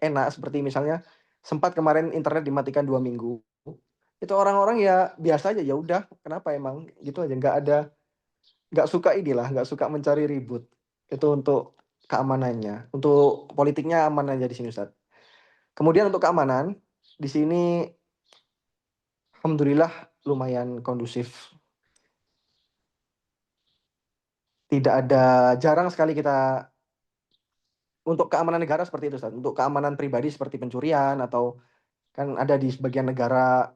enak seperti misalnya sempat kemarin internet dimatikan 2 minggu. Itu orang-orang ya biasa aja, ya udah kenapa emang gitu aja, nggak suka inilah, nggak suka mencari ribut. Itu untuk keamanannya. Untuk politiknya aman aja di sini Ustaz. Kemudian untuk keamanan di sini alhamdulillah lumayan kondusif. Tidak ada, jarang sekali kita untuk keamanan negara seperti itu Ustaz. Untuk keamanan pribadi seperti pencurian atau kan ada di sebagian negara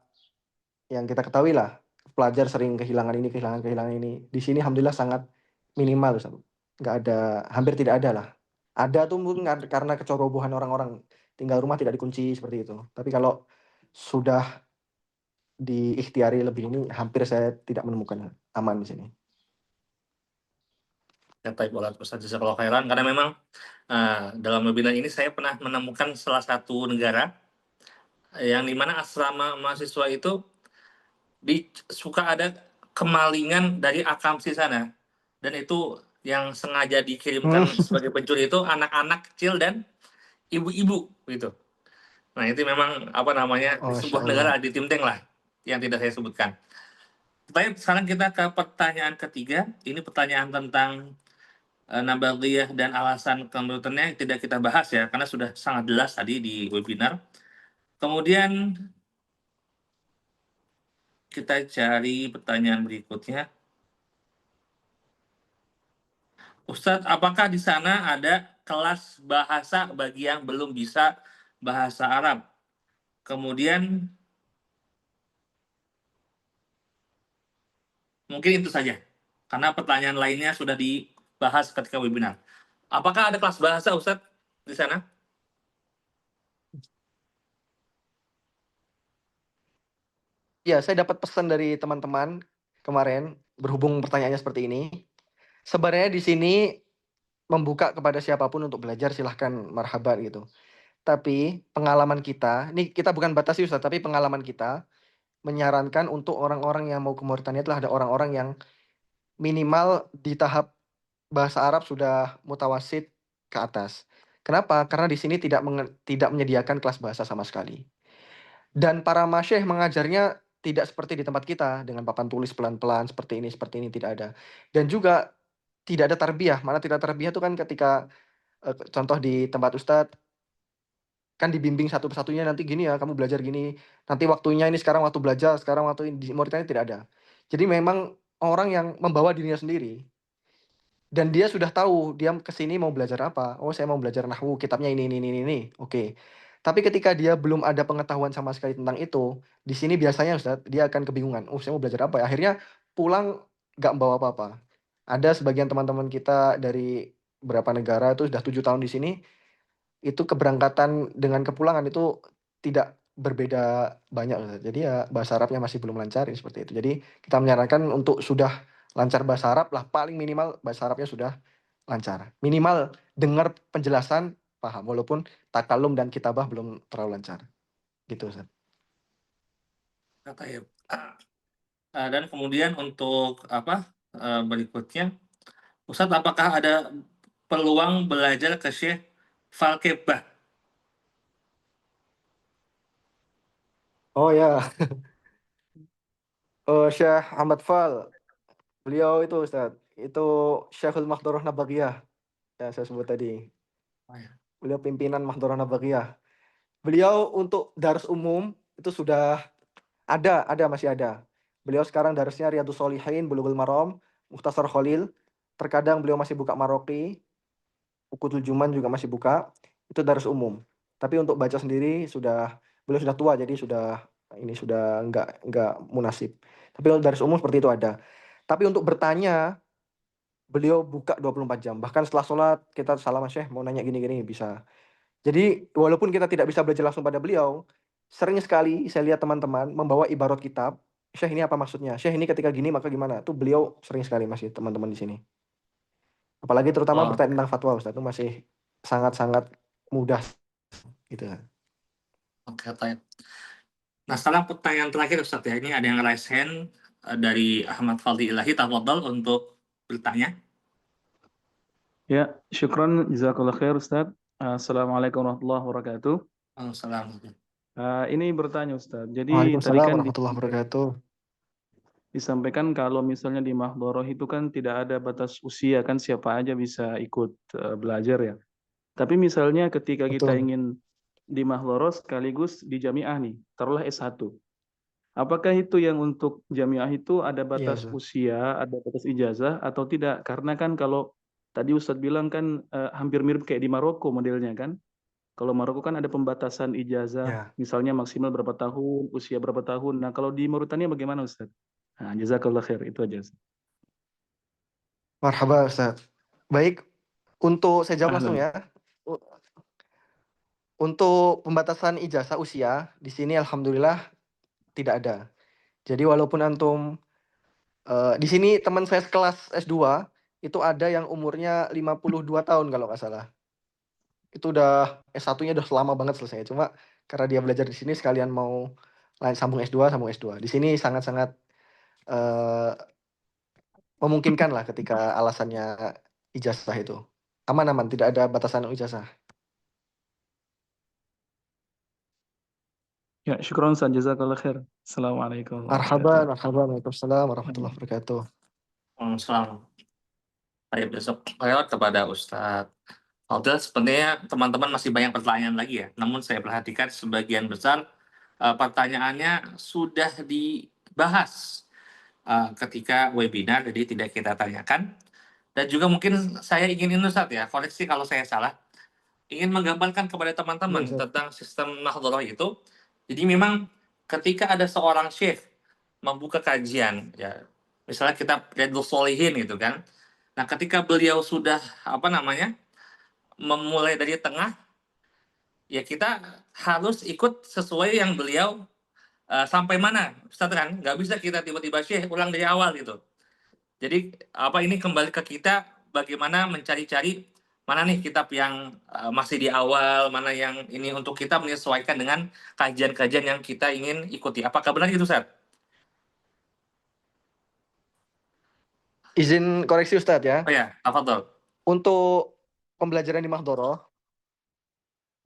yang kita ketahui lah, pelajar sering kehilangan ini, kehilangan ini. Di sini alhamdulillah sangat minimal Ustaz. Nggak ada, hampir tidak ada lah. Ada tuh mungkin karena kecerobohan orang-orang, tinggal rumah tidak dikunci seperti itu. Tapi kalau sudah diikhtiari lebih ini, hampir saya tidak menemukan aman di sini. Ya, baik, Ustadz Jazakallahu khairan. Karena memang dalam webinar ini saya pernah menemukan salah satu negara yang dimana asrama mahasiswa itu suka ada kemalingan dari akamsi sana, dan itu yang sengaja dikirimkan sebagai pencuri itu anak-anak kecil dan ibu-ibu gitu. Nah, itu memang apa namanya di Oh, sebuah Masya negara Allah. di Timteng lah yang tidak saya sebutkan. Baik, sekarang kita ke pertanyaan ketiga. Ini pertanyaan tentang Nabaghiyah dan alasan kementeriannya tidak kita bahas ya, karena sudah sangat jelas tadi di webinar. Kemudian kita cari pertanyaan berikutnya. Ustadz, apakah di sana ada kelas bahasa bagi yang belum bisa bahasa Arab? Kemudian mungkin itu saja, karena pertanyaan lainnya sudah dibahas ketika webinar. Apakah ada kelas bahasa, Ustadz, di sana? Ya, saya dapat pesan dari teman-teman kemarin, berhubung pertanyaannya seperti ini. Sebenarnya di sini membuka kepada siapapun untuk belajar, silahkan marhaban gitu. Tapi pengalaman kita, ini kita bukan batasi Ustaz, tapi pengalaman kita menyarankan untuk orang-orang yang mau ke Mauritania adalah ada orang-orang yang minimal di tahap bahasa Arab sudah mutawasid ke atas. Kenapa? Karena di sini tidak menyediakan kelas bahasa sama sekali. Dan para masyayikh mengajarnya tidak seperti di tempat kita dengan papan tulis pelan-pelan seperti ini tidak ada. Dan juga tidak ada tarbiyah. Mana tidak tarbiyah itu kan ketika contoh di tempat Ustadz kan dibimbing satu persatunya, nanti gini ya, kamu belajar gini, nanti waktunya ini, sekarang waktu belajar, sekarang waktu ini. Di Mauritania tidak ada. Jadi memang orang yang membawa dirinya sendiri dan dia sudah tahu dia ke sini mau belajar apa. Oh, saya mau belajar nahwu, kitabnya ini. Oke. Tapi ketika dia belum ada pengetahuan sama sekali tentang itu, di sini biasanya Ustaz, dia akan kebingungan. Oh, saya mau belajar apa ya? Akhirnya pulang nggak membawa apa-apa. Ada sebagian teman-teman kita dari beberapa negara itu sudah 7 tahun di sini, itu keberangkatan dengan kepulangan itu tidak berbeda banyak Ustaz. Jadi ya bahasa Arabnya masih belum lancar ya, seperti itu. Jadi kita menyarankan untuk sudah lancar bahasa Arab lah, paling minimal bahasa Arabnya sudah lancar. Minimal dengar penjelasan paham, walaupun takalum dan kitabah belum terlalu lancar. Gitu Ustaz. Kata ya. Dan kemudian untuk apa berikutnya, Ustadz, apakah ada peluang belajar ke Syekh Falkebah? Oh ya, Syekh Ahmad Fal, beliau itu Ustaz, itu Syekhul Mahdharah Nabawiyah yang saya sebut tadi. Oh, ya. Beliau pimpinan Mahdharah Nabawiyah. Beliau untuk dars umum itu sudah ada masih ada. Beliau sekarang darsnya Riyadhus Shalihin, Bulughul Maram, Mukhtasar Khalil. Terkadang beliau masih buka Maroqi, Uqudul Juman juga masih buka. Itu dars umum. Tapi untuk baca sendiri beliau sudah tua, jadi sudah nggak munasib. Tapi kalau dari umum seperti itu ada. Tapi untuk bertanya, beliau buka 24 jam. Bahkan setelah sholat kita salam, Syekh mau nanya gini-gini bisa. Jadi walaupun kita tidak bisa belajar langsung pada beliau, sering sekali saya lihat teman-teman membawa ibarat kitab. Syekh ini apa maksudnya? Syekh ini ketika gini maka gimana? Itu beliau sering sekali masih teman-teman di sini. Apalagi terutama Oh, bertanya tentang fatwa Ustaz itu masih sangat-sangat mudah gitu. oke, baik. Nah, sekarang pertanyaan terakhir Ustaz ya. Ini ada yang raise hand dari Ahmad Fadli Ilahi. Tafadhol untuk bertanya. Ya, syukran jazakallah khair Ustaz. Assalamualaikum warahmatullahi wabarakatuh. Assalamualaikum. Ini bertanya Ustaz. Jadi tadi Waalaikumsalam kan warahmatullahi wabarakatuh. disampaikan kalau misalnya di Mahdhoroh itu kan tidak ada batas usia kan siapa aja bisa ikut belajar ya. Tapi misalnya ketika kita Betul. ingin di Mahdhoroh sekaligus di Jamiah nih, taruhlah S1. Apakah itu yang untuk Jamiah itu ada Iya, batas Ustaz. usia, ada batas ijazah atau tidak? Karena kan kalau tadi Ustadz bilang kan hampir mirip kayak di Maroko modelnya kan. Kalau Maroko kan ada pembatasan ijazah, Ya. misalnya maksimal berapa tahun, usia berapa tahun. Nah, kalau di Mauritania bagaimana, Ustaz? Nah, jazakallah khair, itu aja. Ustaz. Marhaba Ustaz. Baik, untuk saya jawab langsung Ahlan. ya. U- Untuk pembatasan ijazah usia di sini alhamdulillah tidak ada. Jadi walaupun antum di sini teman saya kelas S2 itu ada yang umurnya 52 tahun kalau nggak salah. Itu udah S1-nya udah lama banget selesai. Cuma karena dia belajar di sini sekalian mau sambung S2 sambung S2. Di sini sangat-sangat eh, memungkinkan lah ketika alasannya ijazah itu. Aman-aman, tidak ada batasan ijazah. Ya, syukran Ustaz, jazakallah khair. Assalamualaikum warahmatullahi Marhaban, wabarakatuh. marhaban. Waalaikumsalam warahmatullahi wabarakatuh. Assalamualaikum. Baik, besok lewat kepada Ustadz Fadil. Sebenarnya teman-teman masih banyak pertanyaan lagi ya. Namun saya perhatikan sebagian besar pertanyaannya sudah dibahas ketika webinar, jadi tidak kita tanyakan. Dan juga mungkin saya ingin Ustadz ya, koreksi kalau saya salah, ingin menggambarkan kepada Iya, teman-teman Ustaz. tentang sistem Nahdlatul itu. Jadi memang ketika ada seorang syekh membuka kajian, ya misalnya kita Riyadhus Shalihin gitu kan. Nah, ketika beliau sudah memulai dari tengah, ya kita harus ikut sesuai yang beliau sampai mana, Ustaz kan? Nggak bisa kita tiba-tiba syekh ulang dari awal gitu. Jadi ini kembali ke kita bagaimana mencari-cari mana nih kitab yang masih di awal, mana yang ini untuk kita menyesuaikan dengan kajian-kajian yang kita ingin ikuti. Apakah benar itu, Ustaz? Izin koreksi Ustadz ya. Oh ya, tafadhol. Untuk pembelajaran di Mahdhoroh,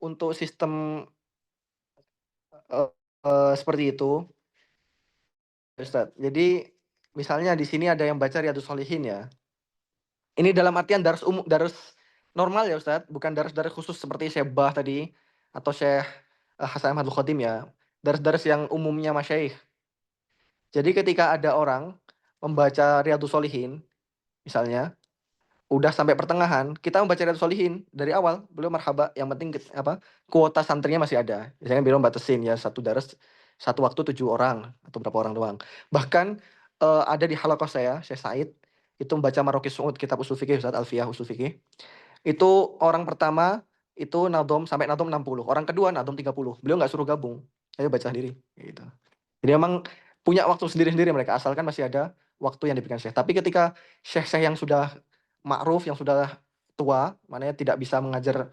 untuk sistem seperti itu, Ustadz. Jadi misalnya di sini ada yang baca Riyadhus Shalihin ya. Ini dalam artian darus normal ya Ustadz, bukan darus khusus seperti Syekh Bah tadi atau Syekh Hasan Ahmad Al-Khadim ya. Darus yang umumnya masyaikh. Jadi ketika ada orang membaca Riyadhus Shalihin misalnya udah sampai pertengahan, kita membaca Riyadhus Shalihin dari awal, belum marhaba, yang penting kuota santrinya masih ada. Biasanya belum batasin ya satu satu waktu 7 orang atau berapa orang doang. Bahkan ada di halaqah saya, Syekh Said, itu membaca Maraqis Su'ud kitab usul fikih Ustaz Alfiyah usul fikih. Itu orang pertama itu nadom sampai nadom 60, orang kedua nadom 30. Beliau nggak suruh gabung. Ayo baca sendiri gitu. Jadi memang punya waktu sendiri-sendiri mereka, asalkan masih ada waktu yang diberikan Syekh. Tapi ketika Syekh-Syekh yang sudah ma'ruf, yang sudah tua, maknanya tidak bisa mengajar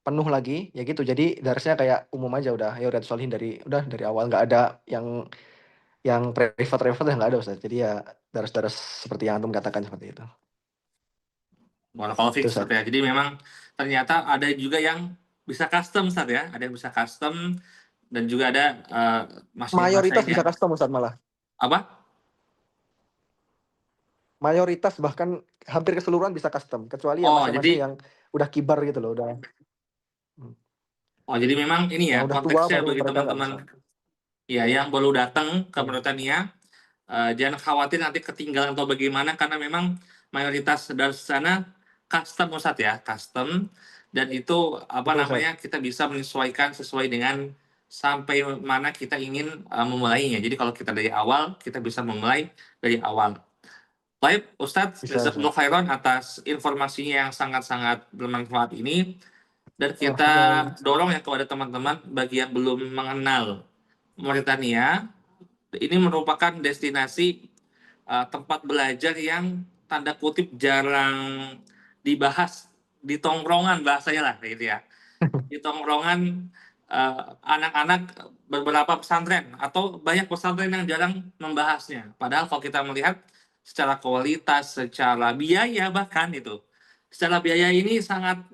penuh lagi, ya gitu. Jadi darasnya kayak umum aja udah, ya udah Shalihin dari awal, nggak ada yang privat nggak ada Ustaz. Jadi ya daras-daras seperti yang antum katakan seperti itu. Barakallahu fiik, Itu Ustaz Ustaz. ya. Jadi memang ternyata ada juga yang bisa custom, Ustaz ya. Ada yang bisa custom dan juga ada Mayoritas masyaikh bisa yang custom Ustaz malah. apa? Mayoritas bahkan hampir keseluruhan bisa custom, kecuali ya Oh, masing-masing jadi yang udah kibar gitu loh, udah jadi memang ini ya yang udah tua konteksnya baru bagi mereka nggak bisa. teman-teman ya yang baru datang ke Iya. Mauritania, jangan khawatir nanti ketinggalan atau bagaimana karena memang mayoritas dari sana custom Ustaz ya, custom dan itu apa Betul, Ustaz. namanya kita bisa menyesuaikan sesuai dengan sampai mana kita ingin memulainya. Jadi kalau kita dari awal, kita bisa memulai dari awal. Baik, Ustadz, Bisa, jazakumullah Ustaz. khairan atas informasinya yang sangat-sangat bermanfaat ini. Dan kita Alhamdulillah. dorong ya kepada teman-teman bagi yang belum mengenal Mauritania, ini merupakan destinasi tempat belajar yang tanda kutip jarang dibahas di tongkrongan bahasanya lah gitu ya. Di tongkrongan anak-anak beberapa pesantren atau banyak pesantren yang jarang membahasnya. Padahal kalau kita melihat secara kualitas, secara biaya bahkan itu, secara biaya ini sangat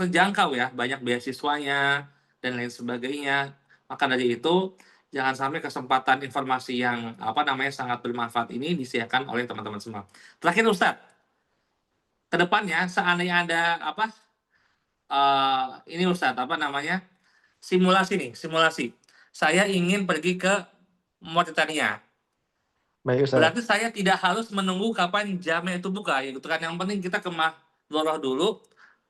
terjangkau ya, banyak beasiswanya dan lain sebagainya. Maka dari itu jangan sampai kesempatan informasi yang sangat bermanfaat ini disiakan oleh teman-teman semua. Terakhir Ustadz, kedepannya seandainya ada ini Ustadz simulasi. Saya ingin pergi ke Mauritania. Baik, Ustaz. Berarti saya tidak harus menunggu kapan jamnya itu buka, ya gitu kan. Yang penting kita ke Mahdhoroh dulu.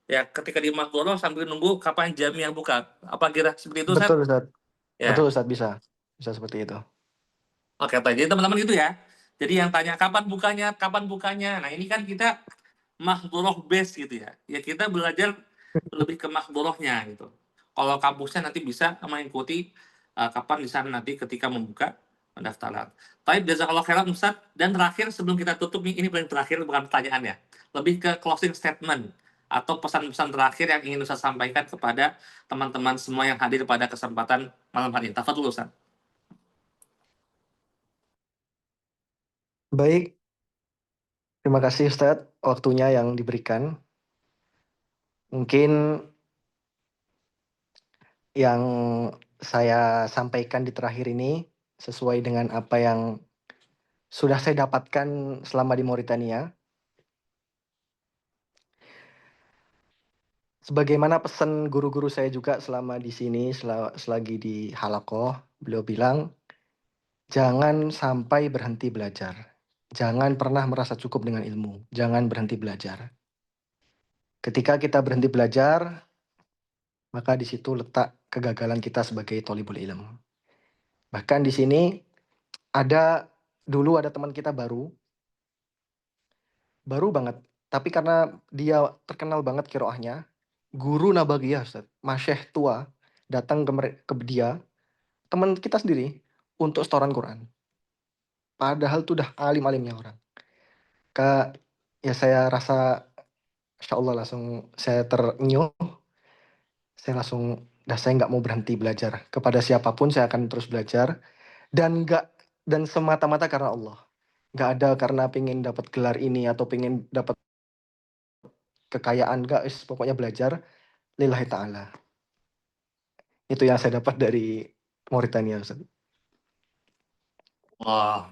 Ya, ketika di Mahdhoroh sambil nunggu kapan jamnya buka. Apa kira seperti itu, Ustaz? Betul, Ustaz. Ya. Betul, Ustaz, bisa. Bisa seperti itu. Oke, jadi teman-teman gitu ya. Jadi yang tanya kapan bukanya. Nah, ini kan kita Mahdhoroh base gitu ya. Ya kita belajar lebih ke Mahdhorohnya gitu. Kalau kampusnya nanti bisa mengikuti kapan di sana nanti ketika membuka pendaftaran. Taib, jazakallah khairan Ustaz. Dan terakhir sebelum kita tutup nih, ini paling terakhir bukan pertanyaan ya. Lebih ke closing statement atau pesan-pesan terakhir yang ingin Ustaz sampaikan kepada teman-teman semua yang hadir pada kesempatan malam hari ini. Tafadhol Ustaz. Baik. Terima kasih Ustaz waktunya yang diberikan. Mungkin yang saya sampaikan di terakhir ini sesuai dengan apa yang sudah saya dapatkan selama di Mauritania. Sebagaimana pesan guru-guru saya juga selama di sini, selagi di Halaqoh, beliau bilang, jangan sampai berhenti belajar. Jangan pernah merasa cukup dengan ilmu. Jangan berhenti belajar. Ketika kita berhenti belajar, maka di situ letak kegagalan kita sebagai thalibul ilm. Bahkan di sini dulu ada teman kita baru banget. Tapi karena dia terkenal banget kiroahnya, guru Nabagiyah, Ustaz, masyayikh tua, datang ke dia, teman kita sendiri, untuk setoran Quran. Padahal itu udah alim-alimnya orang. Ya saya rasa, Insya Allah langsung saya terenyuh. Saya nggak mau berhenti belajar. Kepada siapapun saya akan terus belajar. Dan semata-mata karena Allah. Nggak ada karena pengen dapat gelar ini atau pengen dapat kekayaan. Nggak, pokoknya belajar lillahi ta'ala. Itu yang saya dapat dari Mauritania, Ustaz. Wah,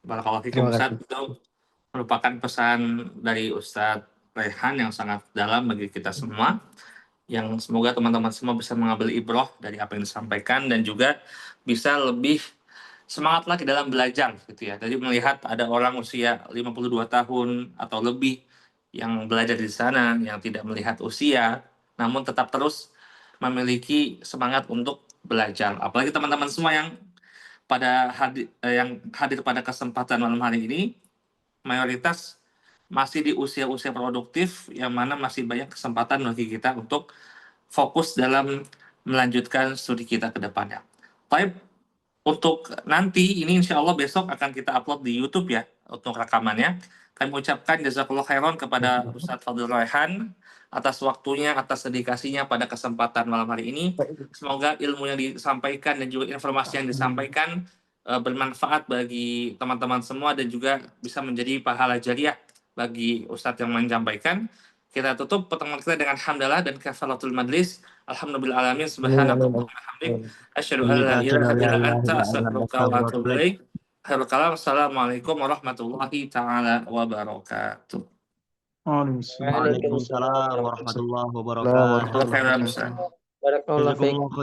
barakallahu fikum Terima Ustaz. kasih. Itu merupakan pesan dari Ustadz Rehan yang sangat dalam bagi kita semua. Yang semoga teman-teman semua bisa mengambil ibroh dari apa yang disampaikan dan juga bisa lebih semangat lagi dalam belajar gitu ya. Jadi melihat ada orang usia 52 tahun atau lebih yang belajar di sana, yang tidak melihat usia, namun tetap terus memiliki semangat untuk belajar. Apalagi teman-teman semua yang hadir pada kesempatan malam hari ini, mayoritas masih di usia-usia produktif, yang mana masih banyak kesempatan bagi kita untuk fokus dalam melanjutkan studi kita ke depannya. Baik, untuk nanti ini insya Allah besok akan kita upload di YouTube ya untuk rekamannya. Kami ucapkan jazakallah khairan kepada Ustadz Fadil Raihan atas waktunya, atas dedikasinya pada kesempatan malam hari ini. Semoga ilmu yang disampaikan dan juga informasi yang disampaikan bermanfaat bagi teman-teman semua dan juga bisa menjadi pahala jariah bagi Ustadz yang menyampaikan. Kita tutup pertemuan kita dengan hamdalah dan kafaratul majlis. Alhamdulillah alamin subhanallah asyhadu an la ilaha illa anta astaghfiruka wa atubu ilaik. Khairul kalam. Assalamualaikum warahmatullahi taala wabarakatuh. Waalaikumsalam. Waalaikumsalam warahmatullahi wabarakatuh. Jazakallah khairan Ustaz. Barakallahu fiik. Jazakumullah